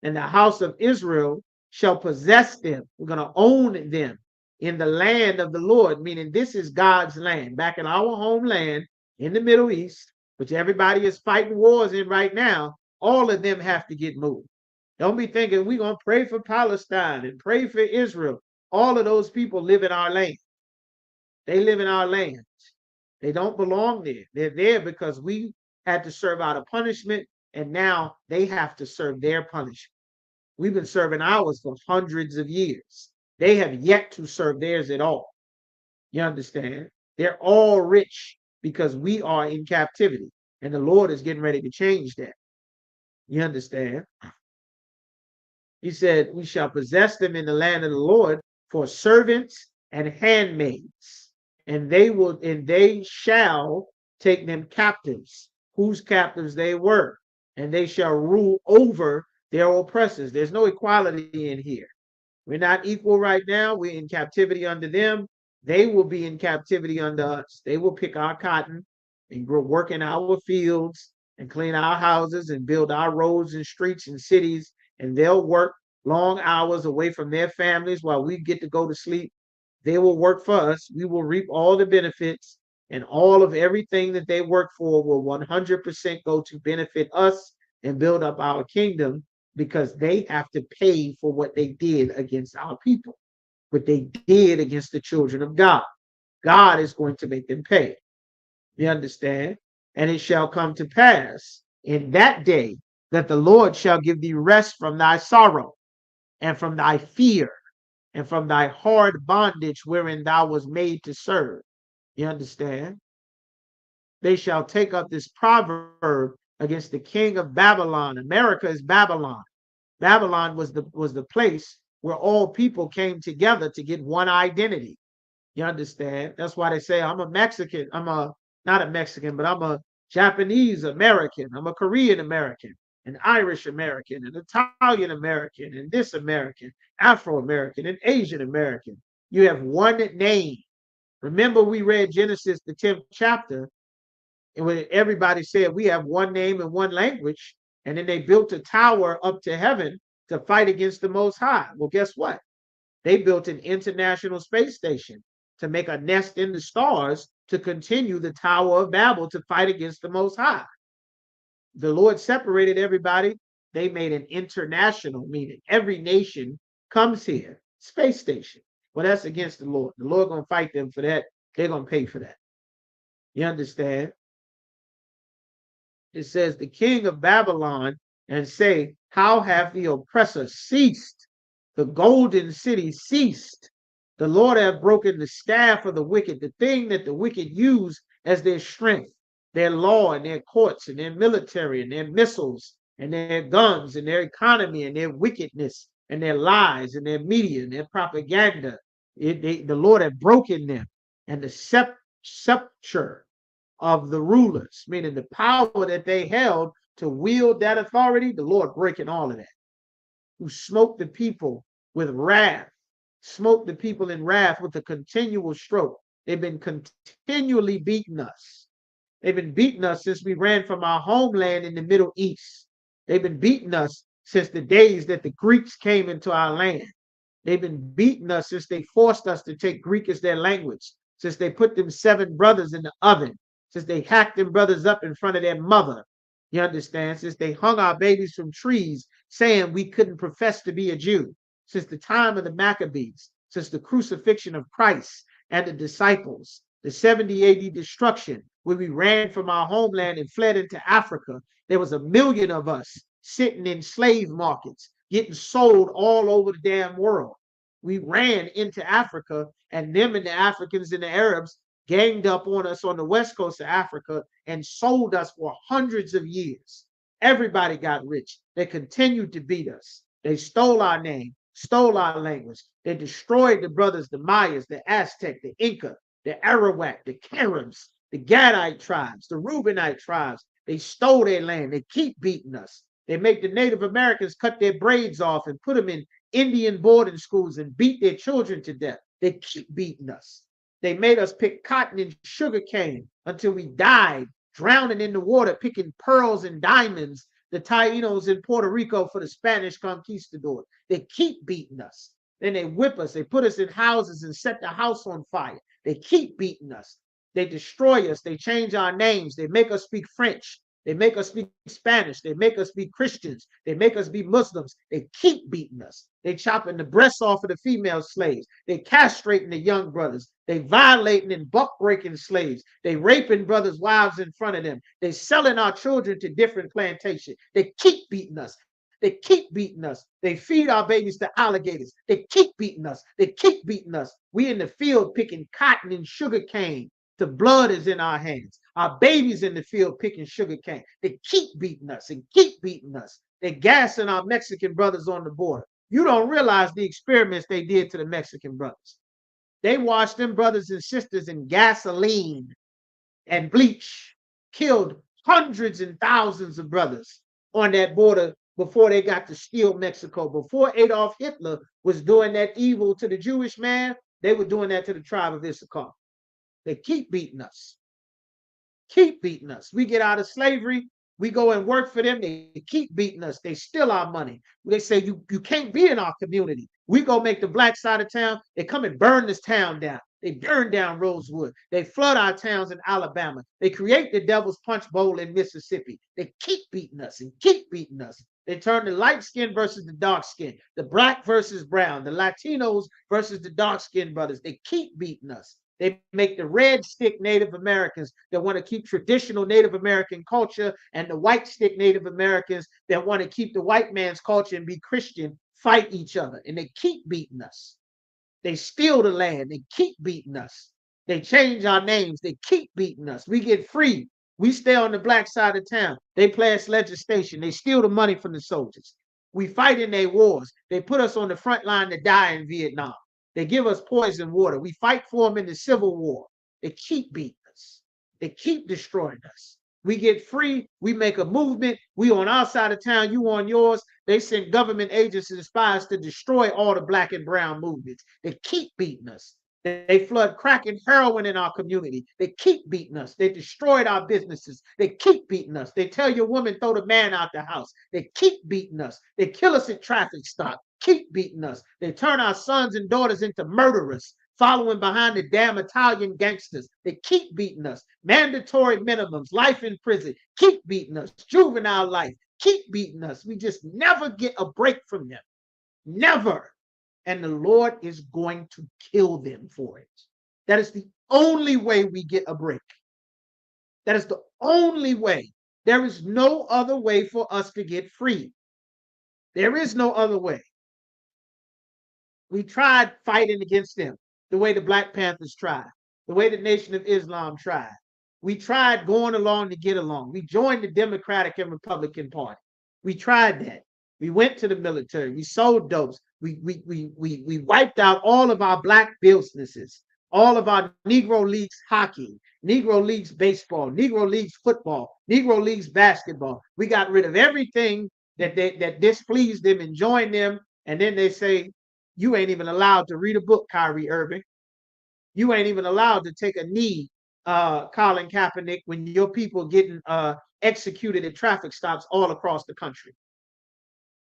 And the house of Israel shall possess them. We're going to own them in the land of the Lord, meaning this is God's land, back in our homeland in the Middle East, which everybody is fighting wars in right now. All of them have to get moved. Don't be thinking we're going to pray for Palestine and pray for Israel. All of those people live in our land. They live in our land. They don't belong there. They're there because we had to serve out a punishment, and now they have to serve their punishment. We've been serving ours for hundreds of years. They have yet to serve theirs at all. You understand? They're all rich because we are in captivity, and the Lord is getting ready to change that. You understand? He said, we shall possess them in the land of the Lord for servants and handmaids, and they shall take them captives, whose captives they were, and they shall rule over their oppressors. There's no equality in here. We're not equal right now. We're in captivity under them. They will be in captivity under us. They will pick our cotton and work in our fields and clean our houses and build our roads and streets and cities, and they'll work long hours away from their families while we get to go to sleep. They will work for us. We will reap all the benefits, and all of everything that they work for will 100% go to benefit us and build up our kingdom, because they have to pay for what they did against our people, what they did against the children of God. God is going to make them pay. You understand? And it shall come to pass in that day that the Lord shall give thee rest from thy sorrow and from thy fear and from thy hard bondage wherein thou was made to serve. You understand? They shall take up this proverb against the king of Babylon. America is Babylon. Babylon was the place where all people came together to get one identity. You understand? That's why they say I'm a Mexican. Not a Mexican, but I'm a Japanese American. I'm a Korean American, an Irish American, an Italian American, and this American, Afro American, and Asian American. You have one name. Remember, we read Genesis, the 10th chapter, and when everybody said we have one name and one language, and then they built a tower up to heaven to fight against the Most High. Well, guess what? They built an international space station to make a nest in the stars to continue the Tower of Babel to fight against the Most High. The Lord separated everybody. They made an international meeting. Every nation comes here. Space station. Well, that's against the Lord. The Lord gonna fight them for that. They're gonna pay for that. You understand? It says the king of Babylon and say, how hath the oppressor ceased? The golden city ceased. The Lord hath broken the staff of the wicked, the thing that the wicked use as their strength, their law and their courts and their military and their missiles and their guns and their economy and their wickedness and their lies and their media and their propaganda. The Lord hath broken them, and the scepter of the rulers, meaning the power that they held to wield that authority, the Lord breaking all of that. Who smote the people with wrath, smote the people in wrath with a continual stroke. They've been continually beating us. They've been beating us since we ran from our homeland in the Middle East. They've been beating us since the days that the Greeks came into our land. They've been beating us since they forced us to take Greek as their language, since they put them 7 brothers in the oven, since they hacked them brothers up in front of their mother. You understand? Since they hung our babies from trees saying we couldn't profess to be a Jew, since the time of the Maccabees, since the crucifixion of Christ and the disciples, the 70 AD destruction, when we ran from our homeland and fled into Africa, there was 1 million of us sitting in slave markets, getting sold all over the damn world. We ran into Africa, and them and the Africans and the Arabs ganged up on us on the west coast of Africa and sold us for hundreds of years. Everybody got rich. They continued to beat us. They stole our name, stole our language. They destroyed the brothers, the Mayas, the Aztec, the Inca, the Arawak, the Caribs, the Gadite tribes, the Reubenite tribes. They stole their land. They keep beating us. They make the Native Americans cut their braids off and put them in Indian boarding schools and beat their children to death. They keep beating us. They made us pick cotton and sugar cane until we died, drowning in the water, picking pearls and diamonds, the Tainos in Puerto Rico for the Spanish conquistadors. They keep beating us. Then they whip us. They put us in houses and set the house on fire. They keep beating us. They destroy us. They change our names. They make us speak French. They make us speak Spanish. They make us be Christians. They make us be Muslims. They keep beating us. They chopping the breasts off of the female slaves. They castrating the young brothers. They violating and buck breaking slaves. They raping brothers' wives in front of them. They selling our children to different plantations. They keep beating us. They keep beating us. They feed our babies to alligators. They keep beating us. They keep beating us. We in the field picking cotton and sugar cane. The blood is in our hands. Our babies in the field picking sugar cane. They keep beating us and keep beating us. They're gassing our Mexican brothers on the border. You don't realize the experiments they did to the Mexican brothers. They washed them brothers and sisters in gasoline and bleach, killed hundreds and thousands of brothers on that border before they got to steal Mexico. Before Adolf Hitler was doing that evil to the Jewish man, they were doing that to the tribe of Issachar. They keep beating us. Keep beating us. We get out of slavery. We go and work for them. They keep beating us. They steal our money. They say, you can't be in our community. We go make the black side of town. They come and burn this town down. They burn down Rosewood. They flood our towns in Alabama. They create the Devil's Punch Bowl in Mississippi. They keep beating us and keep beating us. They turn the light skin versus the dark skin, the black versus brown, the Latinos versus the dark skinned brothers. They keep beating us. They make the red stick Native Americans that want to keep traditional Native American culture and the white stick Native Americans that want to keep the white man's culture and be Christian fight each other. And they keep beating us. They steal the land. They keep beating us. They change our names. They keep beating us. We get free. We stay on the black side of town. They pass legislation. They steal the money from the soldiers. We fight in their wars. They put us on the front line to die in Vietnam. They give us poison water. We fight for them in the Civil War. They keep beating us. They keep destroying us. We get free. We make a movement. We on our side of town. You on yours. They send government agents and spies to destroy all the black and brown movements. They keep beating us. They flood crack and heroin in our community. They keep beating us. They destroyed our businesses. They keep beating us. They tell your woman, throw the man out the house. They keep beating us. They kill us at traffic stop. Keep beating us. They turn our sons and daughters into murderers, following behind the damn Italian gangsters. They keep beating us. Mandatory minimums, life in prison. Keep beating us. Juvenile life. Keep beating us. We just never get a break from them. Never. And the Lord is going to kill them for it. That is the only way we get a break. That is the only way. There is no other way for us to get free. There is no other way. We tried fighting against them the way the Black Panthers tried, the way the Nation of Islam tried. We tried going along to get along. We joined the Democratic and Republican Party. We tried that. We went to the military. We sold dopes. We wiped out all of our Black businesses, all of our Negro Leagues hockey, Negro Leagues baseball, Negro Leagues football, Negro Leagues basketball. We got rid of everything that displeased them and joined them. And then they say, you ain't even allowed to read a book, Kyrie Irving. You ain't even allowed to take a knee, Colin Kaepernick, when your people getting executed at traffic stops all across the country.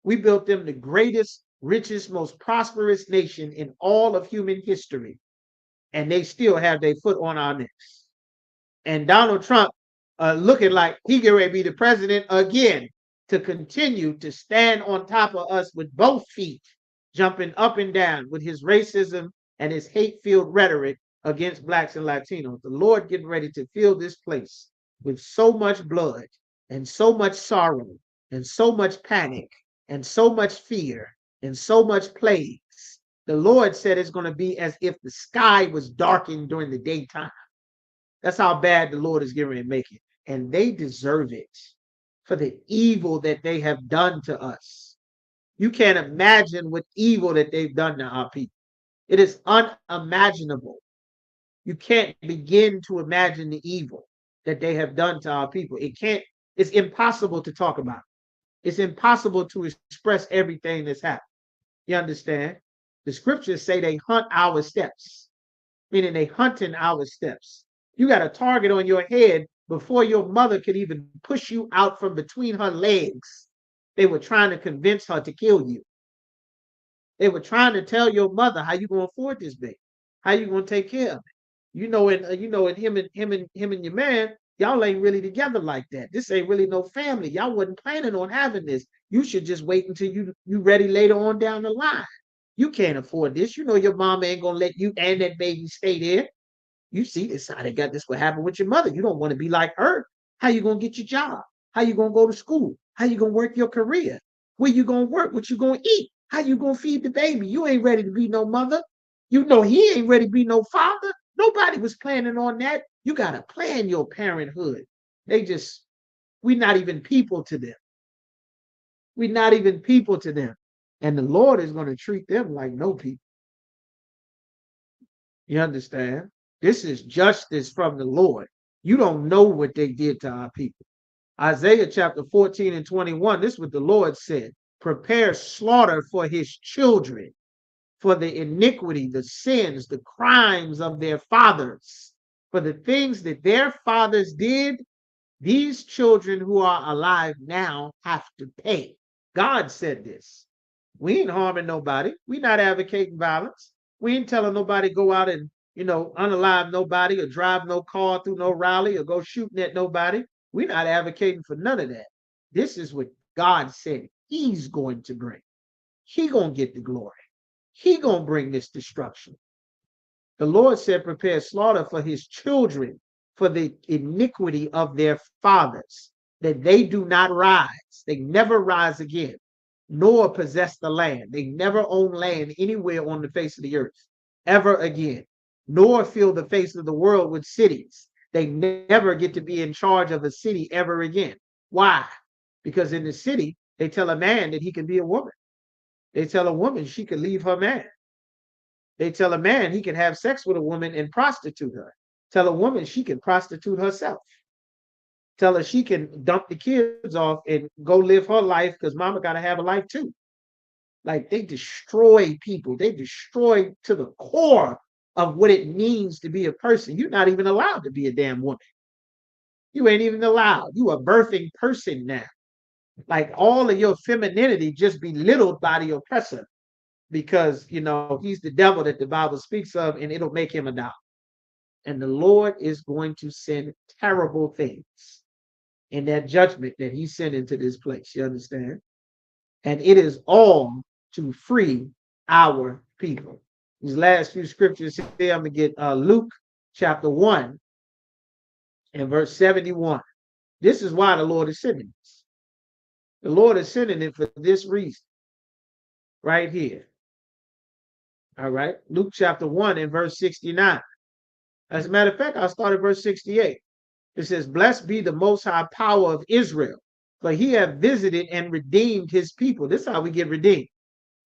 We built them the greatest, richest, most prosperous nation in all of human history. And they still have their foot on our necks. And Donald Trump looking like he get ready to be the president again, to continue to stand on top of us with both feet, jumping up and down with his racism and his hate-filled rhetoric against Blacks and Latinos. The Lord getting ready to fill this place with so much blood and so much sorrow and so much panic and so much fear and so much plagues. The Lord said it's going to be as if the sky was darkened during the daytime. That's how bad the Lord is getting ready to make it. And they deserve it for the evil that they have done to us. You can't imagine what evil that they've done to our people. It is unimaginable. You can't begin to imagine the evil that they have done to our people. It's impossible to talk about. It's impossible to express everything that's happened. You understand? The scriptures say they hunt our steps, meaning they hunting our steps. You got a target on your head before your mother could even push you out from between her legs. They were trying to convince her to kill you. They were trying to tell your mother how you gonna afford this baby, how you gonna take care of it. And him and your man, y'all ain't really together like that. This ain't really no family. Y'all wasn't planning on having this. You should just wait until you ready later on down the line. You can't afford this. You know your mama ain't gonna let you and that baby stay there. You see this how they got this what happened with your mother. You don't want to be like her. How you gonna get your job? How you gonna go to school? How you gonna work your career? Where you gonna work? What you gonna eat? How you gonna feed the baby? You ain't ready to be no mother. You know he ain't ready to be no father. Nobody was planning on that. You gotta plan your parenthood. We're not even people to them. We're not even people to them. And the Lord is gonna treat them like no people. You understand? This is justice from the Lord. You don't know what they did to our people. Isaiah chapter 14 and 21, this is what the Lord said. Prepare slaughter for his children, for the iniquity, the sins, the crimes of their fathers, for the things that their fathers did, these children who are alive now have to pay. God said this. We ain't harming nobody. We're not advocating violence. We ain't telling nobody go out and unalive nobody or drive no car through no rally or go shooting at nobody. We're not advocating for none of that. This is what God said he's going to bring. He gonna get the glory. He gonna bring this destruction. The Lord said, prepare slaughter for his children, for the iniquity of their fathers, that they do not rise. They never rise again, nor possess the land. They never own land anywhere on the face of the earth, ever again, nor fill the face of the world with cities. They never get to be in charge of a city ever again. Why? Because in the city, they tell a man that he can be a woman. They tell a woman she can leave her man. They tell a man he can have sex with a woman and prostitute her. Tell a woman she can prostitute herself. Tell her she can dump the kids off and go live her life because mama got to have a life too. Like they destroy people. They destroy to the core of what it means to be a person. You're not even allowed to be a damn woman. You ain't even allowed. You a birthing person now. Like all of your femininity just belittled by the oppressor because, he's the devil that the Bible speaks of and it'll make him a dog. And the Lord is going to send terrible things in that judgment that he sent into this place. You understand? And it is all to free our people. These last few scriptures here, I'm going to get Luke chapter 1 and verse 71. This is why the Lord is sending this. The Lord is sending it for this reason right here. All right. Luke chapter 1 and verse 69. As a matter of fact, I'll start at verse 68. It says, blessed be the most high power of Israel, for he hath visited and redeemed his people. This is how we get redeemed.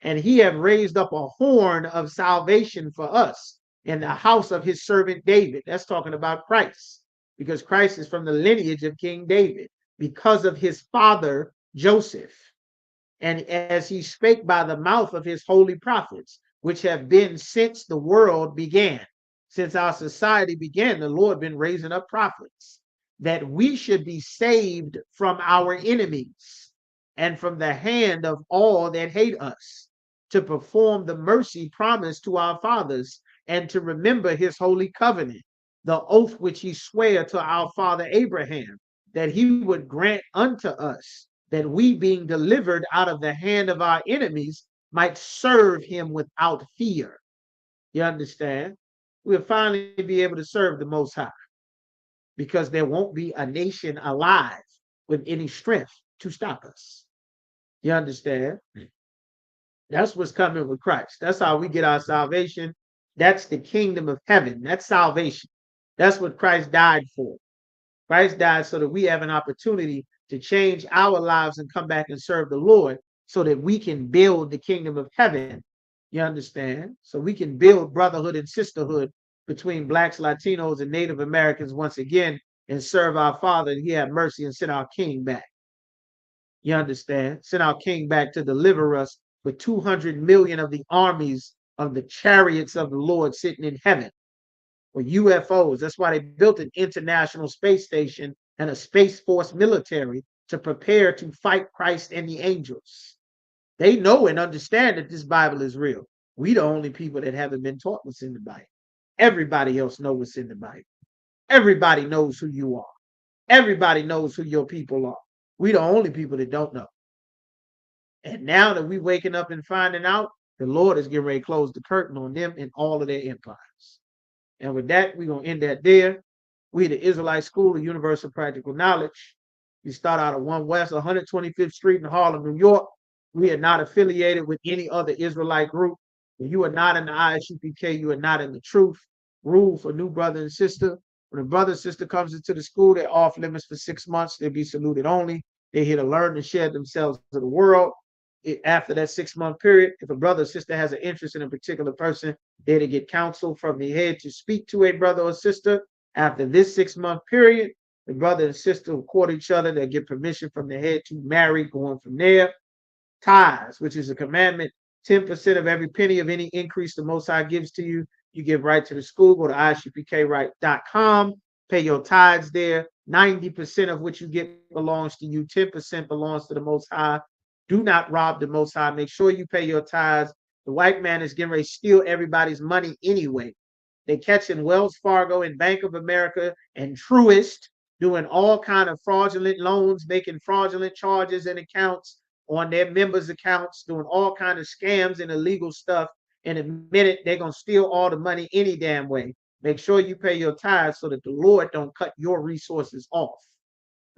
And he hath raised up a horn of salvation for us in the house of his servant David. That's talking about Christ, because Christ is from the lineage of King David, because of his father Joseph. And as he spake by the mouth of his holy prophets, which have been since the world began. Since our society began, the Lord been raising up prophets that we should be saved from our enemies and from the hand of all that hate us, to perform the mercy promised to our fathers, and to remember his holy covenant, the oath which he sware to our father Abraham, that he would grant unto us, that we, being delivered out of the hand of our enemies, might serve him without fear. You understand? We'll finally be able to serve the Most High, because there won't be a nation alive with any strength to stop us. You understand? That's what's coming with Christ. That's how we get our salvation. That's the kingdom of heaven. That's salvation. That's what Christ died for. Christ died so that we have an opportunity to change our lives and come back and serve the Lord, so that we can build the kingdom of heaven. You understand? So we can build brotherhood and sisterhood between blacks, Latinos, and Native Americans once again, and serve our Father, and he have mercy and send our King back. You understand? Send our King back to deliver us with 200 million of the armies of the chariots of the Lord sitting in heaven, or UFOs. That's why they built an international space station and a Space Force military to prepare to fight Christ and the angels. They know and understand that this Bible is real. We the only people that haven't been taught what's in the Bible. Everybody else knows what's in the Bible. Everybody knows who you are. Everybody knows who your people are. We the only people that don't know. And now that we waking up and finding out, the Lord is getting ready to close the curtain on them and all of their empires. And with that, we're going to end that there. We the Israelite School of Universal Practical Knowledge. We start out at 1 West 125th Street in Harlem, New York. We are not affiliated with any other Israelite group. If you are not in the ISUPK, you are not in the truth. Rule for new brother and sister. When a brother and sister comes into the school, they're off limits for 6 months. They'll be saluted only. They're here to learn and share themselves to the world. After that 6-month period, if a brother or sister has an interest in a particular person, they're to get counsel from the head to speak to a brother or sister. After this 6-month period, the brother and sister will court each other. They get permission from the head to marry, going from there. Tithes, which is a commandment, 10% of every penny of any increase the Most High gives to you, you give right to the school. Go to isupkright.com, pay your tithes there. 90% of what you get belongs to you. 10% belongs to the Most High. Do not rob the Most High. Make sure you pay your tithes. The white man is getting ready to steal everybody's money anyway. They catching Wells Fargo and Bank of America and Truist doing all kind of fraudulent loans, making fraudulent charges and accounts on their members' accounts, doing all kind of scams and illegal stuff. In a minute, they're going to steal all the money any damn way. Make sure you pay your tithes so that the Lord don't cut your resources off.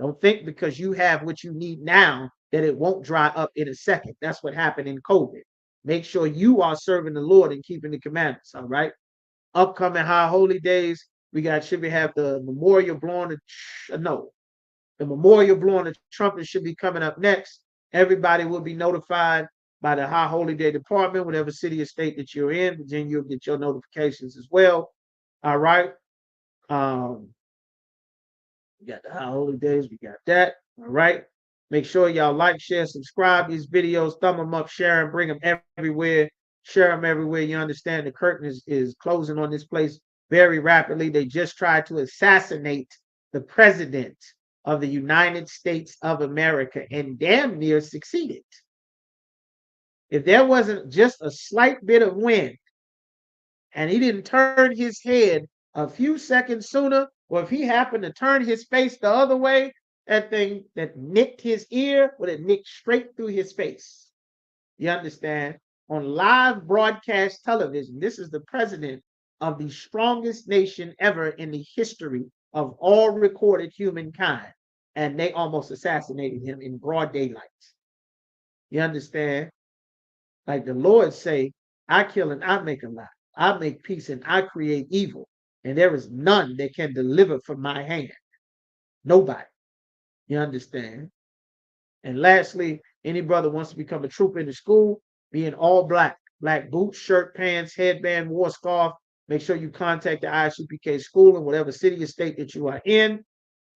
Don't think because you have what you need now that it won't dry up in a second. That's what happened in COVID. Make sure you are serving the Lord and keeping the commandments, all right? Upcoming high holy days, we have the memorial blowing the memorial blowing the trumpet should be coming up next. Everybody will be notified by the high holy day department, whatever city or state that you're in. Then you'll get your notifications as well. All right. We got the high holy days. We got that. All right. Make sure y'all like, share, subscribe these videos, thumb them up, share them, bring them everywhere. Share them everywhere. You understand the curtain is closing on this place very rapidly. They just tried to assassinate the president of the United States of America and damn near succeeded. If there wasn't just a slight bit of wind and he didn't turn his head a few seconds sooner, or if he happened to turn his face the other way, that thing that nicked his ear would have nicked straight through his face. You understand? On live broadcast television, this is the president of the strongest nation ever in the history of all recorded humankind. And they almost assassinated him in broad daylight. You understand? Like the Lord say, I kill and I make alive. I make peace and I create evil. And there is none that can deliver from my hand. Nobody. You understand? And lastly, any brother wants to become a trooper in the school, be in all black, black boots, shirt, pants, headband, war scarf. Make sure you contact the ISUPK school in whatever city or state that you are in.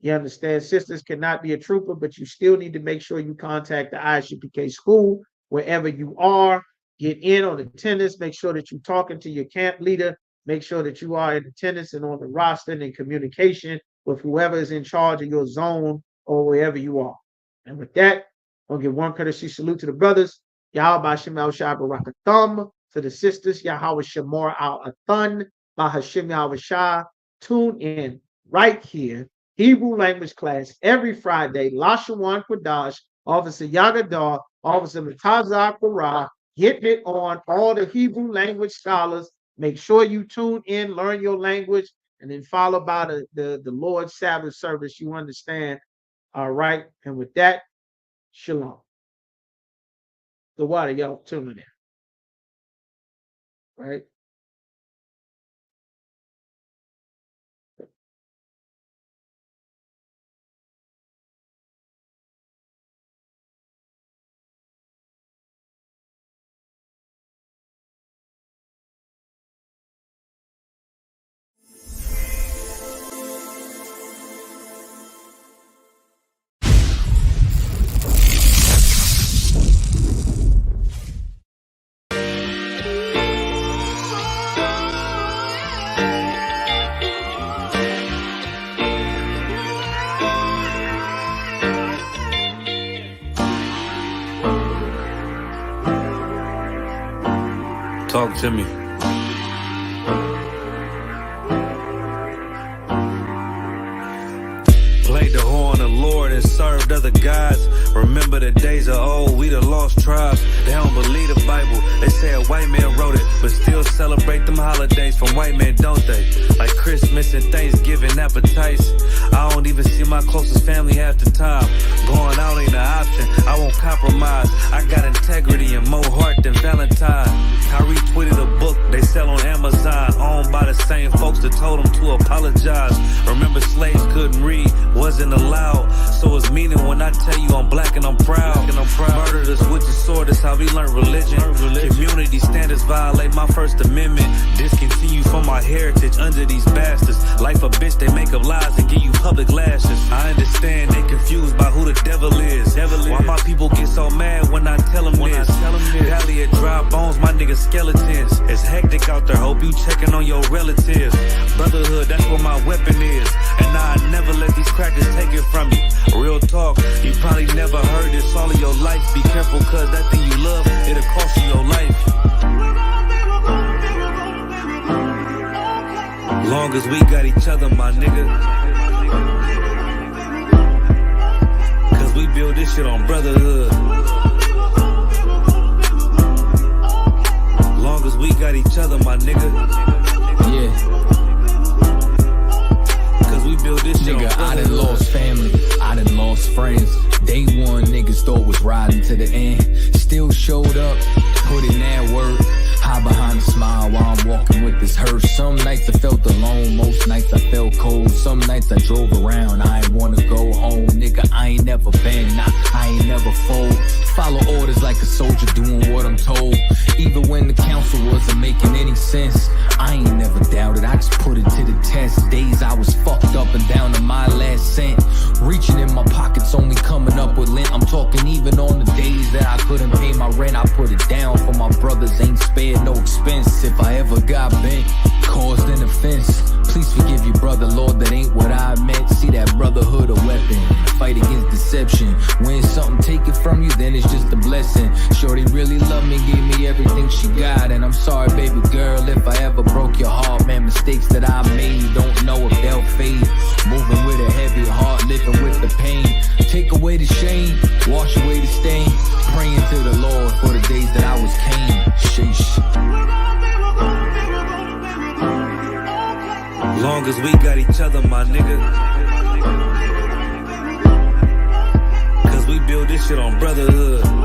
You understand? Sisters cannot be a trooper, but you still need to make sure you contact the ISUPK school wherever you are. Get in on attendance. Make sure that you're talking to your camp leader. Make sure that you are in attendance and on the roster and in communication with whoever is in charge of your zone or wherever you are. And with that, I'll give one courtesy salute to the brothers. Yahweh Shem Al Shai Barakathum. To the sisters, Yahweh Shemor Al Athan. Bahashim Yahweh Shai. Tune in right here. Hebrew language class every Friday. Lashawan Quadash. Officer Yagadar. Officer Matazah Qurah. Getting it on all the Hebrew language scholars. Make sure you tune in, learn your language, and then followed by the Lord's Sabbath service. You understand? All right. And with that, shalom. So why are y'all tuning in? Right? Talk to me. Played the horn of Lord and served other gods. Remember the days of old, we the lost tribes. They don't believe the Bible. They say a white man wrote it, but still celebrate them holidays from white men, don't they? Like Christmas and Thanksgiving appetites. I don't even see my closest family half the time. Going out ain't an option, I won't compromise. I got integrity and more heart than Valentine. I retweeted a book they sell on Amazon, owned by the same folks that told them to apologize. Remember slaves couldn't read, wasn't allowed. So it's meaning when I tell you I'm black and I'm proud. Murdered us with the sword, that's how we learned religion. Community standards violate my First Amendment. Discontinue from my heritage under these bastards. Life a bitch, they make up lies and give you public lashes. I understand they confused by who the devil is. Why my people get so mad when I tell them this? Valley of dry bones, my niggas skeletons. It's hectic out there, hope you checking on your relatives. Brotherhood, that's what my weapon is. And I never let these crackers take it from you. Real talk, you probably never heard this all of your life. Be careful, cause that thing you love, it'll cost you your life. Long as we got each other, my nigga. Cause we build this shit on brotherhood. Long as we got each other, my nigga. Yeah. We build this shit. Nigga, I done lost family, I done lost friends. Day one, niggas thought was riding to the end. Still showed up, put in that work. Hide behind a smile while I'm walking with this hearse. Some nights I felt alone, most nights I felt cold. Some nights I drove around, I ain't wanna go home. Nigga, I ain't never been, nah, I ain't never fold. Follow orders like a soldier doing what I'm told. Even when the council wasn't making any sense, I ain't never doubted, I just put it to the test. Days I was fucked up and down to my last cent. Reaching in my pockets, only coming up with lint. I'm talking even on the days that I couldn't pay my rent, I put it down for my brothers, ain't spared no she got. And I'm sorry, baby girl, if I ever broke your heart, man. Mistakes that I made, don't know if they'll fade. Moving with a heavy heart, living with the pain. Take away the shame, wash away the stain. Praying to the Lord for the days that I was Cain. Sheesh. Long as we got each other, my nigga. Cause we build this shit on brotherhood.